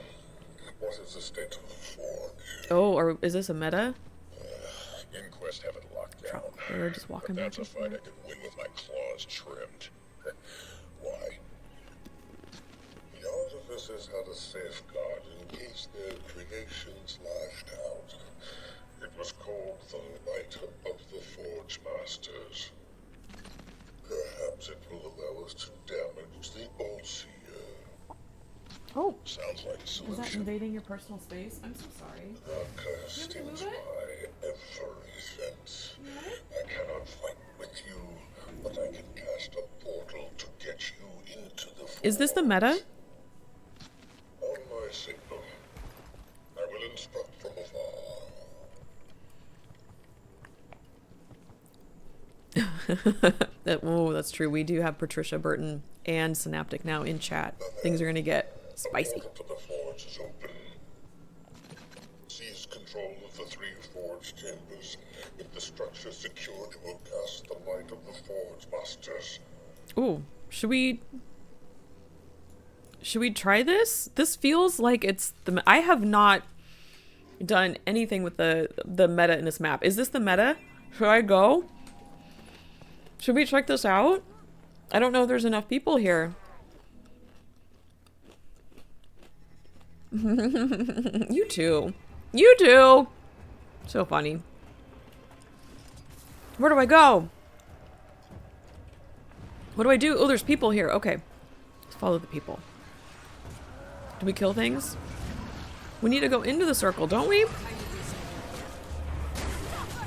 [SPEAKER 2] what is the state of the forge?
[SPEAKER 1] Oh, or is this a meta?
[SPEAKER 2] Inquest have it locked down.
[SPEAKER 1] They're just walking
[SPEAKER 2] But
[SPEAKER 1] back
[SPEAKER 2] that's a fight I can win with my claws trimmed. Why? The artificers had a safeguard in case their creations lashed out. It was called the Light of the Forge Masters. Perhaps it will allow us to damage the All-Seer.
[SPEAKER 1] Oh,
[SPEAKER 2] sounds like a solution.
[SPEAKER 1] Is that invading your personal space? I'm so sorry.
[SPEAKER 2] Cursed is my every sense. I cannot fight with you, but I can cast a portal to get you into the forge.
[SPEAKER 1] Is this the meta?
[SPEAKER 2] On my signal, I will instruct from afar.
[SPEAKER 1] Oh, that's true. We do have Patricia Burton and Synaptic now in chat. Things are gonna get spicy.
[SPEAKER 2] The portal to the forge is open. Seize control of the 3 forge chambers. With the structure secured, you will cast the Light of the Forge Masters.
[SPEAKER 1] Ooh, should we try this? This feels like it's the. I have not done anything with the meta in this map. Is this the meta? Should I go? Should we check this out? I don't know if there's enough people here. You too. You too. So funny. Where do I go? What do I do? Oh, there's people here. Okay. Let's follow the people. Do we kill things? We need to go into the circle, don't we?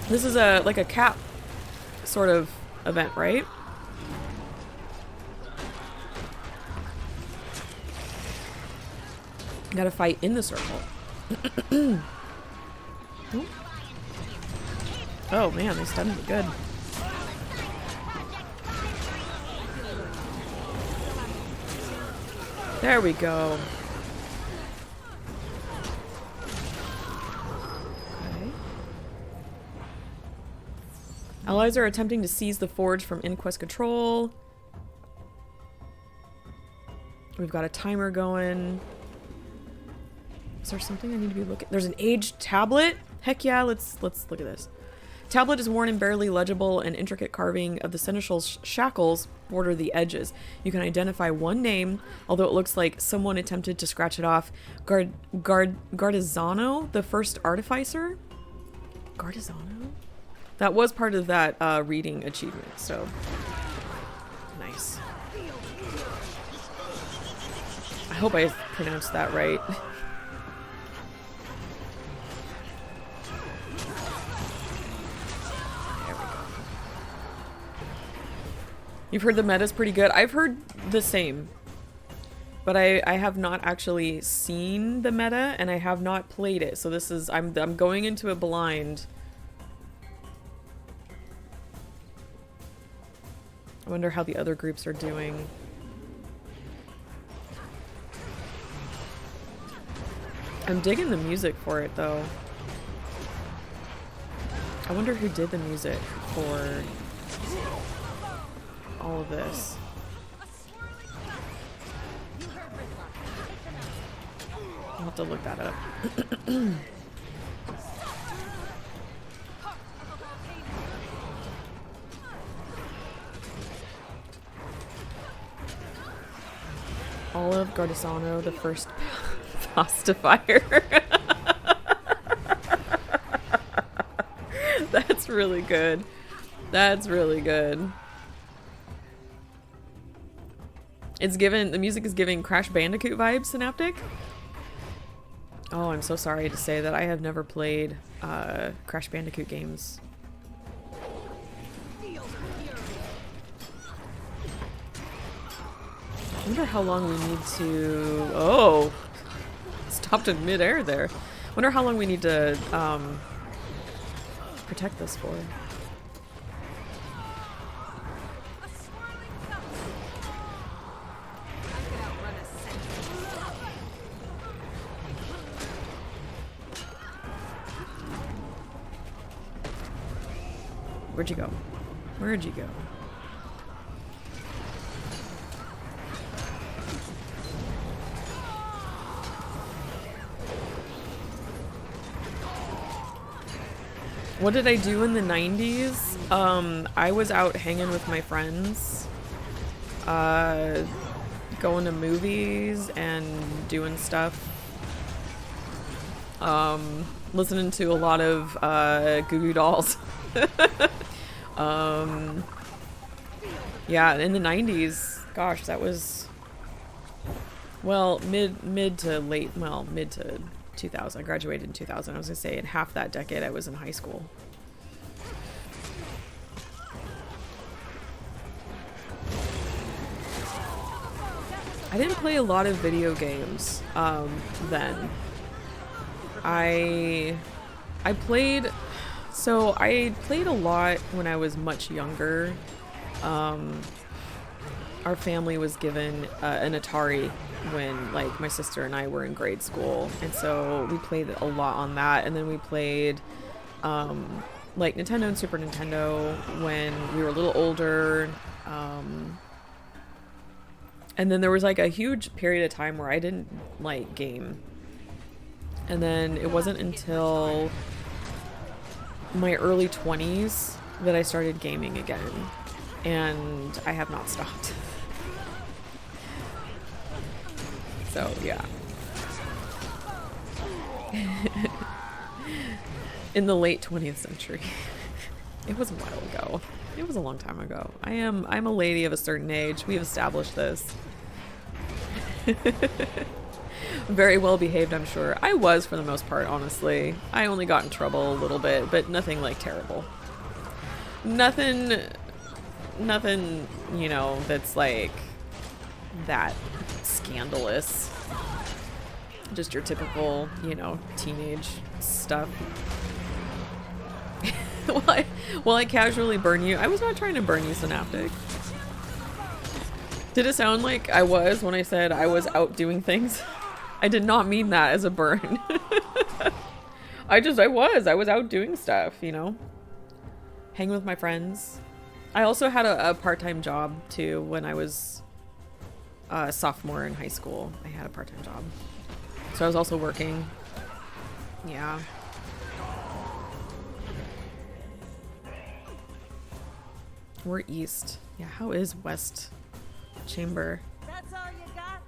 [SPEAKER 1] This is like a cap sort of event, right? Gotta fight in the circle. Oh man, they stunned me good. There we go. Okay. Allies are attempting to seize the forge from Inquest control. We've got a timer going. Is there something I need to be looking? There's an aged tablet? Heck yeah, let's look at this. Tablet is worn and barely legible, and intricate carving of the seneschal's shackles border the edges. You can identify one name, although it looks like someone attempted to scratch it off. Gardizano, the first artificer? Gardizano? That was part of that reading achievement, so nice. I hope I pronounced that right. You've heard the meta's pretty good. I've heard the same. But I have not actually seen the meta, and I have not played it. So this is I'm going into it blind. I wonder how the other groups are doing. I'm digging the music for it though. I wonder who did the music for all of this. I'll have to look that up. Olive Gardisano, the first pasta fire. That's really good. That's really good. It's given, the music is giving Crash Bandicoot vibes, Synaptic. Oh, I'm so sorry to say that I have never played Crash Bandicoot games. I wonder how long we need to... Oh! Stopped in midair there. Wonder how long we need to protect this for. Where'd you go? Where'd you go? What did I do in the 90s? I was out hanging with my friends, going to movies and doing stuff. Listening to a lot of Goo Goo Dolls. Yeah, in the 90s, gosh, that was, well, mid to late, well, mid to 2000. I graduated in 2000. I was gonna say in half that decade I was in high school. I didn't play a lot of video games then. I played, so I played a lot when I was much younger. Our family was given an Atari when, like, my sister and I were in grade school, and so we played a lot on that. And then we played like Nintendo and Super Nintendo when we were a little older. And then there was like a huge period of time where I didn't like game. And then it wasn't until my early 20s that I started gaming again. And I have not stopped. So, yeah. In the late 20th century. It was a while ago. It was a long time ago. I'm a lady of a certain age. We've established this. Very well behaved, I'm sure. I was for the most part, honestly. I only got in trouble a little bit, but nothing like terrible. Nothing, you know, that's like that scandalous. Just your typical, you know, teenage stuff. Will I casually burn you? I was not trying to burn you, Synaptic. Did it sound like I was when I said I was out doing things? I did not mean that as a burn. I was out doing stuff, you know? Hanging with my friends. I also had a part-time job, too, when I was a sophomore in high school. I had a part-time job. So I was also working. Yeah. We're east. Yeah, how is West Chamber?
[SPEAKER 7] That's all you got?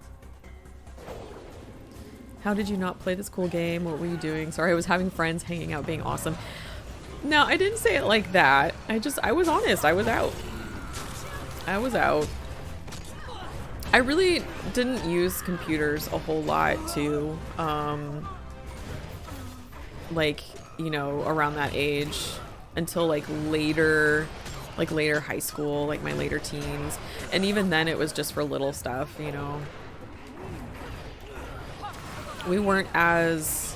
[SPEAKER 1] How did you not play this cool game? What were you doing? Sorry, I was having friends, hanging out, being awesome. No, I didn't say it like that. I was honest. I was out. I was out. I really didn't use computers a whole lot too. Like, you know, around that age until like later high school, like my later teens. And even then it was just for little stuff, you know. We weren't as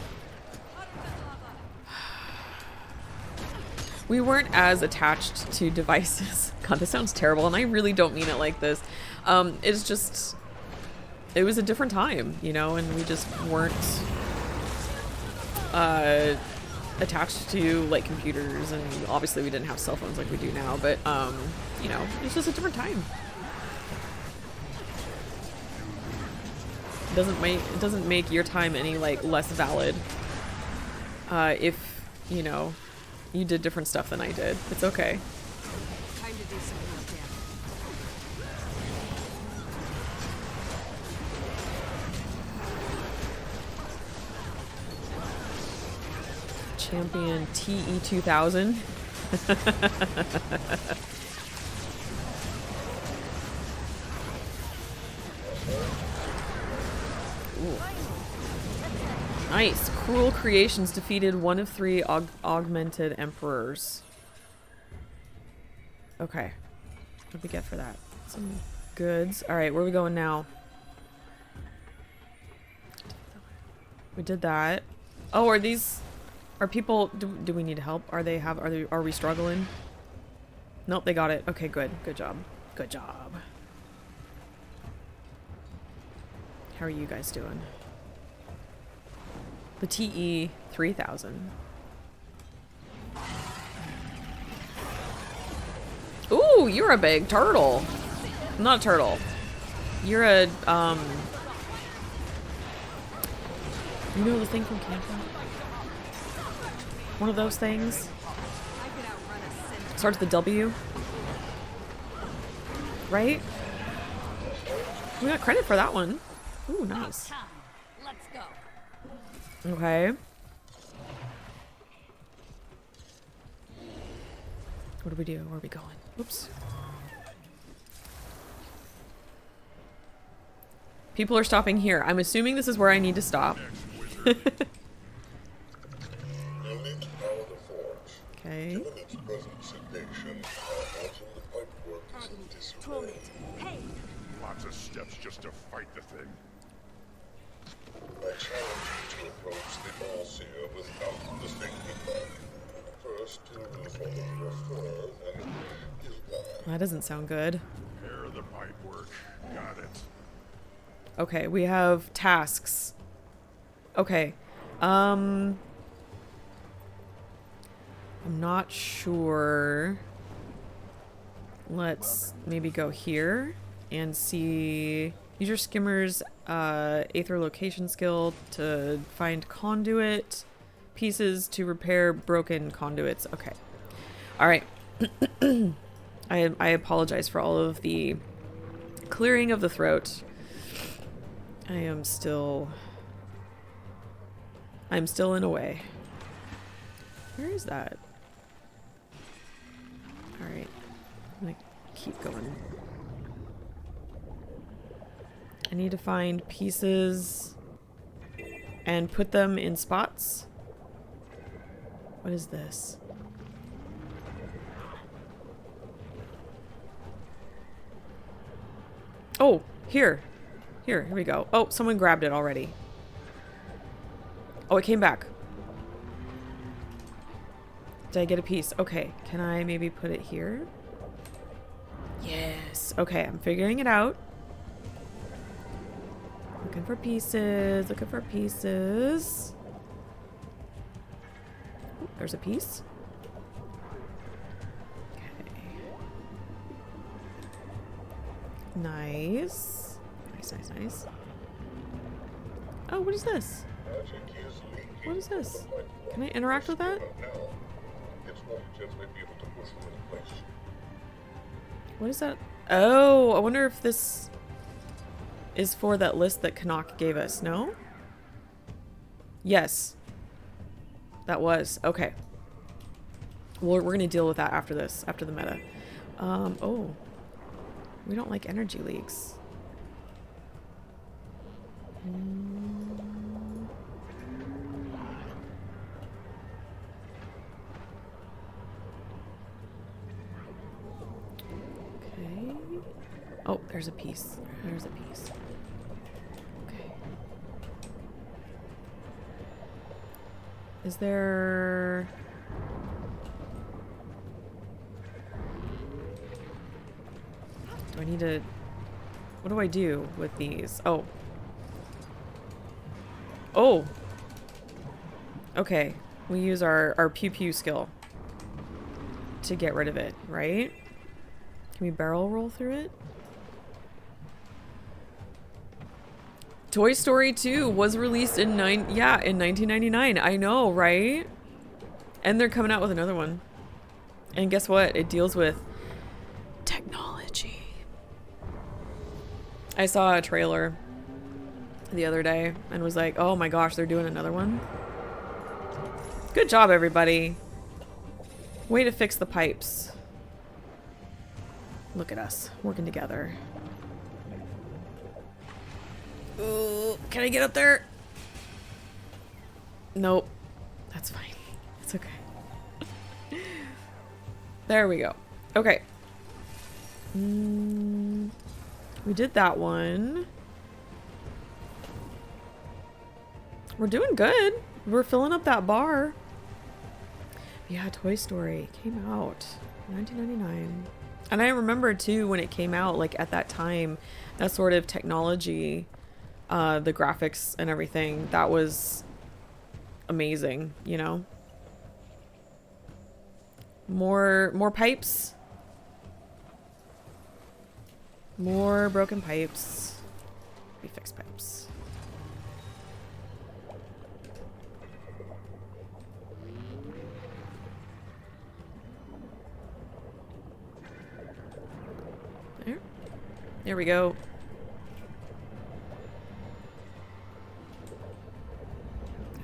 [SPEAKER 1] attached to devices. God, this sounds terrible, and I really don't mean it like this. It's just, it was a different time, you know, and we just weren't attached to like computers, and obviously we didn't have cell phones like we do now, but you know, it's just a different time. It doesn't make your time any like less valid if, you know, you did different stuff than I did. It's okay.
[SPEAKER 3] Time to do something up
[SPEAKER 1] champion TE2000. Ooh. Nice. Cruel Creations defeated one of 3 augmented emperors. Okay. What did we get for that? Some goods. Alright, where are we going now? We did that. Oh, are these... Are people... Do we need help? Are we struggling? Nope, they got it. Okay, good. Good job. Good job. How are you guys doing? The TE3000. Ooh, you're a big turtle. Not a turtle. You're a, you know the thing from Campo? One of those things. Starts with the W. Right? We got credit for that one. Ooh, nice.
[SPEAKER 13] Let's go.
[SPEAKER 1] Okay. What do we do? Where are we going? Oops. People are stopping here. I'm assuming this is where I need to stop. Okay.
[SPEAKER 11] Lots of steps just to fight the thing.
[SPEAKER 2] I challenge you to approach the All-Seer without the sacred body. First, till you follow your fur, then you die.
[SPEAKER 1] That doesn't sound good.
[SPEAKER 11] Pair the pipe work. Got it.
[SPEAKER 1] Okay, we have tasks. Okay. I'm not sure. Let's maybe go here and see. Use your skimmer's Aether location skill to find conduit pieces to repair broken conduits. Okay. Alright. I apologize for all of the clearing of the throat. I'm still in a way. Where is that? Alright. I'm gonna keep going. I need to find pieces and put them in spots. What is this? Oh, here. Here we go. Oh, someone grabbed it already. Oh, it came back. Did I get a piece? Okay, can I maybe put it here? Yes. Okay, I'm figuring it out. Looking for pieces. Looking for pieces. Ooh, there's a piece. Okay. Nice. Nice. Oh, what is this? What is this? Can I interact with that? What is that? Oh, I wonder if this is for that list that Canuck gave us. No? Yes. That was. Okay. Well, we're going to deal with that after this. After the meta. Oh. We don't like energy leaks. Okay. Oh, there's a piece. There's a piece. Okay. Is there... Do I need to... What do I do with these? Oh. Oh! Okay. We use our pew-pew skill to get rid of it, right? Can we barrel roll through it? Toy Story 2 was released in 1999. I know, right? And they're coming out with another one. And guess what? It deals with technology. I saw a trailer the other day and was like, oh my gosh, they're doing another one. Good job, everybody. Way to fix the pipes. Look at us, working together. Ooh, can I get up there? Nope. That's fine. It's okay. There we go. Okay. We did that one. We're doing good. We're filling up that bar. Yeah, Toy Story came out 1999. And I remember too when it came out, like at that time, that sort of technology, the graphics and everything, that was amazing, you know? More pipes. More broken pipes. We fix pipes. There we go.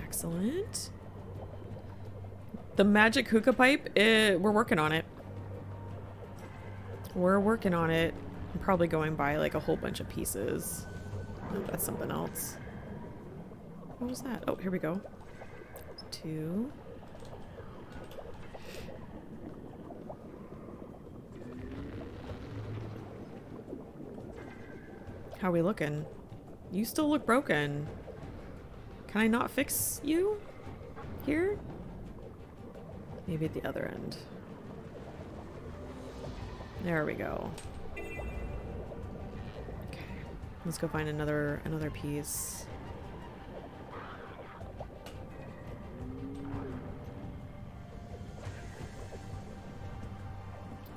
[SPEAKER 1] Excellent. The magic hookah pipe, we're working on it. We're working on it. I'm probably going by like a whole bunch of pieces. Oh, that's something else. What was that? Oh, here we go. 2. How are we looking? You still look broken. Can I not fix you? Here? Maybe at the other end. There we go. Okay. Let's go find another piece.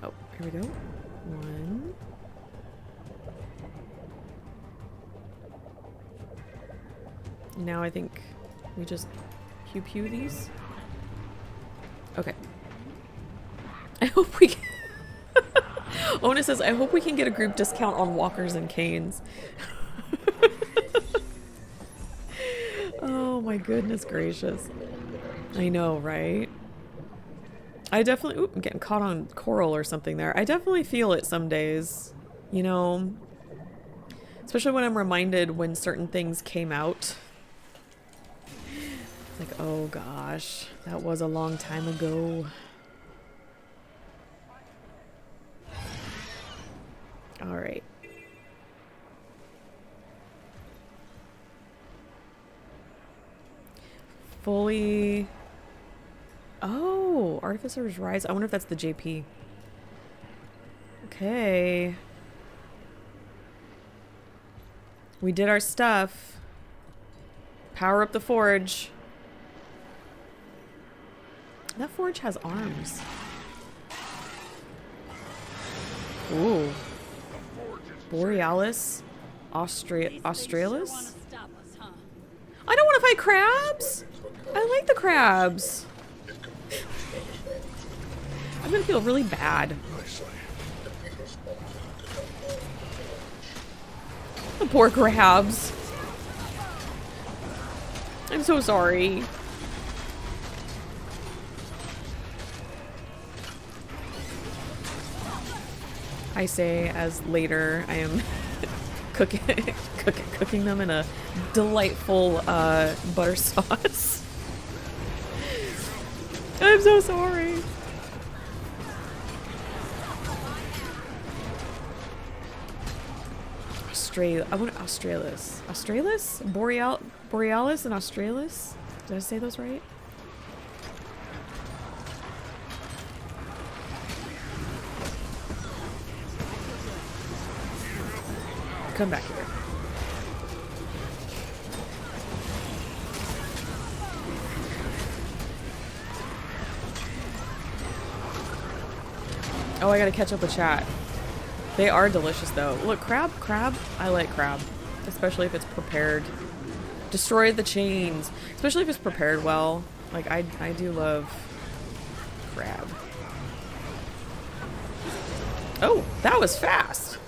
[SPEAKER 1] Oh, here we go. 1. Now I think we just pew these. Okay. I hope we can. Ona says, I hope we can get a group discount on walkers and canes. Oh my goodness gracious. I know, right? I definitely... Oop, I'm getting caught on coral or something there. I definitely feel it some days. You know? Especially when I'm reminded when certain things came out. Like, oh gosh, that was a long time ago. All right. Fully... Oh, Artificer's Rise. I wonder if that's the JP. Okay. We did our stuff. Power up the forge. That forge has arms. Ooh. Borealis. Australis? I don't want to fight crabs! I like the crabs. I'm gonna feel really bad. The poor crabs. I'm so sorry. I say as later I am cooking them in a delightful butter sauce. I'm so sorry. Australia. I want Australis. Australis? Borealis and Australis? Did I say those right? Come back here. Oh, I gotta catch up with chat. They are delicious though. Look, crab. I like crab. Especially if it's prepared. Destroy the chains. Especially if it's prepared well. Like, I do love crab. Oh, that was fast.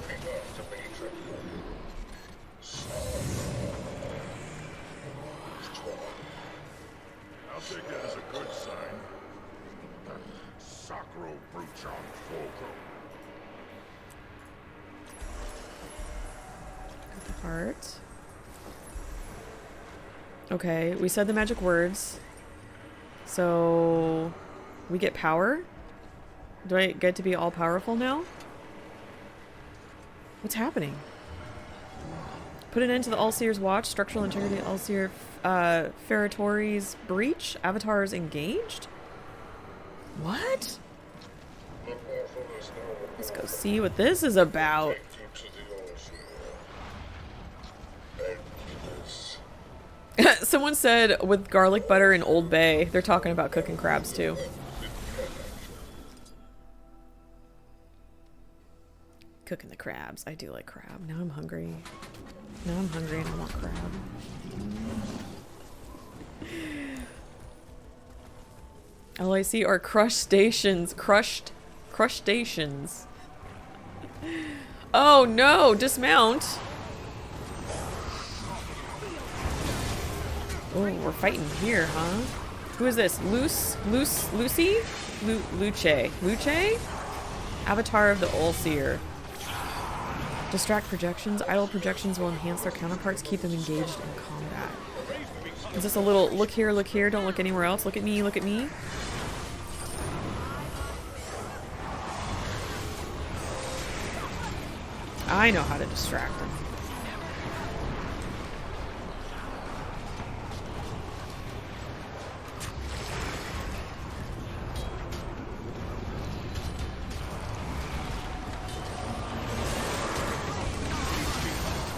[SPEAKER 11] I'll take that as a good
[SPEAKER 1] heart. Okay, we said the magic words. So we get power? Do I get to be all powerful now? What's happening? Put an end to the All-Seer's watch. Structural integrity All-Seer Ferretori's breach. Avatars engaged? What? Let's go see what this is about. Someone said with garlic butter and Old Bay. They're talking about cooking crabs too. Cooking the crabs. I do like crab. Now I'm hungry. Now I'm hungry and I want crab. All I see are crustaceans. Crustaceans. Oh no! Dismount! Oh, we're fighting here, huh? Who is this? Lucy? Luce? Avatar of the All-Seer. Distract projections. Idle projections will enhance their counterparts, keep them engaged in combat. Is this a little look here, don't look anywhere else. Look at me, look at me. I know how to distract them.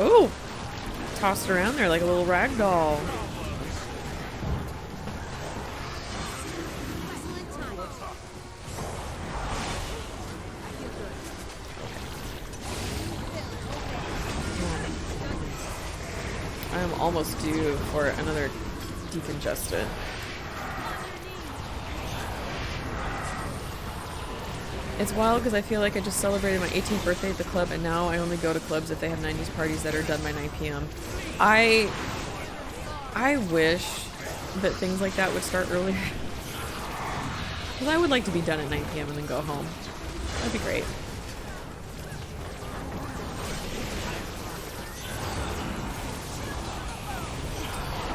[SPEAKER 1] Oh! Tossed around there like a little rag doll. I am almost due for another decongestant. It's wild because I feel like I just celebrated my 18th birthday at the club and now I only go to clubs if they have 90s parties that are done by 9 p.m. I wish that things like that would start earlier. Because I would like to be done at 9 p.m. and then go home. That'd be great.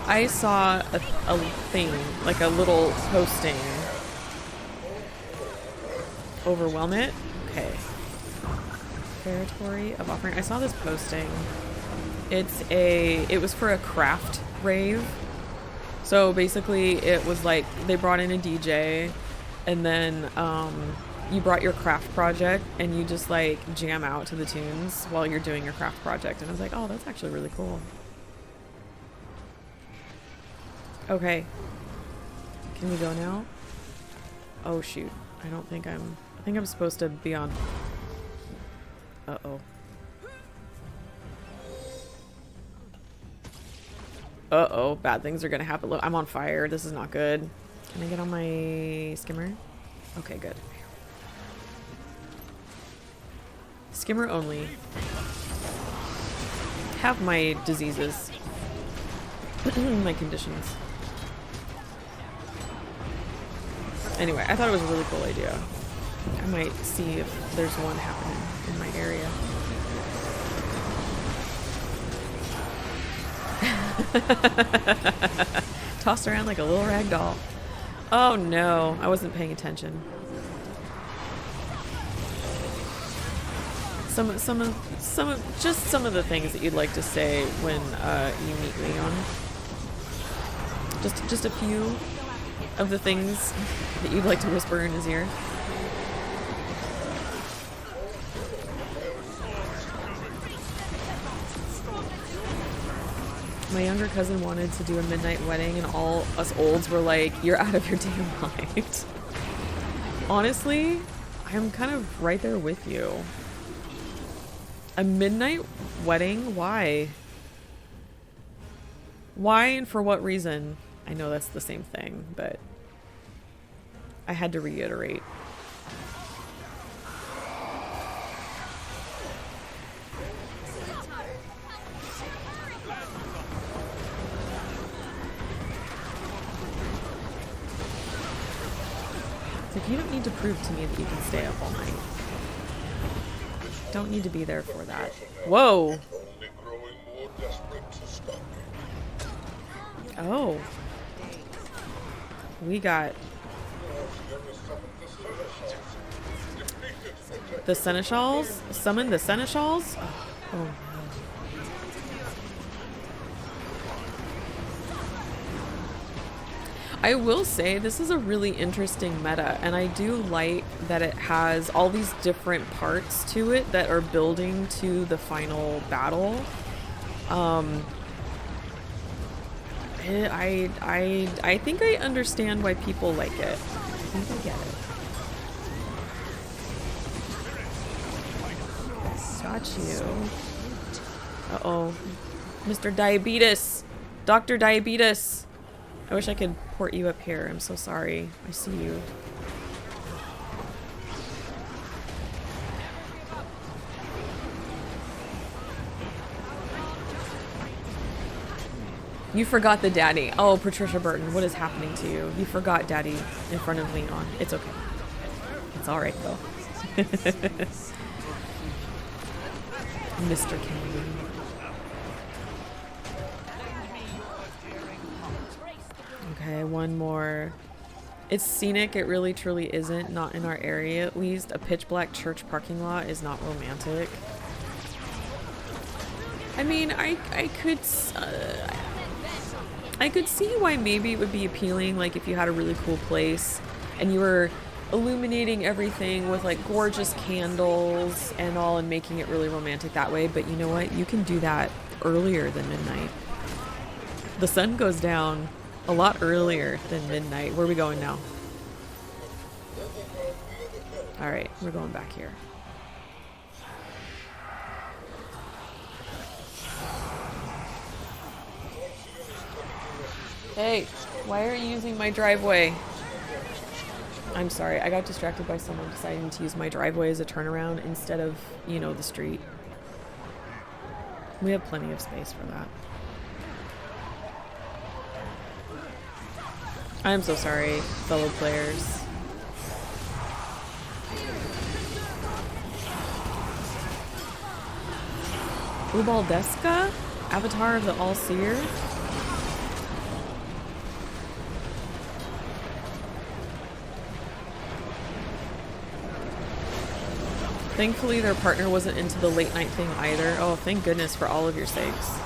[SPEAKER 1] I saw a thing, like a little posting. Overwhelm it? Okay. Territory of offering. I saw this posting. It was for a craft rave. So basically it was like they brought in a DJ and then you brought your craft project and you just like jam out to the tunes while you're doing your craft project. And I was like, oh, that's actually really cool. Okay. Can we go now? Oh shoot. I think I'm supposed to be on. Uh-oh. Uh-oh. Bad things are gonna happen. Look, I'm on fire. This is not good. Can I get on my skimmer? Okay, good. Skimmer only. Have my diseases. My conditions. Anyway, I thought it was a really cool idea. I might see if there's one happening in my area. Tossed around like a little rag doll. Oh no, I wasn't paying attention. Some of the things that you'd like to say when you meet Leon. Just a few of the things that you'd like to whisper in his ear. My younger cousin wanted to do a midnight wedding and all us olds were like, you're out of your damn mind. Honestly, I'm kind of right there with you. A midnight wedding? Why? Why and for what reason? I know that's the same thing, but I had to reiterate. It's like, you don't need to prove to me that you can stay up all night. Don't need to be there for that. Whoa! Oh. We got the Seneschals. Summon the Seneschals? Oh no. I will say this is a really interesting meta, and I do like that it has all these different parts to it that are building to the final battle. I think I understand why people like it. I think I get it. Got you. Uh-oh. Mr. Diabetes! Dr. Diabetes! I wish I could port you up here. I'm so sorry. I see you. You forgot the daddy. Oh, Patricia Burton, what is happening to you? You forgot daddy in front of Leon. It's okay. It's alright, though. Mr. Kennedy. Okay, one more. It's scenic. It really truly isn't. Not in our area, at least. A pitch black church parking lot is not romantic. I mean, I could see why maybe it would be appealing, like if you had a really cool place and you were illuminating everything with like gorgeous candles and all and making it really romantic that way. But you know what? You can do that earlier than midnight. The sun goes down a lot earlier than midnight. Where are we going now? Alright, we're going back here. Hey, why are you using my driveway? I'm sorry, I got distracted by someone deciding to use my driveway as a turnaround instead of, you know, the street. We have plenty of space for that. I'm so sorry, fellow players. Ubaldeska? Avatar of the All-Seer? Thankfully, their partner wasn't into the late night thing either. Oh, thank goodness for all of your sakes.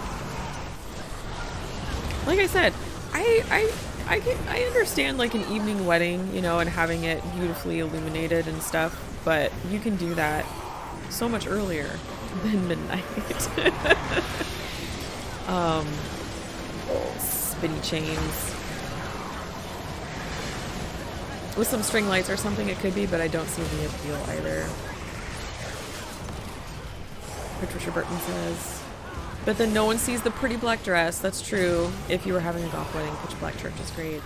[SPEAKER 1] Like I said, I understand like an evening wedding, you know, and having it beautifully illuminated and stuff, but you can do that so much earlier than midnight. Spinny chains. With some string lights or something it could be, but I don't see the appeal either. Patricia Burton says. But then no one sees the pretty black dress. That's true. If you were having a goth wedding, pitch black church is great.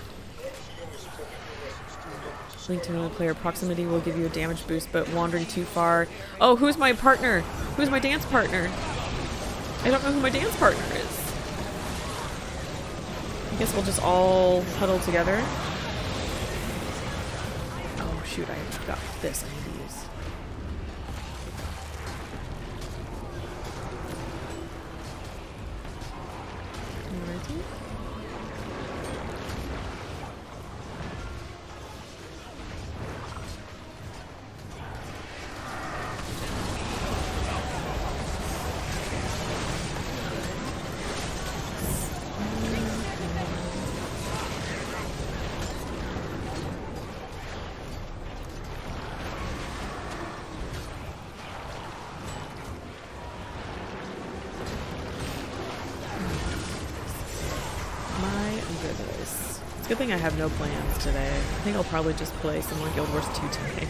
[SPEAKER 1] Link to another player. Proximity will give you a damage boost, but wandering too far. Oh, who's my partner? Who's my dance partner? I don't know who my dance partner is. I guess we'll just all huddle together. Oh shoot, I got this I need to use. Alrighty. Good thing I have no plans today. I think I'll probably just play some more Guild Wars 2 tonight.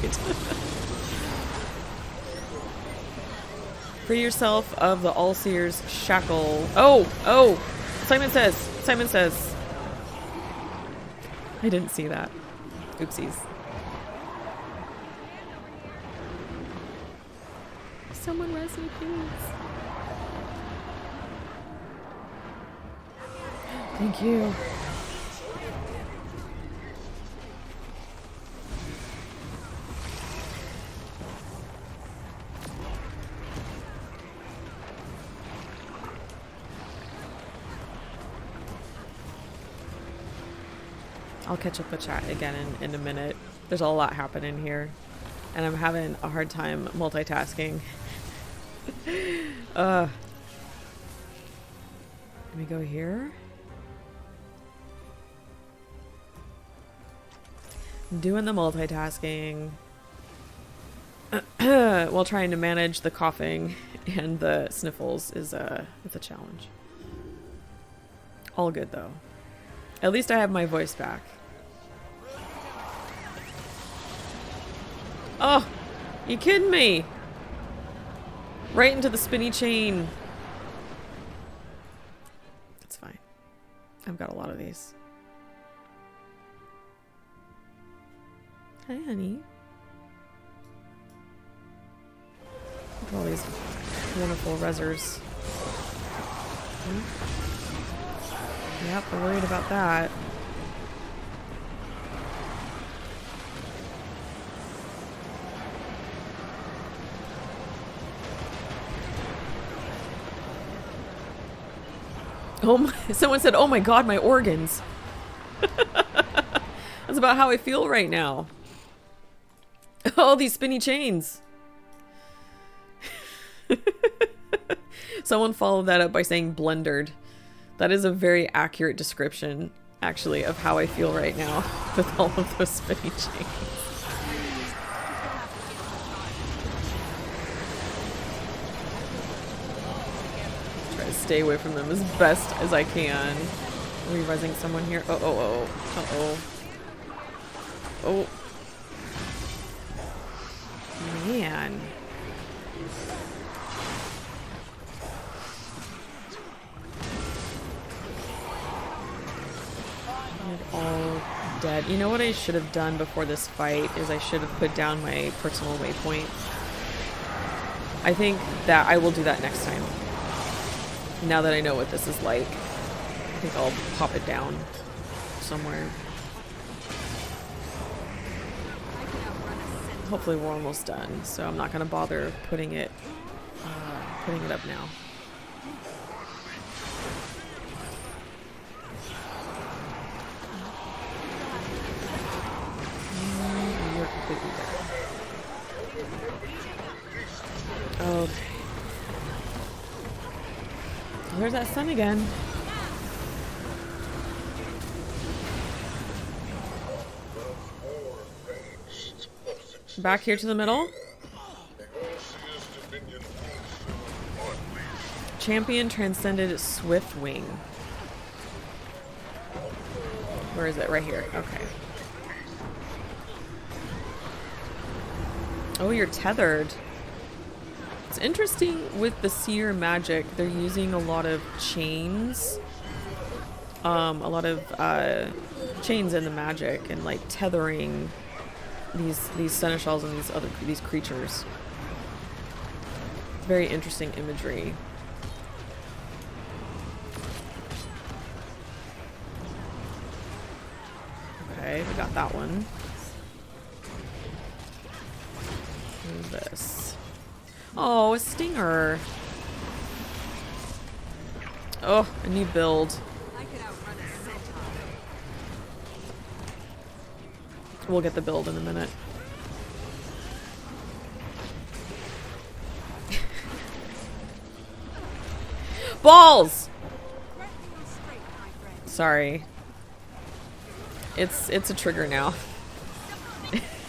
[SPEAKER 1] Free yourself of the All-Seer's shackle. Oh! Oh! Simon says! Simon says! I didn't see that. Oopsies. Someone res me, please. Thank you. I'll catch up with chat again in a minute. There's a lot happening here, and I'm having a hard time multitasking. Let me go here. I'm doing the multitasking while trying to manage the coughing and the sniffles is it's a challenge. All good though. At least I have my voice back. Oh, you kidding me? Right into the spinny chain. It's fine. I've got a lot of these. Hi, honey. Look at all these wonderful rezzers. Yep, I'm worried about that. Oh my, someone said, oh my god, my organs. That's about how I feel right now. All these spinny chains. Someone followed that up by saying blendered. That is a very accurate description, actually, of how I feel right now with all of those spinny chains. Try to stay away from them as best as I can. Are we rezzing someone here? Oh, oh, oh. Uh-oh. Oh. Man. They're all dead. You know what I should have done before this fight is I should have put down my personal waypoint. I think that I will do that next time. Now that I know what this is like, I think I'll pop it down somewhere. Hopefully we're almost done, so I'm not gonna bother putting it up now. You're completely dead. Okay. Where's that sun again? Back here to the middle. Champion transcended Swiftwing. Where is it? Right here. Okay. Oh, you're tethered. It's interesting with the seer magic. They're using a lot of chains. A lot of chains in the magic and like tethering these seneschals and these creatures. Very interesting imagery. Okay, we got that one. Who's this? Oh, a stinger. Oh, a new build. We'll get the build in a minute. Balls! Sorry. It's a trigger now.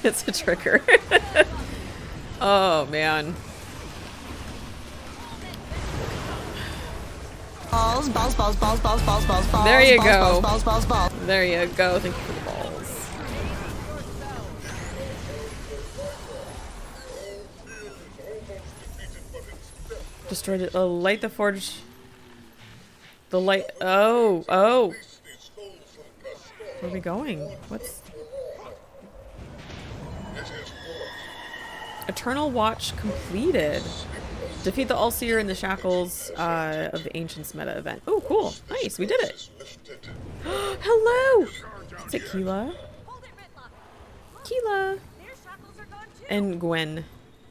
[SPEAKER 1] It's a trigger. Oh man.
[SPEAKER 18] Balls, balls, balls, balls, balls, balls, balls, balls.
[SPEAKER 1] There you
[SPEAKER 18] balls,
[SPEAKER 1] go.
[SPEAKER 18] Balls, balls, balls, balls.
[SPEAKER 1] There you go. Thank you for the balls. Destroyed it. Oh, light the forge. The light. Oh, oh. Where are we going? What's. Eternal Watch completed. Defeat the All-Seer in the shackles of the Ancients meta event. Oh, cool. Nice. We did it. Hello. Is it Keela? Keela. And Gwen.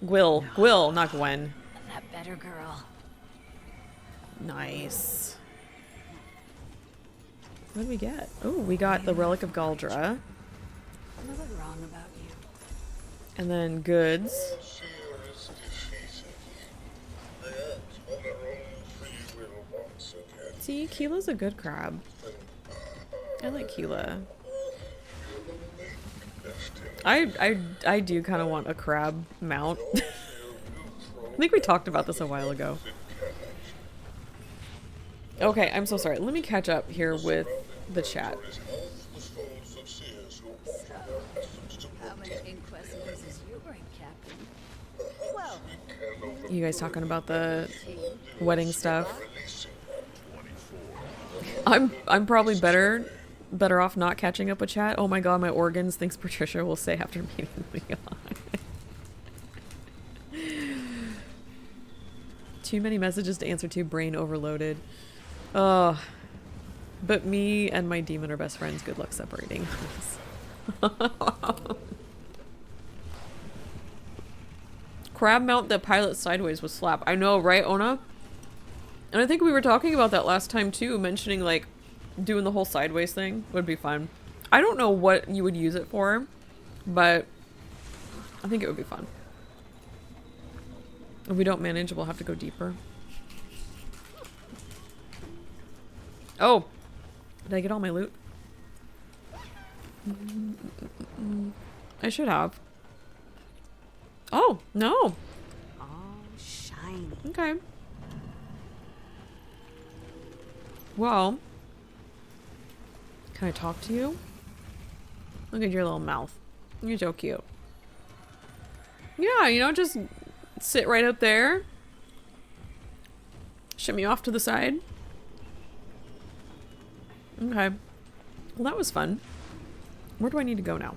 [SPEAKER 1] Gwyll, not Gwen.
[SPEAKER 12] That better girl.
[SPEAKER 1] Nice. What did we get? Oh, we got the Relic of Galdra.
[SPEAKER 12] Nothing wrong about you.
[SPEAKER 1] And then goods. See, Keela's a good crab. I like Keela. I do kind of want a crab mount. I think we talked about this a while ago. Okay, I'm so sorry. Let me catch up here with the chat.
[SPEAKER 4] How many inquest cases you bring, Captain? Well,
[SPEAKER 1] You guys talking about the wedding stuff? I'm probably better off not catching up with chat. Oh my god, my organs, thinks Patricia will say after meeting Leon. Too many messages to answer to, brain overloaded. Oh, but me and my demon are best friends. Good luck separating us. Crab mount that pilot sideways with slap. I know, right, Ona? And I think we were talking about that last time too, mentioning like doing the whole sideways thing would be fun. I don't know what you would use it for, but I think it would be fun. If we don't manage, we'll have to go deeper. Oh! Did I get all my loot? I should have. Oh, no!
[SPEAKER 12] Oh, shiny.
[SPEAKER 1] Okay. Well, can I talk to you? Look at your little mouth. You're so cute. Yeah, you know, just sit right up there. Shimmy off to the side. Okay. Well, that was fun. Where do I need to go now?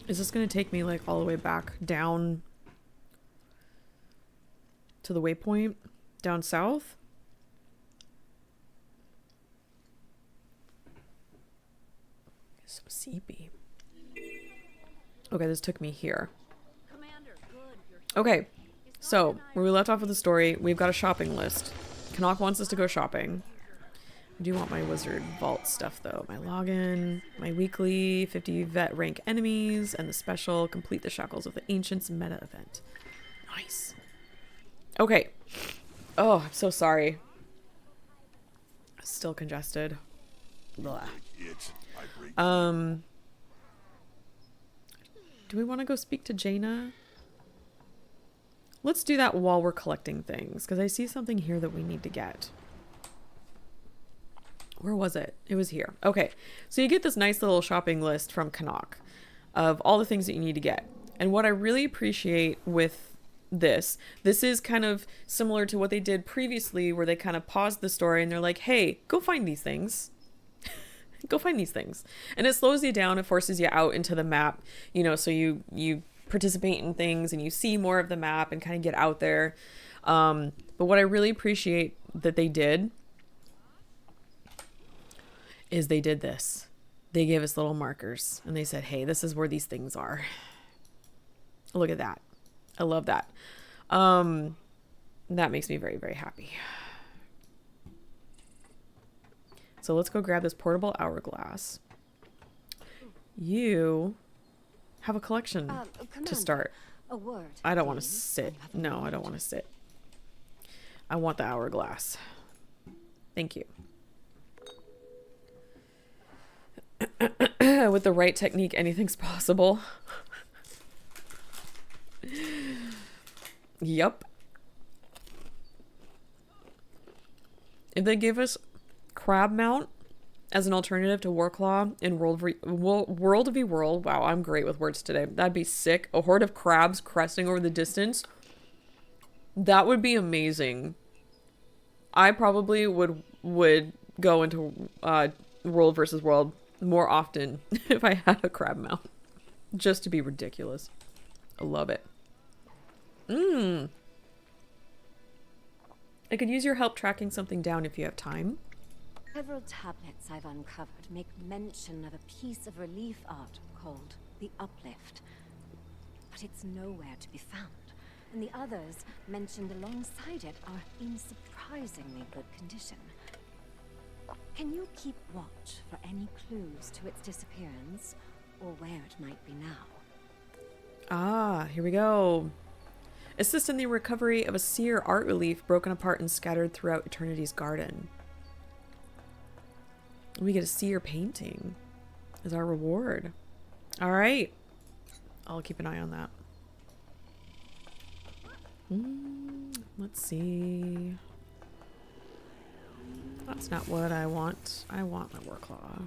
[SPEAKER 1] Is this going to take me like all the way back down to the waypoint? Down south? So seepy. Okay, this took me here. Okay, so where we left off with the story, we've got a shopping list. Canuck wants us to go shopping. I do want my wizard vault stuff though. My login, my weekly 50 vet rank enemies, and the special complete the shackles of the ancients meta event. Nice. Okay. Oh, I'm so sorry. Still congested. Blah. Do we want to go speak to Jaina? Let's do that while we're collecting things, because I see something here that we need to get. Where was it? It was here. Okay, so you get this nice little shopping list from Canuck of all the things that you need to get. And what I really appreciate with this is kind of similar to what they did previously, where they kind of paused the story and they're like, hey, go find these things. Go find these things. And it slows you down. It forces you out into the map, you know, so you participate in things and you see more of the map and kind of get out there. But what I really appreciate that they did is they did this. They gave us little markers and they said, hey, this is where these things are. Look at that. I love that. That makes me very, very happy. So let's go grab this portable hourglass. You have a collection to start.
[SPEAKER 12] A word.
[SPEAKER 1] I don't want to sit. No, I don't want to sit. I want the hourglass. Thank you. With the right technique, anything's possible. Yup. If they give us crab mount as an alternative to Warclaw in World v World, wow, I'm great with words today. That'd be sick. A horde of crabs cresting over the distance. That would be amazing. I probably would go into World versus World more often if I had a crab mount. Just to be ridiculous. I love it. I could use your help tracking something down if you have time.
[SPEAKER 12] Several tablets I've uncovered make mention of a piece of relief art called the Uplift. but it's nowhere to be found. And the others mentioned alongside it are in surprisingly good condition. Can you keep watch for any clues to its disappearance, or where it might be now?
[SPEAKER 1] Ah, here we go. Assist in the recovery of a seer art relief broken apart and scattered throughout Eternity's garden. We get a seer painting as our reward. All right. I'll keep an eye on that. Let's see. That's not what I want. I want my war claw.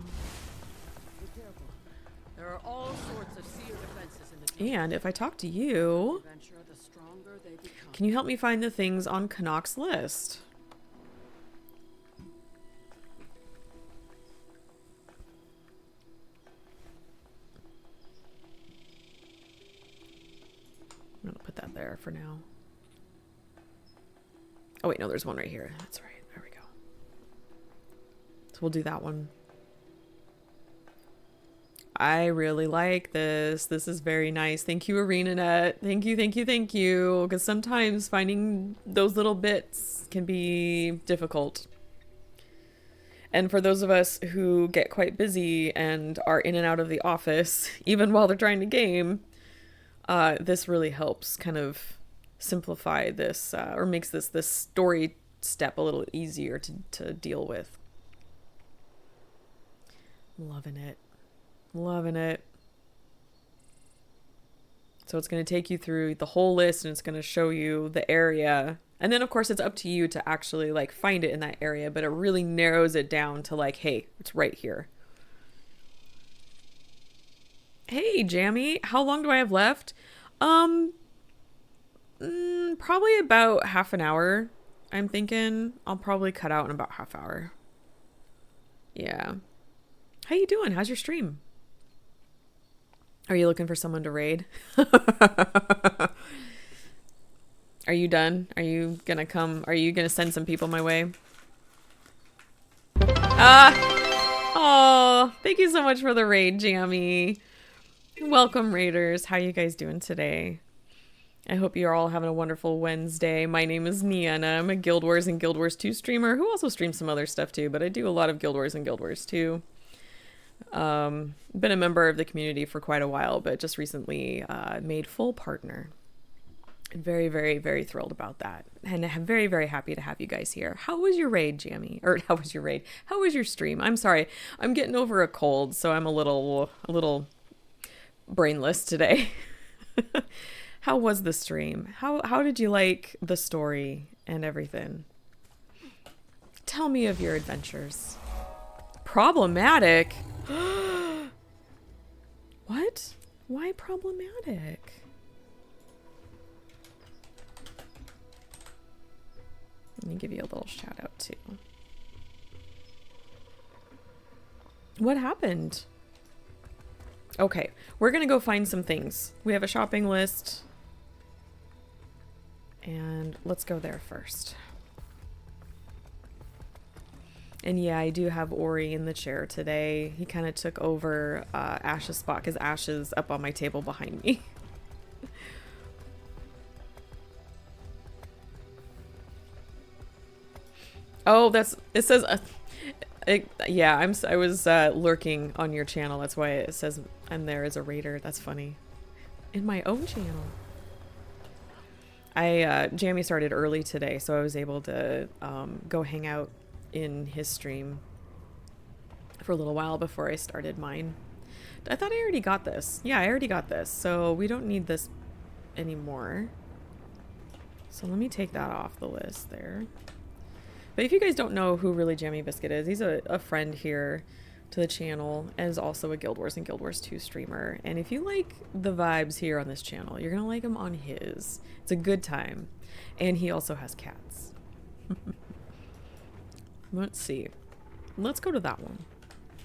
[SPEAKER 19] Be careful. There are all sorts of seer defenses in the
[SPEAKER 1] And if I talk to you,
[SPEAKER 19] adventure, the stronger they become.
[SPEAKER 1] can you help me find the things on Canuck's list? I'm gonna put that there for now. Oh wait, no, there's one right here. That's right. There we go. So we'll do that one. I really like this. This is very nice. Thank you, ArenaNet. Thank you, thank you, thank you. Because sometimes finding those little bits can be difficult. And for those of us who get quite busy and are in and out of the office, even while they're trying to game, this really helps kind of simplify this, or makes this story step a little easier to deal with. Loving it. Loving it. So it's going to take you through the whole list and it's going to show you the area. And then of course it's up to you to actually like find it in that area, but it really narrows it down to like, hey, it's right here. Hey, Jammy, how long do I have left? Probably about half an hour. I'm thinking I'll probably cut out in about half hour. Yeah. How you doing? How's your stream? Are you looking for someone to raid? Are you done? Are you gonna come? Are you gonna send some people my way? Oh, thank you so much for the raid, Jammy. Welcome, raiders. How you guys doing today? I hope you're all having a wonderful Wednesday. My name is Niana. I'm a Guild Wars and Guild Wars 2 streamer who also streams some other stuff too, but I do a lot of Guild Wars and Guild Wars 2. Been a member of the community for quite a while, but just recently made full partner. Very, very, very thrilled about that. And I'm very, very happy to have you guys here. How was your raid, Jammy? Or how was your raid? How was your stream? I'm sorry. I'm getting over a cold, so I'm a little brainless today. How was the stream? How did you like the story and everything? Tell me of your adventures. Problematic? What? Why problematic? Let me give you a little shout out too. What happened? Okay, we're gonna go find some things. We have a shopping list. And let's go there first. And yeah, I do have Ori in the chair today. He kind of took over Ash's spot because Ash is up on my table behind me. Oh, it says, yeah, I was lurking on your channel. That's why it says I'm there as a raider. That's funny. In my own channel. Jammy started early today, so I was able to go hang out in his stream for a little while before I started mine. I thought I already got this. Yeah, I already got this, so we don't need this anymore. So let me take that off the list there. But if you guys don't know who really Jammy Biscuit is, he's a friend here to the channel and is also a Guild Wars and Guild Wars 2 streamer. And if you like the vibes here on this channel, you're gonna like him on his. It's a good time. And he also has cats. Let's see. Let's go to that one.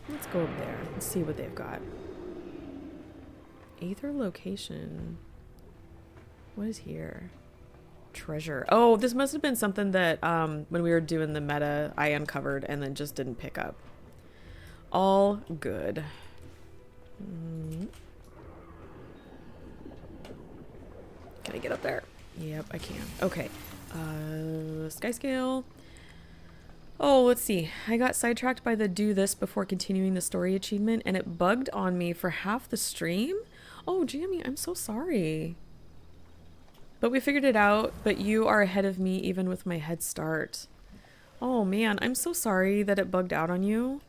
[SPEAKER 1] Let's go up there and see what they've got. Aether location. What is here? Treasure. Oh, this must have been something that when we were doing the meta, I uncovered and then just didn't pick up. All good. Can I get up there? Yep, I can. Okay. Sky scale. Oh, let's see. I got sidetracked by the do this before continuing the story achievement, and it bugged on me for half the stream. Oh, Jamie, I'm so sorry. But we figured it out, but you are ahead of me even with my head start. Oh man, I'm so sorry that it bugged out on you.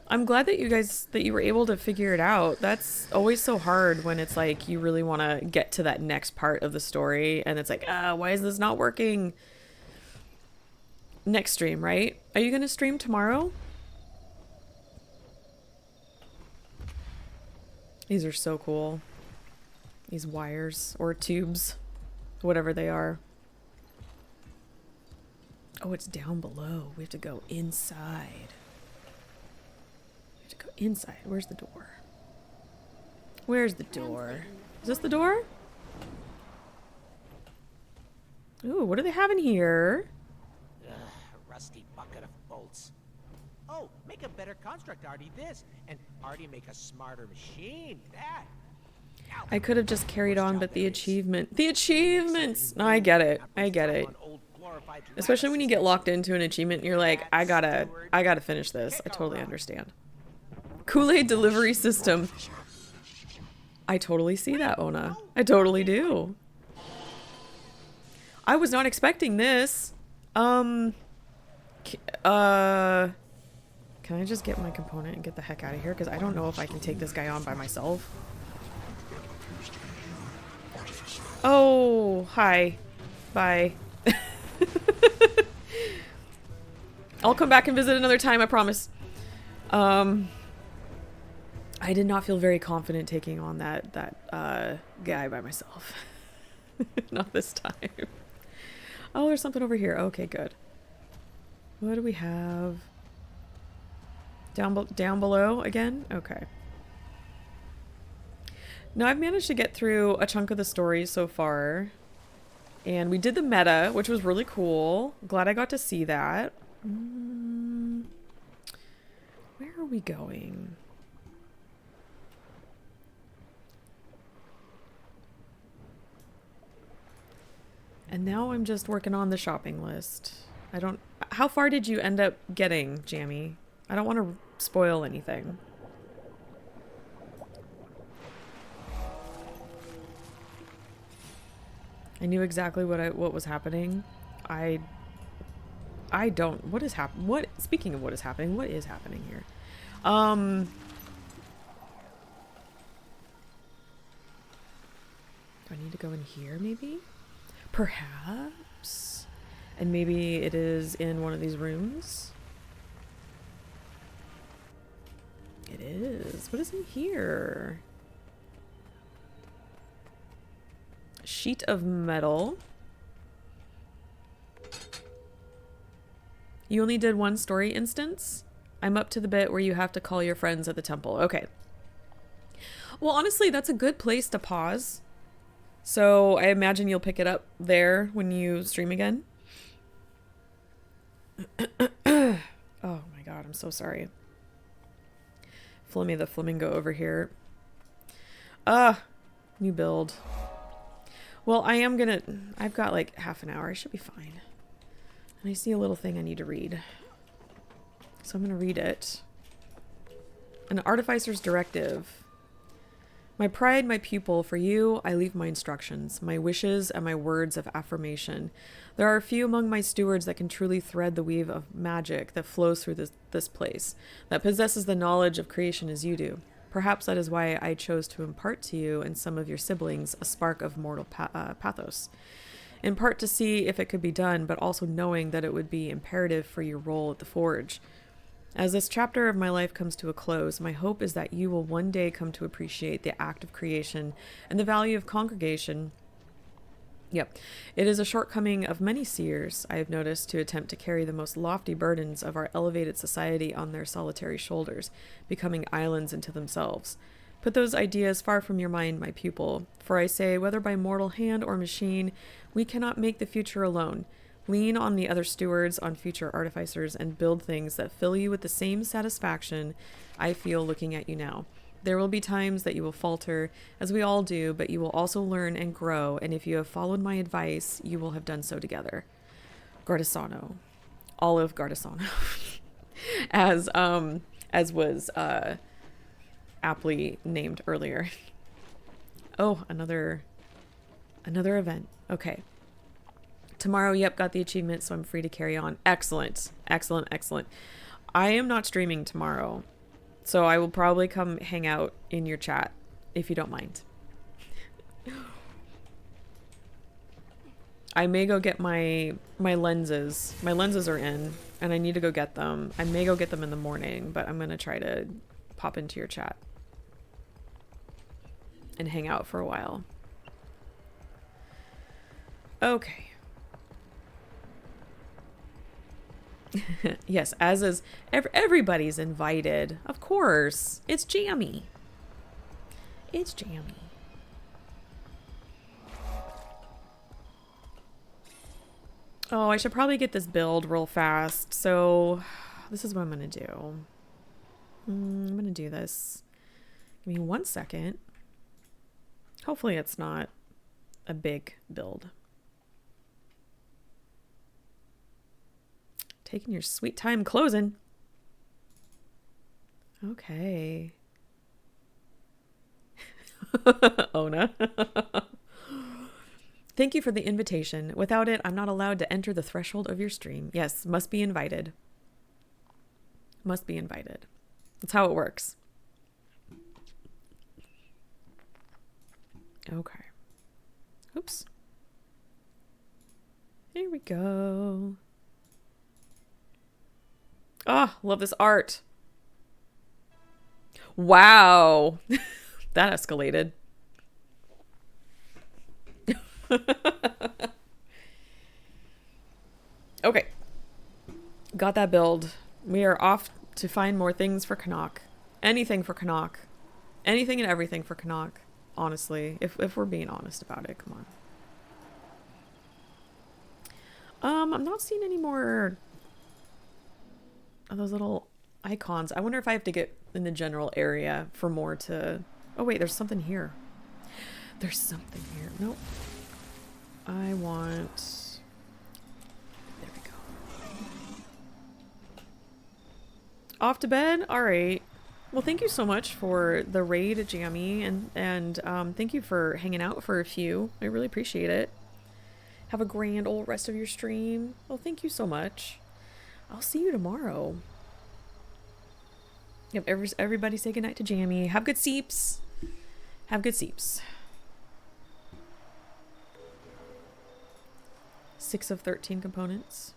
[SPEAKER 1] I'm glad that you were able to figure it out. That's always so hard when it's like you really want to get to that next part of the story and it's like, why is this not working? Next stream, right? Are you going to stream tomorrow? These are so cool. These wires or tubes, whatever they are. Oh, it's down below. We have to go inside. Go inside. Where's the door? Where's the door? Is this the door? Ooh, what do they have in here?
[SPEAKER 7] Rusty bucket of bolts. Oh, make a better construct, Artie, this. And Artie make a smarter machine, that.
[SPEAKER 1] I could have just carried on, but the achievement. The achievements! No, I get it. I get it. Especially when you get locked into an achievement and you're like, I gotta finish this. I totally understand. Kool-Aid delivery system. I totally see that, Ona. I totally do. I was not expecting this. Can I just get my component and get the heck out of here? Because I don't know if I can take this guy on by myself. Oh, hi. Bye. I'll come back and visit another time, I promise. I did not feel very confident taking on that guy by myself. Not this time. Oh, there's something over here. Okay, good. What do we have? Down below again? Okay. Now I've managed to get through a chunk of the story so far. And we did the meta, which was really cool. Glad I got to see that. Where are we going? And now I'm just working on the shopping list. How far did you end up getting, Jamie? I don't want to spoil anything. I knew exactly what was happening. I don't. What is happening? Speaking of what is happening, what is happening here? Do I need to go in here, maybe? Perhaps? And maybe it is in one of these rooms? It is. What is in here? Sheet of metal. You only did one story instance? I'm up to the bit where you have to call your friends at the temple. Okay. Well, honestly, that's a good place to pause. So I imagine you'll pick it up there when you stream again. Oh my god, I'm so sorry. Flemmy the flamingo over here. New build. Well, I've got like half an hour. I should be fine. And I see a little thing I need to read. So I'm going to read it. An Artificer's Directive. My pride, my pupil, for you, I leave my instructions, my wishes, and my words of affirmation. There are few among my stewards that can truly thread the weave of magic that flows through this place, that possesses the knowledge of creation as you do. Perhaps that is why I chose to impart to you and some of your siblings a spark of mortal pathos. In part to see if it could be done, but also knowing that it would be imperative for your role at the Forge. As this chapter of my life comes to a close, my hope is that you will one day come to appreciate the act of creation and the value of congregation. Yep, it is a shortcoming of many seers, I have noticed, to attempt to carry the most lofty burdens of our elevated society on their solitary shoulders, becoming islands unto themselves. Put those ideas far from your mind, my pupil, for I say, whether by mortal hand or machine, we cannot make the future alone. Lean on the other stewards, on future artificers, and build things that fill you with the same satisfaction I feel looking at you now. There will be times that you will falter, as we all do, but you will also learn and grow, and if you have followed my advice, you will have done so together. Gardisano. Olive Gardisano. as was aptly named earlier. Oh, another event. Okay. Tomorrow, yep, got the achievement, so I'm free to carry on. Excellent. Excellent, excellent. I am not streaming tomorrow, so I will probably come hang out in your chat, if you don't mind. I may go get my lenses. My lenses are in, and I need to go get them. I may go get them in the morning, but I'm going to try to pop into your chat and hang out for a while. Okay. Yes, as is everybody's invited. Of course. It's jammy. It's jammy. Oh, I should probably get this build real fast. So this is what I'm going to do. I'm going to do this. Give me 1 second. Hopefully it's not a big build. Taking your sweet time closing. Okay. Ona. Thank you for the invitation. Without it, I'm not allowed to enter the threshold of your stream. Yes, must be invited. Must be invited. That's how it works. Okay. Oops. Here we go. Oh, love this art. Wow. That escalated. Okay. Got that build. We are off to find more things for Canuck. Anything for Canuck. Anything and everything for Canuck. Honestly. If we're being honest about it. Come on. I'm not seeing any more of those little icons. I wonder if I have to get in the general area for more to... Oh, wait. There's something here. There's something here. Nope. I want... There we go. Off to bed? Alright. Well, thank you so much for the raid, Jammy, and thank you for hanging out for a few. I really appreciate it. Have a grand old rest of your stream. Well, thank you so much. I'll see you tomorrow. Yep, everybody say goodnight to Jammy. Have good sleeps. Have good sleeps. 6 of 13 components.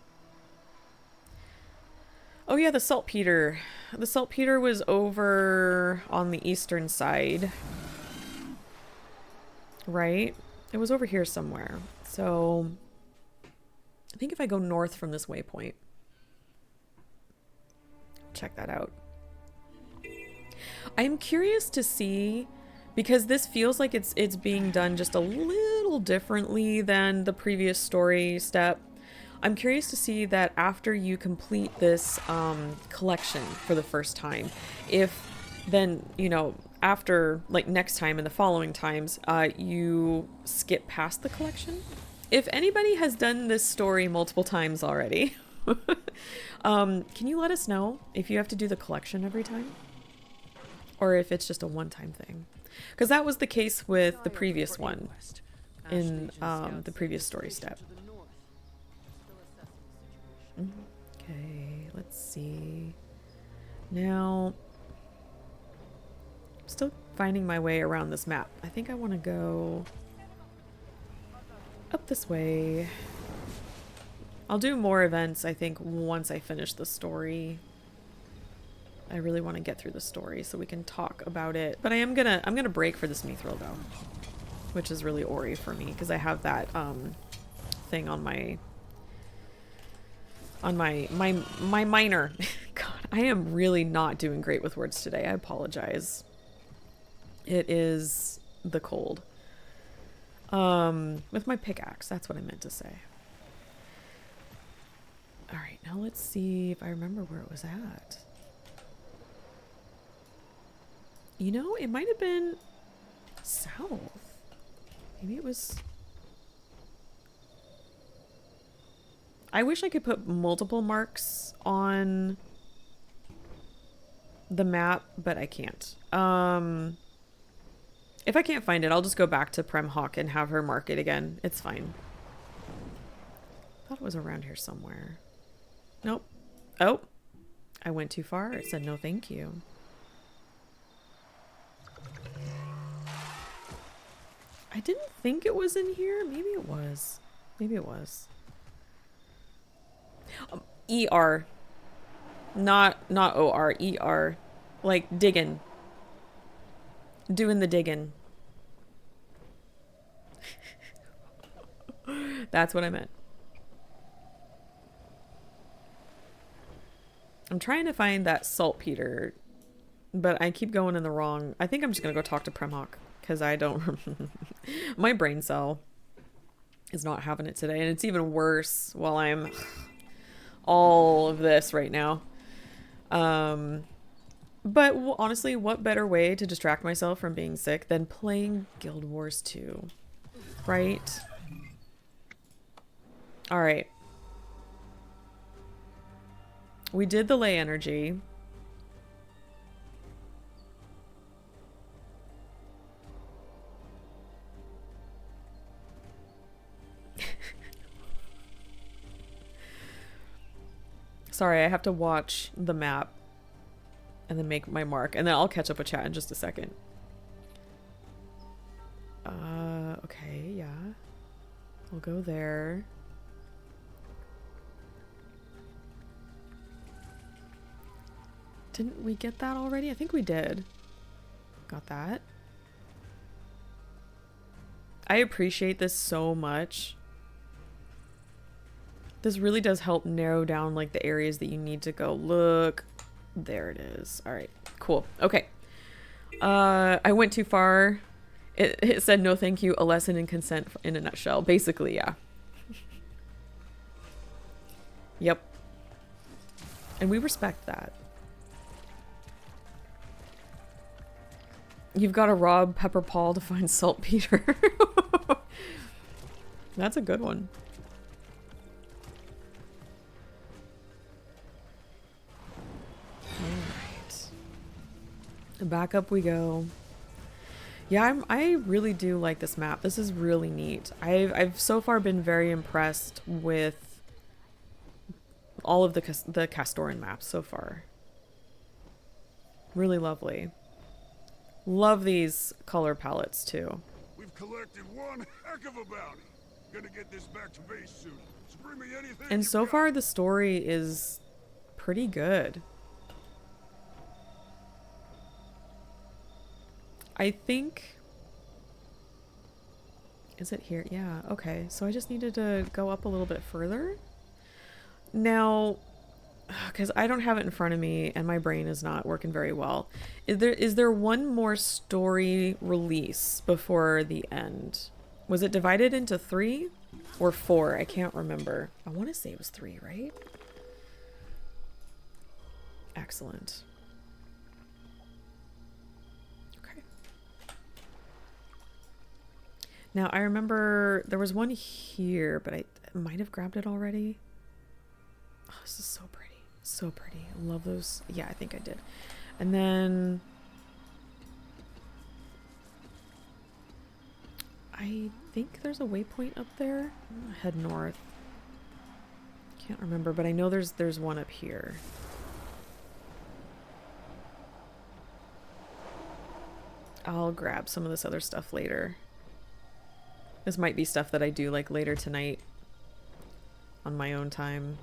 [SPEAKER 1] Oh yeah, the saltpeter. The saltpeter was over on the eastern side. Right? It was over here somewhere. So I think if I go north from this waypoint, check that out. I'm curious to see, because this feels like it's being done just a little differently than the previous story step. I'm curious to see that after you complete this collection for the first time, if then, you know, after, like, next time and the following times, you skip past the collection. If anybody has done this story multiple times already, can you let us know if you have to do the collection every time? Or if it's just a one-time thing. Because that was the case with the previous one in the previous story step. Okay, let's see. Now, I'm still finding my way around this map. I think I want to go up this way. I'll do more events, I think, once I finish the story. I really want to get through the story so we can talk about it. But I'm gonna break for this Mithril though, which is really Ori for me because I have that thing on my minor. God, I am really not doing great with words today. I apologize. It is the cold. With my pickaxe, that's what I meant to say. All right, now let's see if I remember where it was at. You know, it might have been south. Maybe it was... I wish I could put multiple marks on the map, but I can't. If I can't find it, I'll just go back to Premhawk and have her mark it again. It's fine. I thought it was around here somewhere. Nope. Oh, I went too far. It said no thank you. I didn't think it was in here. Maybe it was. Maybe it was. ER. Not OR. ER. Like digging. Doing the digging. That's what I meant. I'm trying to find that saltpeter, but I keep going in the wrong. I think I'm just gonna go talk to Premhawk because I don't. My brain cell is not having it today, and it's even worse while I'm all of this right now. But honestly, what better way to distract myself from being sick than playing Guild Wars 2, right? All right. We did the ley energy. Sorry, I have to watch the map and then make my mark, and then I'll catch up with chat in just a second. Okay, yeah. I'll go there. Didn't we get that already? I think we did. Got that. I appreciate this so much. This really does help narrow down like the areas that you need to go. Look, there it is. All right, cool. Okay. I went too far. It said no thank you, a lesson in consent in a nutshell. Basically, yeah. Yep. And we respect that. You've got to rob Pepper Paul to find saltpeter. That's a good one. Alright. Back up we go. Yeah, I really do like this map. This is really neat. I've so far been very impressed with all of the Castoran maps so far. Really lovely. Love these color palettes too.
[SPEAKER 11] We've collected one heck of a bounty. Gonna get this back to base soon. So bring me anything.
[SPEAKER 1] And so far the story is pretty good. I think... Is it here? Yeah, okay. So I just needed to go up a little bit further. Now, because I don't have it in front of me and my brain is not working very well. Is there one more story release before the end? Was it divided into 3 or 4? I can't remember. I want to say it was 3, right? Excellent. Okay. Now I remember there was one here, but I might have grabbed it already. Oh, this is so pretty. So pretty. I love those. Yeah, I think I did. And then I think there's a waypoint up there. I'm gonna head north. Can't remember, but I know there's one up here. I'll grab some of this other stuff later. This might be stuff that I do like later tonight on my own time.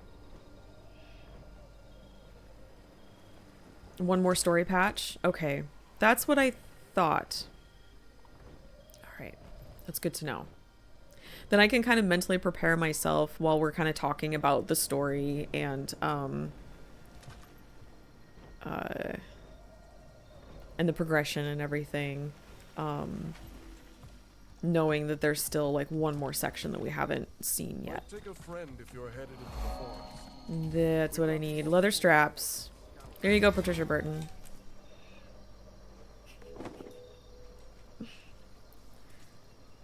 [SPEAKER 1] One more story patch? Okay. That's what I thought. Alright. That's good to know. Then I can kind of mentally prepare myself while we're kind of talking about the story and the progression and everything. Knowing that there's still like one more section that we haven't seen yet.
[SPEAKER 20] Take a friend if you're headed into the forest.
[SPEAKER 1] That's what I need. Leather straps. There you go, Patricia Burton.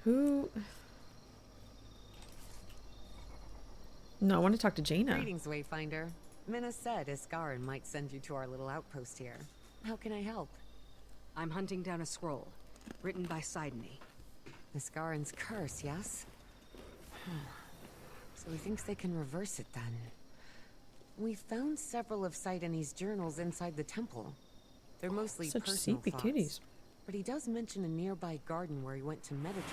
[SPEAKER 1] Who? No, I want to talk to Jaina.
[SPEAKER 3] Greetings, Wayfinder. Minna said Iskarin might send you to our little outpost here. How can I help? I'm hunting down a scroll, written by Sidney. Iskarin's curse, yes? So he thinks they can reverse it then. We found several of Sidney's journals inside the temple. They're mostly
[SPEAKER 1] Such
[SPEAKER 3] personal
[SPEAKER 1] sleepy
[SPEAKER 3] thoughts.
[SPEAKER 1] kitties.
[SPEAKER 3] But he does mention a nearby garden where he went to meditate.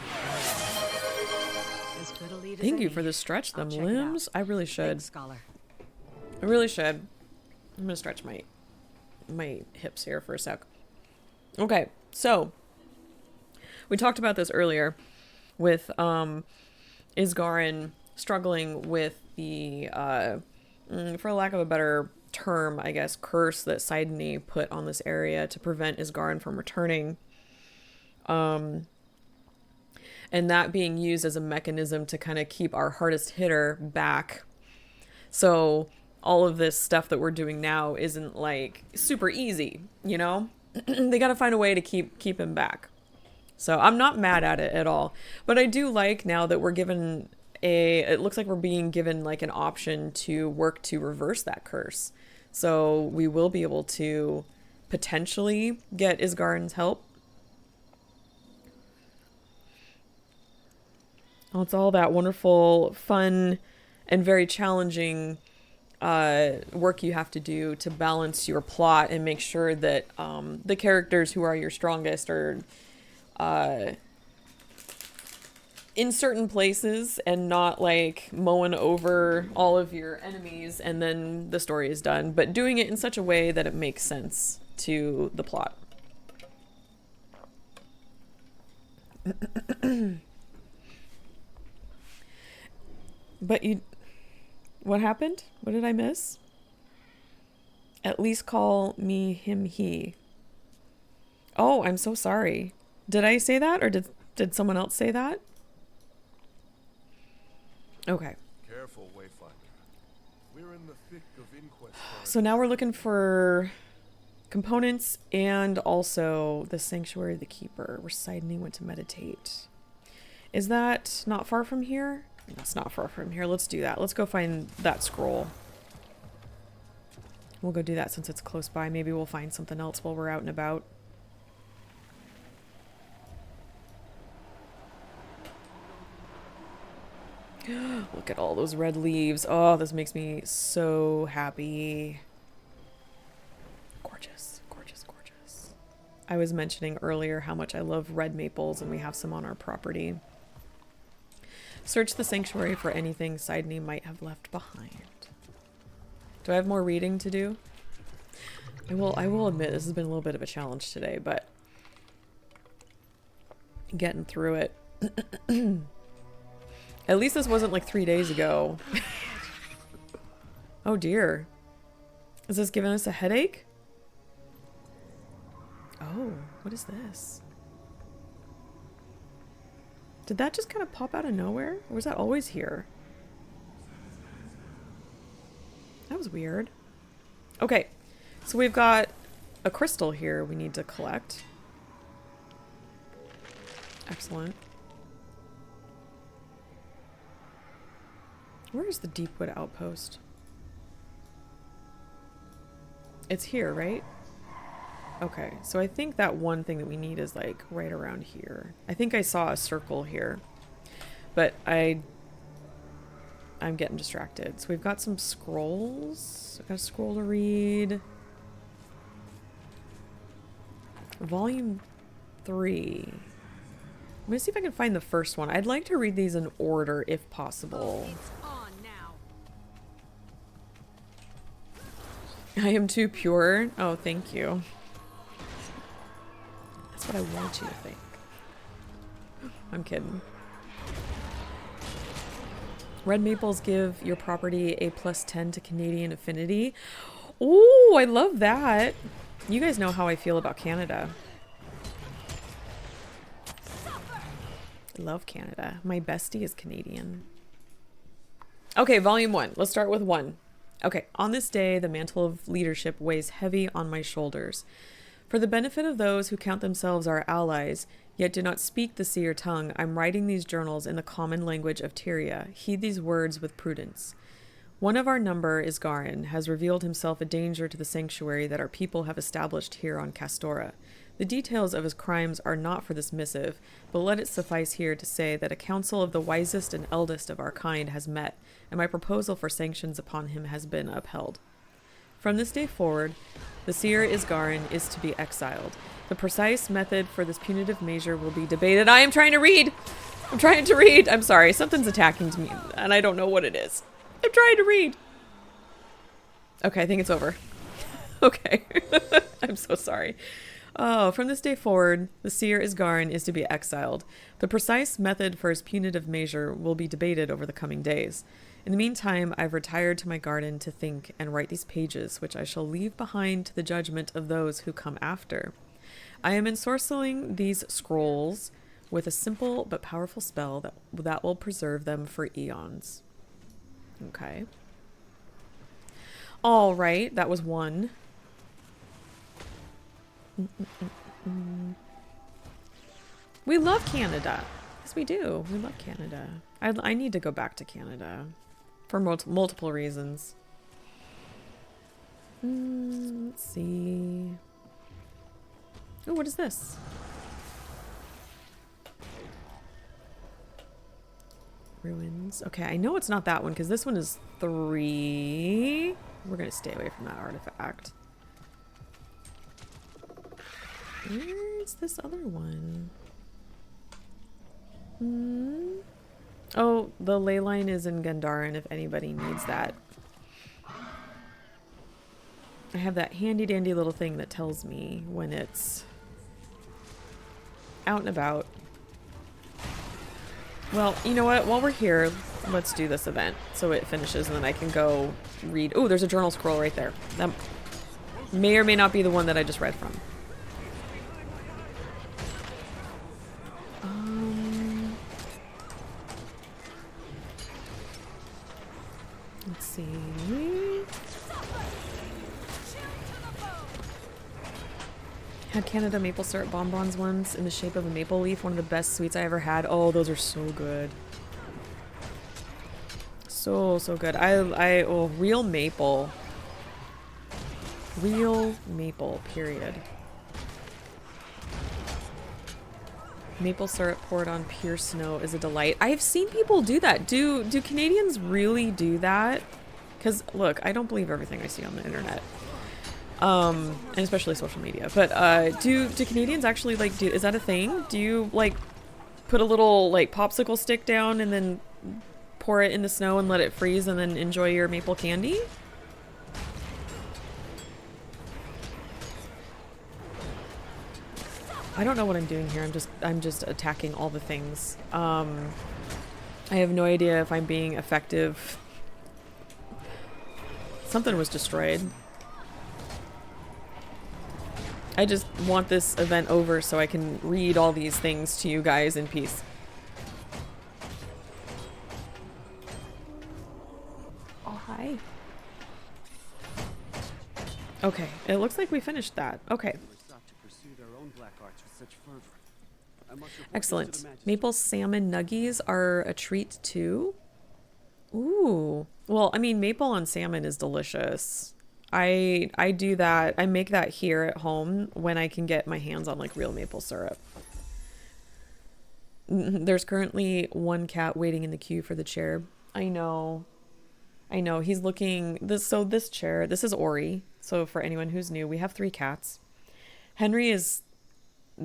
[SPEAKER 3] As good a lead as
[SPEAKER 1] Thank you
[SPEAKER 3] any.
[SPEAKER 1] for the stretch them
[SPEAKER 3] I'll check it
[SPEAKER 1] limbs.
[SPEAKER 3] out.
[SPEAKER 1] I really should.
[SPEAKER 3] Thanks, Scholar.
[SPEAKER 1] I really should. I'm gonna stretch my hips here for a sec. Okay, so we talked about this earlier with Isgarin struggling with the for lack of a better term, I guess, curse that Sidney put on this area to prevent Isgarin from returning. And that being used as a mechanism to kind of keep our hardest hitter back. So all of this stuff that we're doing now isn't like super easy, you know? They got to find a way to keep him back. So I'm not mad at it at all. But I do like now that we're given it looks like we're being given like an option to work to reverse that curse. So we will be able to potentially get Isgarin's help. Well, it's all that wonderful, fun, and very challenging work you have to do to balance your plot and make sure that the characters who are your strongest are in certain places and not like mowing over all of your enemies and then the story is done, but doing it in such a way that it makes sense to the plot. But what happened? What did I miss? At least call me him, he. Oh, I'm so sorry. Did I say that, or did someone else say that? Okay.
[SPEAKER 20] Careful, Wayfinder. We're in the thick of inquest.
[SPEAKER 1] So now we're looking for components and also the Sanctuary of the Keeper, where Sidney went to meditate. Is that not far from here? That's not far from here. Let's do that. Let's go find that scroll. We'll go do that since it's close by. Maybe we'll find something else while we're out and about. Look at all those red leaves. Oh, this makes me so happy. Gorgeous, gorgeous, gorgeous. I was mentioning earlier how much I love red maples, and we have some on our property. Search the sanctuary for anything Sidney might have left behind. Do I have more reading to do? I will admit this has been a little bit of a challenge today, but getting through it. At least this wasn't like 3 days ago. Oh dear. Is this giving us a headache? Oh, what is this? Did that just kind of pop out of nowhere? Or was that always here? That was weird. Okay, so we've got a crystal here we need to collect. Excellent. Where is the Deepwood outpost? It's here, right? Okay, so I think that one thing that we need is like right around here. I think I saw a circle here, but I'm getting distracted. So we've got some scrolls. I've got a scroll to read. Volume 3. I'm gonna see if I can find the first one. I'd like to read these in order if possible. I am too pure. Oh, thank you. That's what I want you to think. I'm kidding. Red maples give your property a +10 to Canadian affinity. Oh, I love that. You guys know how I feel about Canada. I love Canada. My bestie is Canadian. Okay, volume 1. Let's start with 1. Okay, on this day, the mantle of leadership weighs heavy on my shoulders. For the benefit of those who count themselves our allies, yet do not speak the seer tongue, I'm writing these journals in the common language of Tyria. Heed these words with prudence. One of our number, Isgarin, has revealed himself a danger to the sanctuary that our people have established here on Castora. The details of his crimes are not for this missive, but let it suffice here to say that a council of the wisest and eldest of our kind has met, and my proposal for sanctions upon him has been upheld. From this day forward, the seer Isgarin is to be exiled. The precise method for this punitive measure will be debated. I am trying to read! I'm trying to read! I'm sorry, something's attacking me, and I don't know what it is. I'm trying to read! Okay, I think it's over. Okay. I'm so sorry. Oh, from this day forward, the seer Isgarin is to be exiled. The precise method for his punitive measure will be debated over the coming days. In the meantime, I've retired to my garden to think and write these pages, which I shall leave behind to the judgment of those who come after. I am ensorceling these scrolls with a simple but powerful spell that will preserve them for eons. Okay. All right, that was one. We love Canada. Yes, we do. We love Canada. I need to go back to Canada for multiple reasons. Let's see. Oh, what is this? Ruins. Okay, I know it's not that one because this one is 3. We're going to stay away from that artifact. Where's this other one? Oh, the ley line is in Gandharan if anybody needs that. I have that handy dandy little thing that tells me when it's out and about. Well, you know what? While we're here, let's do this event so it finishes and then I can go read. Oh, there's a journal scroll right there. That may or may not be the one that I just read from. Let's see. Had Canada maple syrup bonbons once in the shape of a maple leaf. One of the best sweets I ever had. Oh, those are so good. So good. Oh, real maple. Real maple, period. Maple syrup poured on pure snow is a delight. I've seen people do that. Do Canadians really do that? Because, look, I don't believe everything I see on the internet. And especially social media. But do Canadians actually, like, is that a thing? Do you, like, put a little, like, popsicle stick down and then pour it in the snow and let it freeze and then enjoy your maple candy? I don't know what I'm doing here. I'm just attacking all the things. I have no idea if I'm being effective. Something was destroyed. I just want this event over so I can read all these things to you guys in peace. Oh, hi. Okay, it looks like we finished that. Okay. Excellent. Maple salmon nuggies are a treat too. Ooh. Well, I mean, maple on salmon is delicious. I do that. I make that here at home when I can get my hands on like real maple syrup. There's currently one cat waiting in the queue for the chair. I know. He's looking this chair, this is Ori. So for anyone who's new, we have 3 cats. Henry is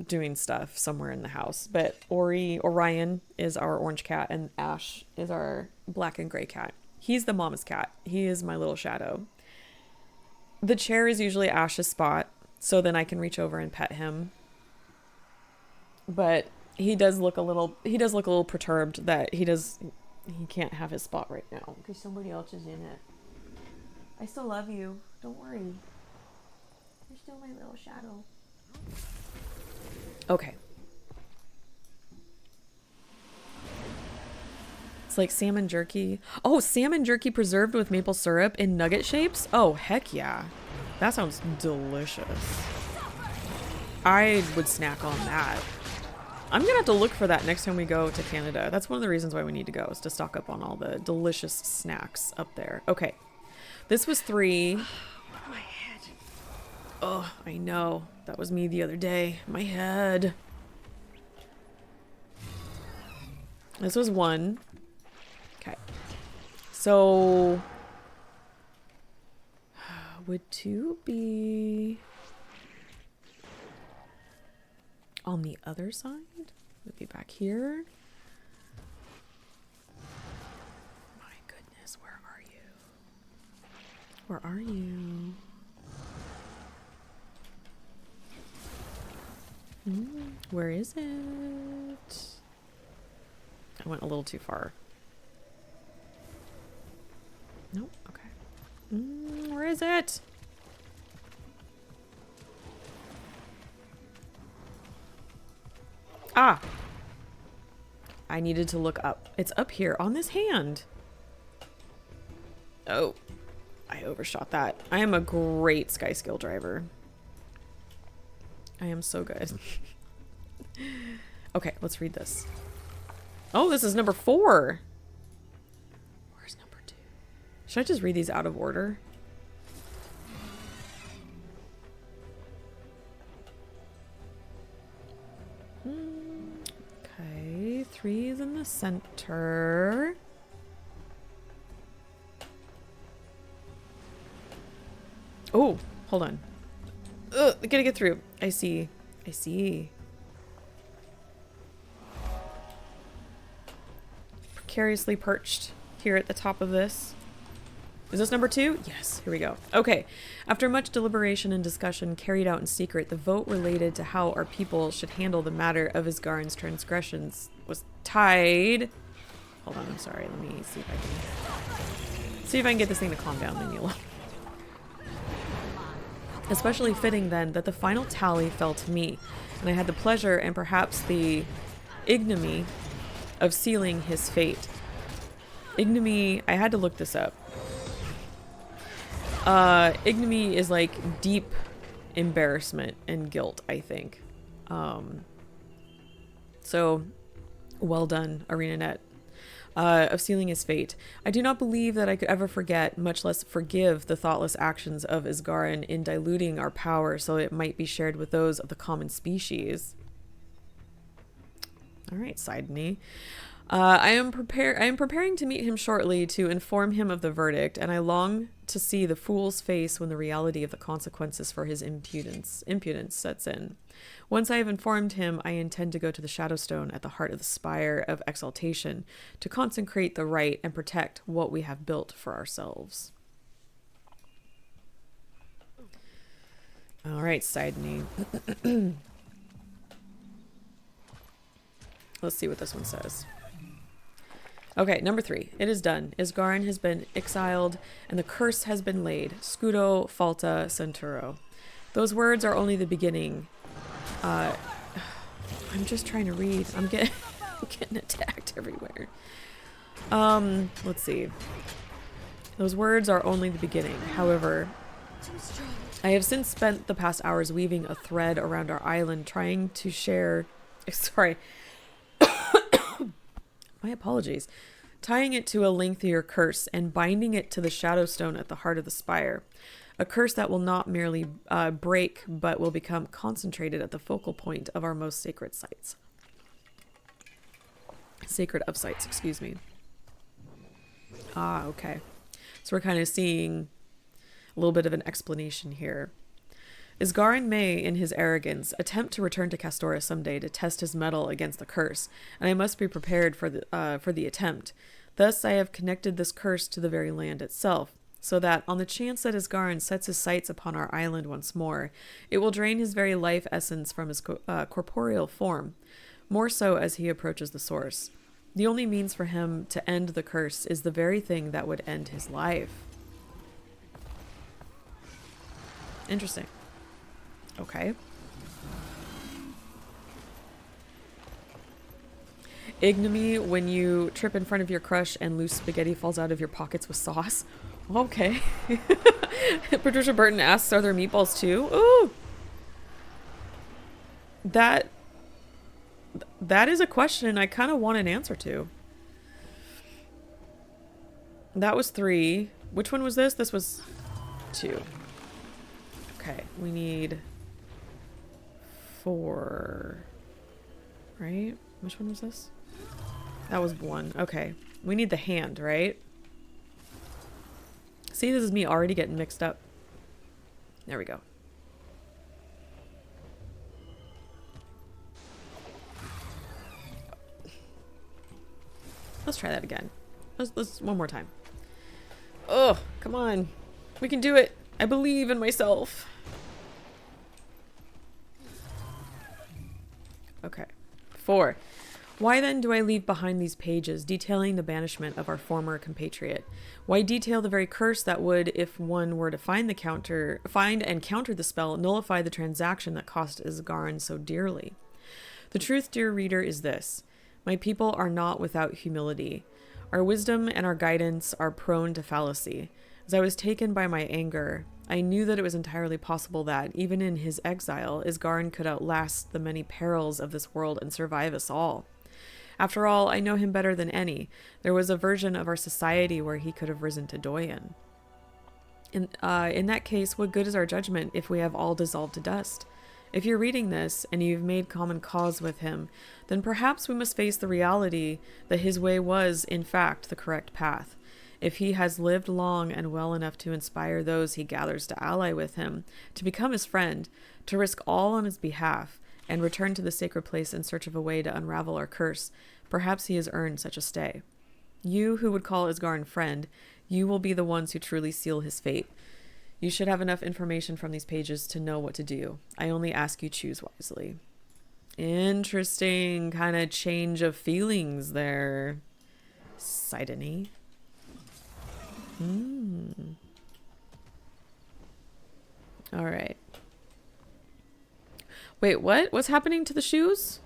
[SPEAKER 1] doing stuff somewhere in the house, but Orion is our orange cat and Ash is our black and gray cat. He's the mama's cat. He is my little shadow. The chair is usually Ash's spot, so then I can reach over and pet him. But he does look a little perturbed that he can't have his spot right now because somebody else is in it. I still love you. Don't worry. You're still my little shadow. Okay. It's like salmon jerky. Oh, salmon jerky preserved with maple syrup in nugget shapes? Oh, heck yeah. That sounds delicious. I would snack on that. I'm gonna have to look for that next time we go to Canada. That's one of the reasons why we need to go, is to stock up on all the delicious snacks up there. Okay. This was 3.
[SPEAKER 12] My head.
[SPEAKER 1] Oh, I know. That was me the other day. My head. This was 1. Okay. So would 2 be on the other side? Would be back here. My goodness, where are you? Where are you? Where is it? I went a little too far. Nope. Okay. Where is it? Ah! I needed to look up. It's up here on this hand. Oh. I overshot that. I am a great sky skill driver. I am so good. Okay, let's read this. Oh, this is number 4. Where's number 2? Should I just read these out of order? Okay, 3 is in the center. Oh, hold on. Ugh, I gotta get through. I see. I see. Precariously perched here at the top of this. Is this number 2? Yes, here we go. Okay. After much deliberation and discussion carried out in secret, the vote related to how our people should handle the matter of Isgarin's transgressions was tied. Hold on, I'm sorry. Let me see if I can get this thing to calm down, leave me alone. Especially fitting then that the final tally fell to me, and I had the pleasure and perhaps the ignominy of sealing his fate. Ignominy, I had to look this up. Ignominy is like deep embarrassment and guilt, I think. So, well done, ArenaNet. Of sealing his fate. I do not believe that I could ever forget, much less forgive, the thoughtless actions of Isgarin in diluting our power so it might be shared with those of the common species. Alright, Sidney. I am preparing to meet him shortly to inform him of the verdict, and I long to see the fool's face when the reality of the consequences for his impudence sets in. Once I have informed him, I intend to go to the Shadowstone at the heart of the Spire of Exaltation to consecrate the right and protect what we have built for ourselves. All right, Sidney. Let's see what this one says. Okay, number 3. It is done. Isgarin has been exiled, and the curse has been laid. Scudo falta centuro. Those words are only the beginning. I'm just trying to read. I'm getting attacked everywhere. Let's see. Those words are only the beginning. However, I have since spent the past hours weaving a thread around our island, trying to share... Sorry. My apologies. Tying it to a lengthier curse and binding it to the Shadowstone at the heart of the spire. A curse that will not merely break, but will become concentrated at the focal point of our most sacred sites. Sacred of sites, excuse me. Ah, okay. So we're kind of seeing a little bit of an explanation here. Isgarin may, in his arrogance, attempt to return to Castora someday to test his mettle against the curse, and I must be prepared for the attempt. Thus, I have connected this curse to the very land itself, so that, on the chance that Isgarin sets his sights upon our island once more, it will drain his very life essence from his corporeal form, more so as he approaches the source. The only means for him to end the curse is the very thing that would end his life. Interesting. Okay. Ignominy when you trip in front of your crush and loose spaghetti falls out of your pockets with sauce. Okay. Patricia Burton asks, are there meatballs too? Ooh. that is a question I kind of want an answer to. That was 3. Which one was this? This was 2. Okay, we need 4. Right? Which one was this? That was 1. Okay. We need the hand, right? See, this is me already getting mixed up. There we go. Let's try that again. Let's one more time. Oh, come on. We can do it. I believe in myself. Okay. 4. Why then do I leave behind these pages detailing the banishment of our former compatriot? Why detail the very curse that would, if one were to find and counter the spell, nullify the transaction that cost Isgarin so dearly? The truth, dear reader, is this. My people are not without humility. Our wisdom and our guidance are prone to fallacy. As I was taken by my anger, I knew that it was entirely possible that, even in his exile, Isgarin could outlast the many perils of this world and survive us all. After all, I know him better than any. There was a version of our society where he could have risen to Doyen. In that case, what good is our judgment if we have all dissolved to dust? If you're reading this and you've made common cause with him, then perhaps we must face the reality that his way was, in fact, the correct path. If he has lived long and well enough to inspire those he gathers to ally with him, to become his friend, to risk all on his behalf, and return to the sacred place in search of a way to unravel our curse, perhaps he has earned such a stay. You who would call Isgarin friend, you will be the ones who truly seal his fate. You should have enough information from these pages to know what to do. I only ask you choose wisely. Interesting kind of change of feelings there, Sidony. All right. Wait, what? What's happening to the shoes?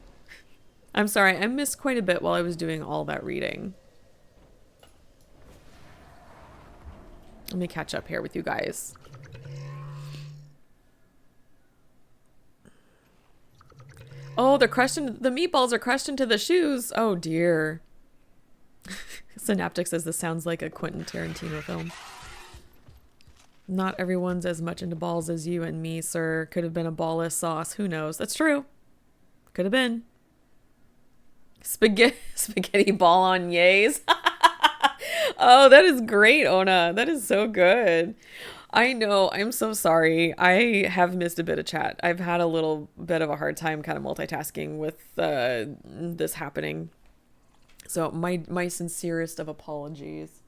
[SPEAKER 1] I'm sorry, I missed quite a bit while I was doing all that reading. Let me catch up here with you guys. Oh, the meatballs are crushed into the shoes. Oh dear. Synaptic says this sounds like a Quentin Tarantino film. Not everyone's as much into balls as you and me, sir. Could have been a ballless sauce. Who knows? That's true. Could have been. Spaghetti ball on yays. Oh, that is great, Ona. That is so good. I know. I'm so sorry. I have missed a bit of chat. I've had a little bit of a hard time kind of multitasking with this happening. So my sincerest of apologies.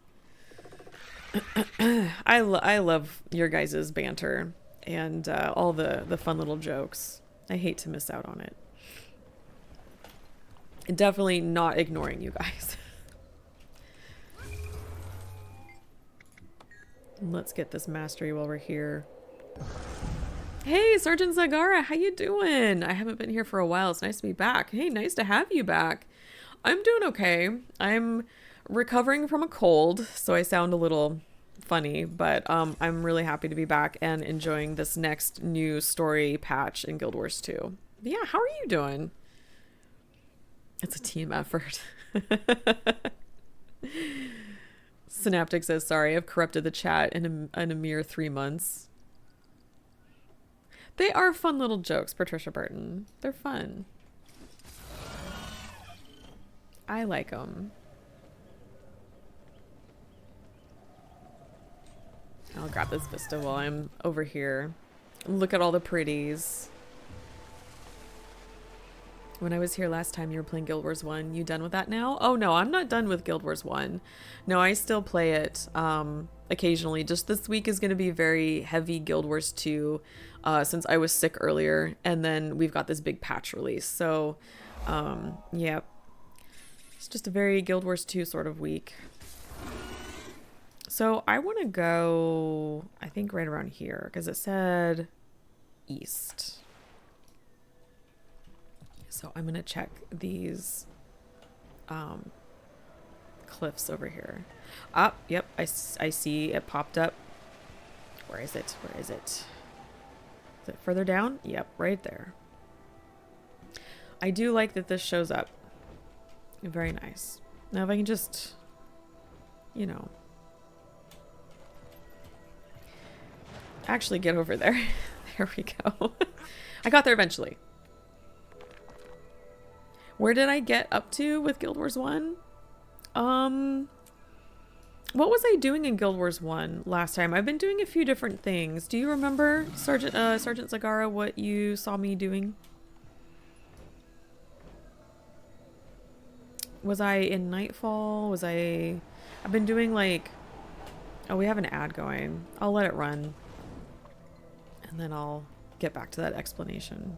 [SPEAKER 1] I love your guys' banter and all the fun little jokes. I hate to miss out on it. Definitely not ignoring you guys. Let's get this mastery while we're here. Hey, Sergeant Zagara, how you doing? I haven't been here for a while. It's nice to be back. Hey, nice to have you back. I'm doing okay. I'm recovering from a cold, so I sound a little funny, but I'm really happy to be back and enjoying this next new story patch in Guild Wars 2. But yeah, how are you doing? It's a team effort. Synaptic says, sorry, I've corrupted the chat in a mere 3 months. They are fun little jokes, Patricia Burton. They're fun. I like them. I'll grab this vista while I'm over here. Look at all the pretties. When I was here last time, you were playing Guild Wars 1. You done with that now? Oh, no, I'm not done with Guild Wars 1. No, I still play it occasionally. Just this week is going to be very heavy Guild Wars 2 since I was sick earlier. And then we've got this big patch release. So, yeah. It's just a very Guild Wars 2 sort of week. So I want to go, I think, right around here because it said east. So I'm going to check these cliffs over here. Ah, yep, I see it popped up. Where is it? Where is it? Is it further down? Yep, right there. I do like that this shows up. Very nice. Now if I can just, you know, actually get over there. There we go. I got there eventually. Where did I get up to with Guild Wars 1? What was I doing in Guild Wars 1 last time? I've been doing a few different things. Do you remember, Sergeant Zagara, what you saw me doing? Was I in Nightfall? I've been doing like... Oh, we have an ad going. I'll let it run. And then I'll get back to that explanation.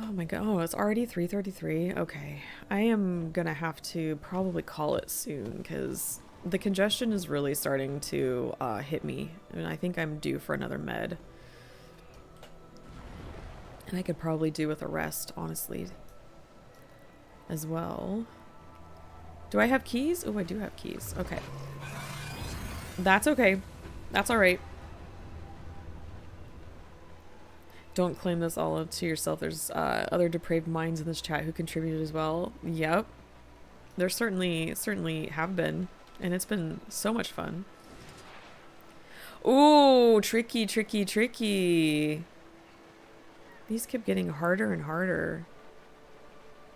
[SPEAKER 1] Oh my god. Oh, it's already 3:33. Okay. I am gonna have to probably call it soon because the congestion is really starting to hit me. And I think I'm due for another med. And I could probably do with a rest, honestly, as well. Do I have keys? Oh, I do have keys. Okay. That's okay. That's alright. Don't claim this all to yourself. There's other depraved minds in this chat who contributed as well. Yep. There certainly have been. And it's been so much fun. Ooh, tricky, tricky, tricky. These keep getting harder and harder.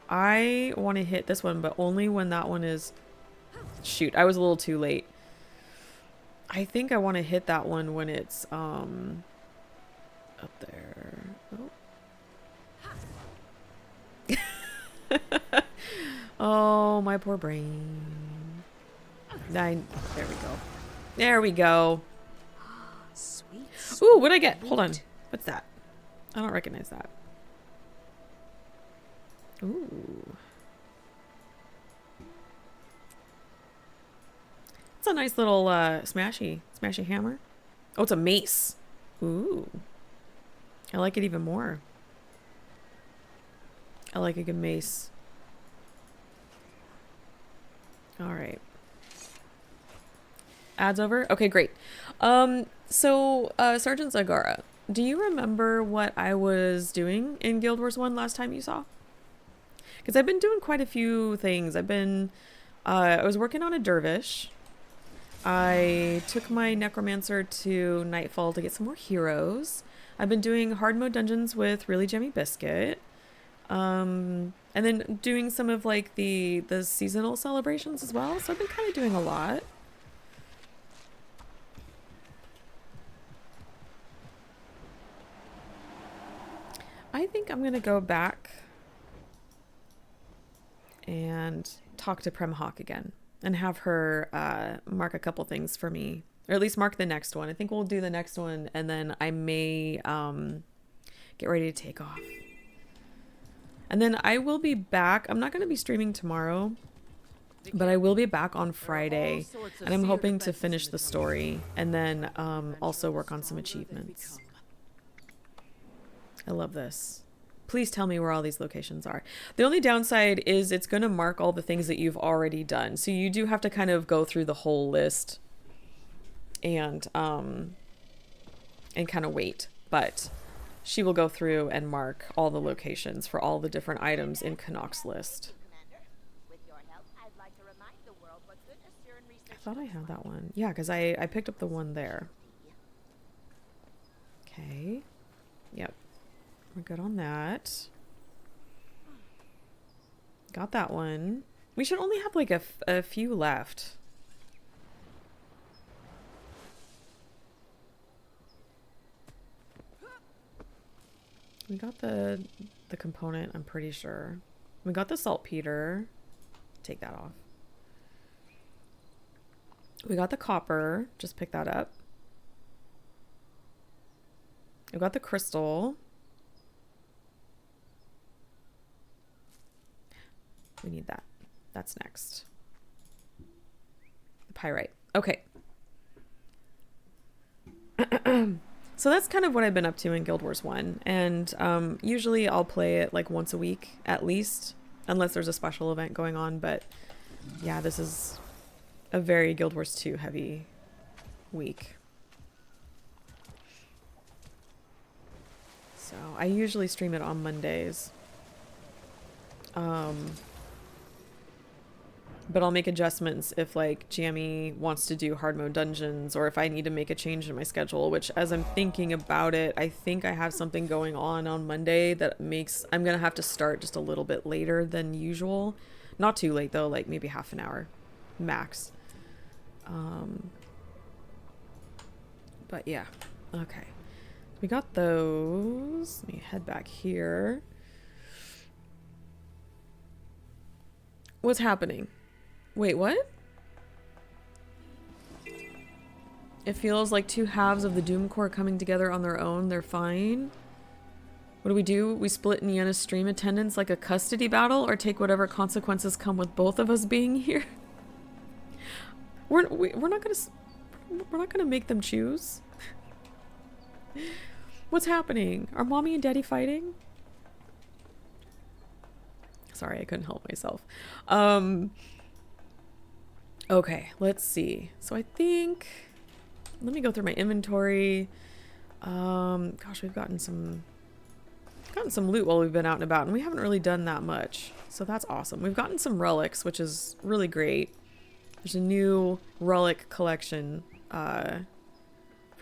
[SPEAKER 1] I want to hit this one, but only when that one is... Shoot, I was a little too late. I think I want to hit that one when it's, up there. Oh. Oh, my poor brain. There we go. There we go.
[SPEAKER 10] Sweet.
[SPEAKER 1] Ooh, what'd I get? Hold on. What's that? I don't recognize that. Ooh. It's a nice little smashy hammer. Oh, it's a mace. Ooh. I like it even more. I like a good mace. All right. Ads over? Okay, great. So Sergeant Zagara, do you remember what I was doing in Guild Wars 1 last time you saw? Because I've been doing quite a few things. I was working on a dervish. I took my necromancer to Nightfall to get some more heroes. I've been doing hard mode dungeons with Really Jammy Biscuit. And then doing some of like the seasonal celebrations as well. So I've been kind of doing a lot. I think I'm going to go back and talk to Premhawk again and have her mark a couple things for me, or at least mark the next one. I think we'll do the next one and then I may get ready to take off. And then I will be back. I'm not going to be streaming tomorrow, but I will be back on Friday and I'm hoping to finish the story and then also work on some achievements. I love this. Please tell me where all these locations are. The only downside is it's going to mark all the things that you've already done. So you do have to kind of go through the whole list and kind of wait. But she will go through and mark all the locations for all the different items in Canuck's list. I thought I had that one. Yeah, because I picked up the one there. Okay. Yep. We're good on that. Got that one. We should only have like a few left. We got the component, I'm pretty sure. We got the saltpeter. Take that off. We got the copper. Just pick that up. We got the crystal. We need that. That's next. Pyrite. Okay. So that's kind of what I've been up to in Guild Wars 1. And usually I'll play it like once a week at least, unless there's a special event going on. But yeah, this is a very Guild Wars 2 heavy week. So I usually stream it on Mondays. But I'll make adjustments if like Jamie wants to do hard mode dungeons, or if I need to make a change in my schedule, which as I'm thinking about it, I think I have something going on Monday that makes I'm gonna have to start just a little bit later than usual. Not too late though, like maybe half an hour max. But yeah, okay. We got those. Let me head back here. What's happening? Wait, what? It feels like two halves of the Doom Corps coming together on their own. They're fine. What do? We split Niana's stream attendance like a custody battle, or take whatever consequences come with both of us being here? We're not gonna make them choose. What's happening? Are mommy and daddy fighting? Sorry, I couldn't help myself. Okay, let's see. So I think, let me go through my inventory. Gosh, we've gotten some loot while we've been out and about, and we haven't really done that much. So that's awesome. We've gotten some relics, which is really great. There's a new relic collection for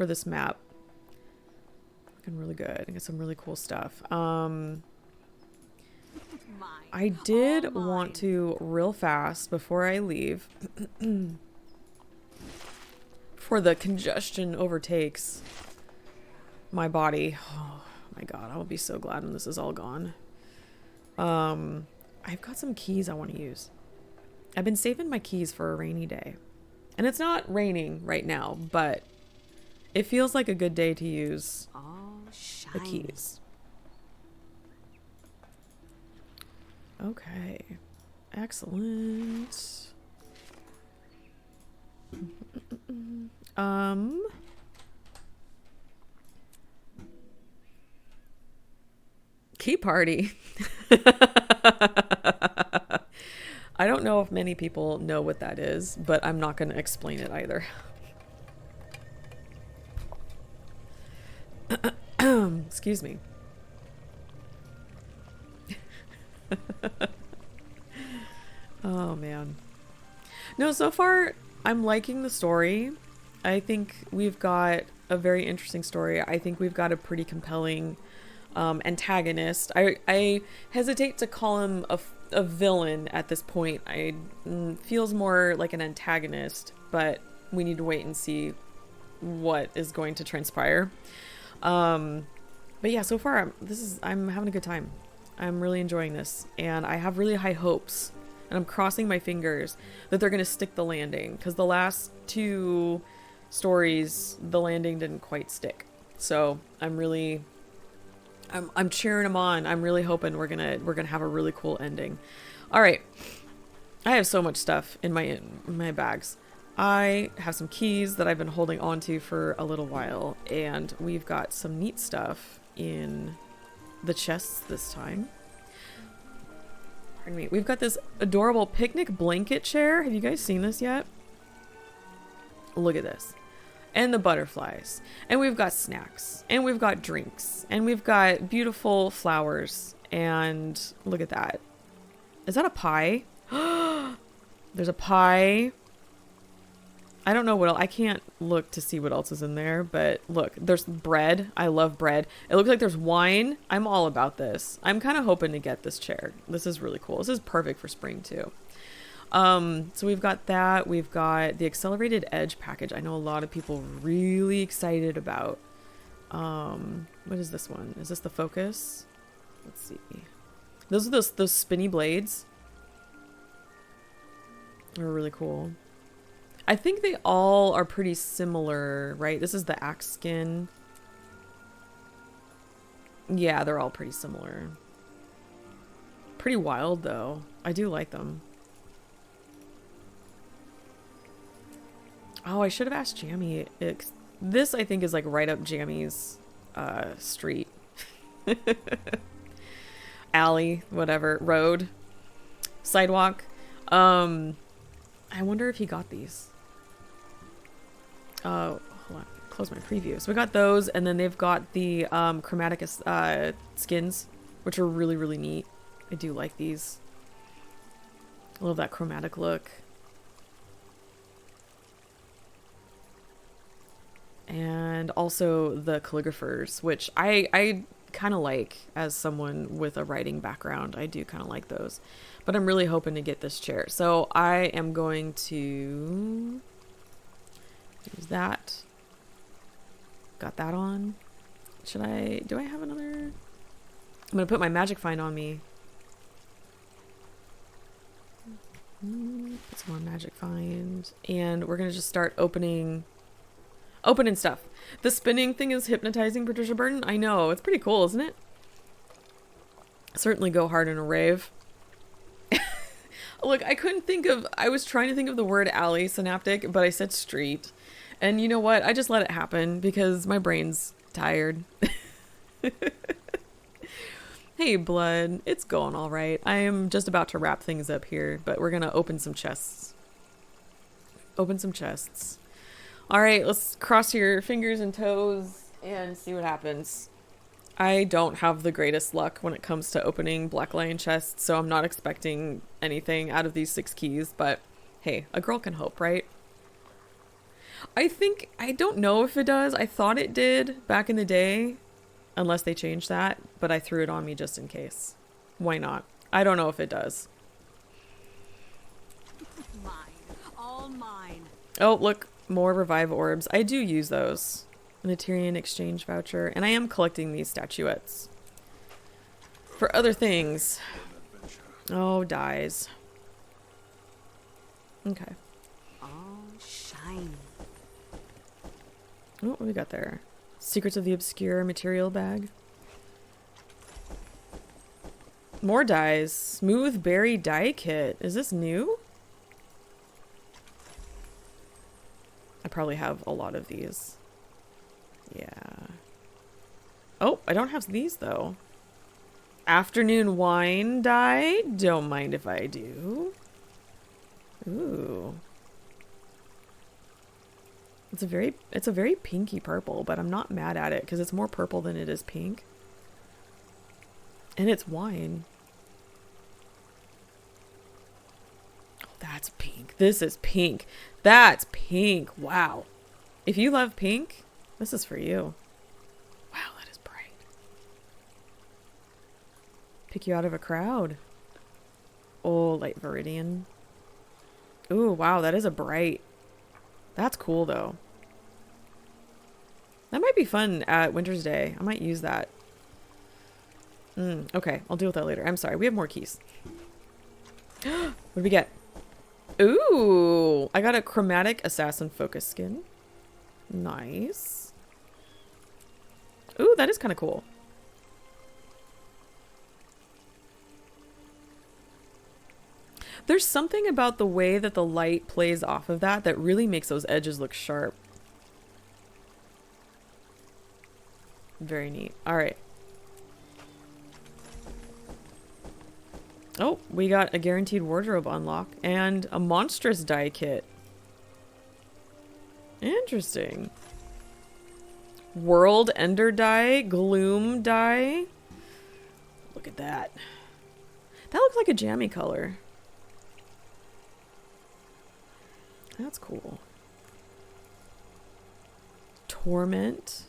[SPEAKER 1] this map. Looking really good. I got some really cool stuff. I did want to, real fast, before I leave, before the congestion overtakes my body. Oh my god, I will be so glad when this is all gone. I've got some keys I want to use. I've been saving my keys for a rainy day. And it's not raining right now, but it feels like a good day to use the keys. Okay. Excellent. Key party. I don't know if many people know what that is, but I'm not going to explain it either. Excuse me. Oh man. No, so far I'm liking the story. I think we've got a very interesting story. I think we've got a pretty compelling antagonist. I hesitate to call him a villain at this point. Feels more like an antagonist, but we need to wait and see what is going to transpire. But yeah, so far I'm having a good time. I'm really enjoying this, and I have really high hopes, and I'm crossing my fingers that they're going to stick the landing, because the last two stories, the landing didn't quite stick. So I'm cheering them on. I'm really hoping we're gonna have a really cool ending. All right, I have so much stuff in my bags. I have some keys that I've been holding on to for a little while, and we've got some neat stuff in the chests this time. Pardon me. We've got this adorable picnic blanket chair. Have you guys seen this yet? Look at this. And the butterflies. And we've got snacks. And we've got drinks. And we've got beautiful flowers. And look at that. Is that a pie? There's a pie. I don't know what else. I can't look to see what else is in there, but look, there's bread. I love bread. It looks like there's wine. I'm all about this. I'm kind of hoping to get this chair. This is really cool. This is perfect for spring too. So we've got that. We've got the Accelerated Edge package. I know a lot of people really excited about. What is this one? Is this the Focus? Let's see. Those are those spinny blades. They're really cool. I think they all are pretty similar, right? This is the axe skin. Yeah, they're all pretty similar. Pretty wild, though. I do like them. Oh, I should have asked Jamie. This, I think, is like right up Jamie's street. Alley, whatever. Road. Sidewalk. I wonder if he got these. Hold on. close my preview. So we got those, and then they've got the chromatic skins, which are really, really neat. I do like these. I love that chromatic look. And also the calligraphers, which I kind of like as someone with a writing background. I do kind of like those. But I'm really hoping to get this chair. So I am going to use that. Got that on. Do I have another? I'm going to put my magic find on me. Put some more magic find. And we're going to just start opening stuff. The spinning thing is hypnotizing Patricia Burton. I know. It's pretty cool, isn't it? Certainly go hard in a rave. Look, I was trying to think of the word alley synaptic, but I said street. And you know what? I just let it happen because my brain's tired. Hey, Blood. It's going all right. I am just about to wrap things up here, but we're going to open some chests. Open some chests. All right, let's cross your fingers and toes and see what happens. I don't have the greatest luck when it comes to opening Black Lion chests, so I'm not expecting anything out of these 6 keys, but hey, a girl can hope, right? I don't know if it does. I thought it did back in the day, unless they changed that, but I threw it on me just in case. Why not? I don't know if it does.
[SPEAKER 4] Mine. All mine.
[SPEAKER 1] Oh, look, more revive orbs. I do use those. An Eterian exchange voucher, and I am collecting these statuettes for other things. Oh, dies. Okay.
[SPEAKER 4] All shiny.
[SPEAKER 1] Oh, what do we got there? Secrets of the Obscure material bag. More dies. Smooth berry die kit. Is this new? I probably have a lot of these. Yeah. Oh, I don't have these though. Afternoon wine die. Don't mind if I do. Ooh. It's a very pinky purple, but I'm not mad at it because it's more purple than it is pink. And it's wine. Oh, that's pink. This is pink. That's pink. Wow. If you love pink, this is for you. Wow, that is bright. Pick you out of a crowd. Oh, light viridian. Ooh, wow, that is a bright. That's cool, though. That might be fun at Winter's Day. I might use that. Okay, I'll deal with that later. I'm sorry, we have more keys. What did we get? Ooh, I got a chromatic assassin focus skin. Nice. Ooh, that is kind of cool. There's something about the way that the light plays off of that that really makes those edges look sharp. Very neat. All right. Oh, we got a guaranteed wardrobe unlock and a monstrous die kit. Interesting. World Ender die, Gloom die. Look at that. That looks like a jammy color. That's cool. Torment.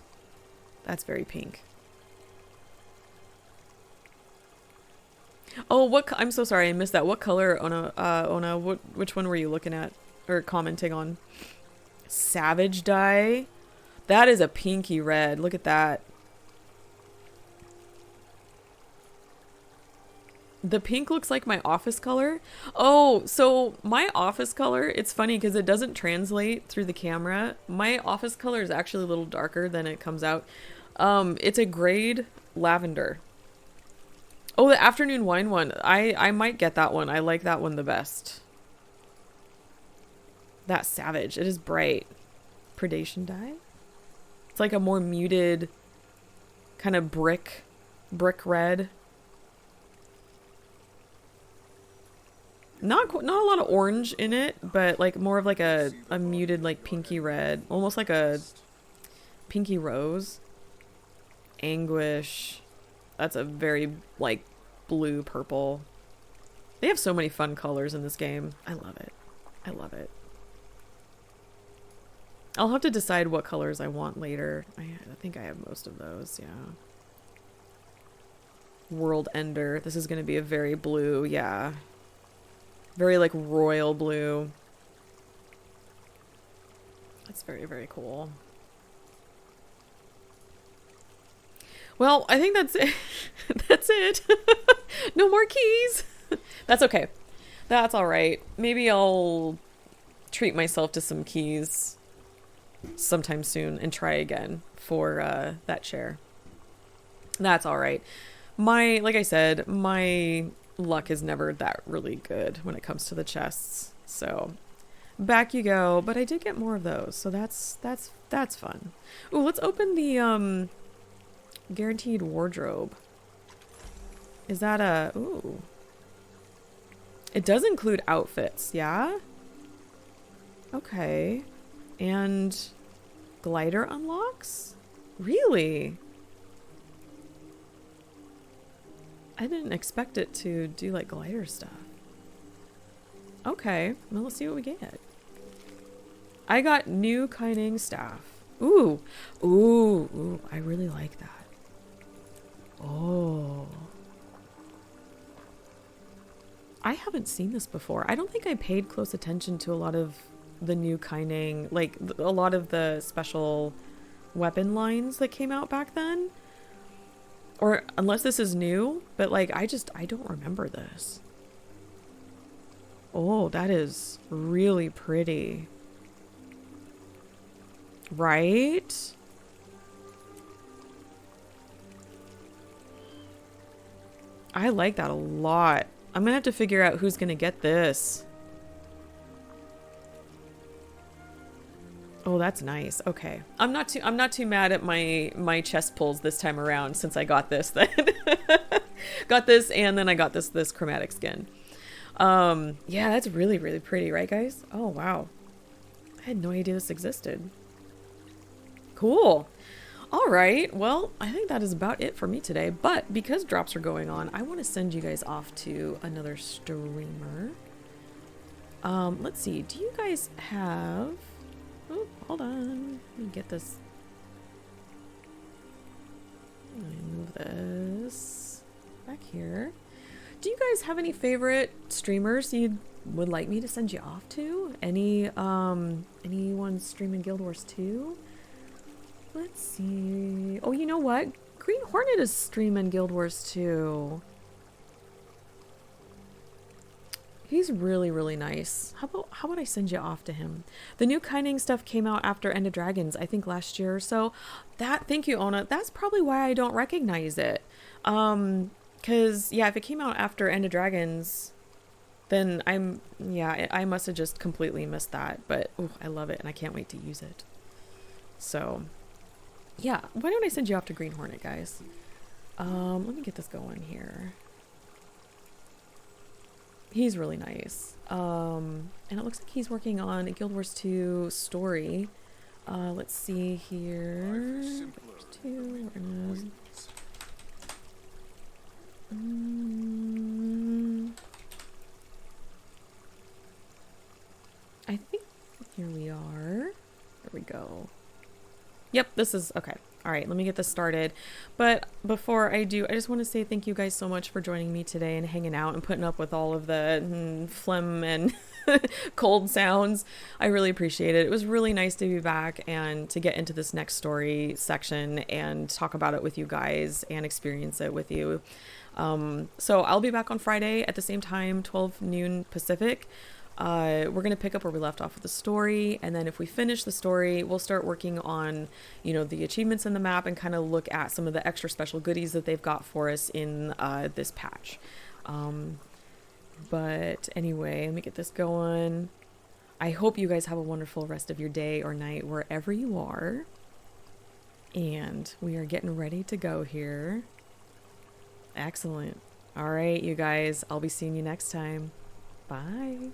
[SPEAKER 1] That's very pink. Oh, I'm so sorry, I missed that. What color, Ona, which one were you looking at or commenting on? Savage dye. That is a pinky red. Look at that. The pink looks like my office color. Oh, so my office color, it's funny because it doesn't translate through the camera. My office color is actually a little darker than it comes out. It's a grade lavender. Oh, the afternoon wine one. I might get that one. I like that one the best. That savage. It is bright. Predation dye. It's like a more muted kind of brick red. Not a lot of orange in it, but like more of like a muted like pinky red, almost like a Pinky Rose. Anguish. That's a very, like, blue purple. They have so many fun colors in this game. I love it. I love it. I'll have to decide what colors I want later. I think I have most of those, yeah. World Ender. This is going to be a very blue, yeah. Very, like, royal blue. That's very, very cool. Well, I think that's it. That's it. No more keys. That's okay. That's all right. Maybe I'll treat myself to some keys sometime soon and try again for that chair. That's all right. Like I said, my luck is never that really good when it comes to the chests. So back you go. But I did get more of those, so that's fun. Ooh, let's open the guaranteed wardrobe. Is that a... Ooh. It does include outfits, yeah? Okay. And glider unlocks? Really? I didn't expect it to do, like, glider stuff. Okay. Well, let's see what we get. I got new Kaining staff. Ooh. Ooh. Ooh. I really like that. Oh. I haven't seen this before. I don't think I paid close attention to a lot of the new Kaining, like a lot of the special weapon lines that came out back then. Or unless this is new, but like I don't remember this. Oh, that is really pretty. Right? I like that a lot. I'm gonna have to figure out who's gonna get this. Oh, that's nice. Okay. I'm not too mad at my chest pulls this time around since I got this then. Got this and then I got this chromatic skin. Yeah, that's really, really pretty, right guys? Oh, wow. I had no idea this existed. Cool. All right, well, I think that is about it for me today, but because drops are going on, I want to send you guys off to another streamer. Let's see, do you guys have... Oh, hold on, let me get this. Let me move this back here. Do you guys have any favorite streamers you would like me to send you off to? Anyone streaming Guild Wars 2? Let's see. Oh, you know what? Green Hornet is streaming Guild Wars 2. He's really, really nice. How about I send you off to him? The new Kaining stuff came out after End of Dragons, I think last year or so. Thank you, Ona. That's probably why I don't recognize it. Cause yeah, if it came out after End of Dragons, then I must have just completely missed that. But ooh, I love it and I can't wait to use it. So yeah, why don't I send you off to Green Hornet, guys? Let me get this going here. He's really nice. And it looks like he's working on a Guild Wars 2 story. Let's see here. I think here we are. There we go. Yep, this is okay. All right, let me get this started. But before I do, I just want to say thank you guys so much for joining me today and hanging out and putting up with all of the phlegm and cold sounds. I really appreciate it. It was really nice to be back and to get into this next story section and talk about it with you guys and experience it with you. So I'll be back on Friday at the same time, 12 noon Pacific. We're going to pick up where we left off with the story, and then if we finish the story, we'll start working on, the achievements in the map and kind of look at some of the extra special goodies that they've got for us in this patch. But anyway, let me get this going. I hope you guys have a wonderful rest of your day or night wherever you are. And we are getting ready to go here. Excellent. All right, you guys, I'll be seeing you next time. Bye.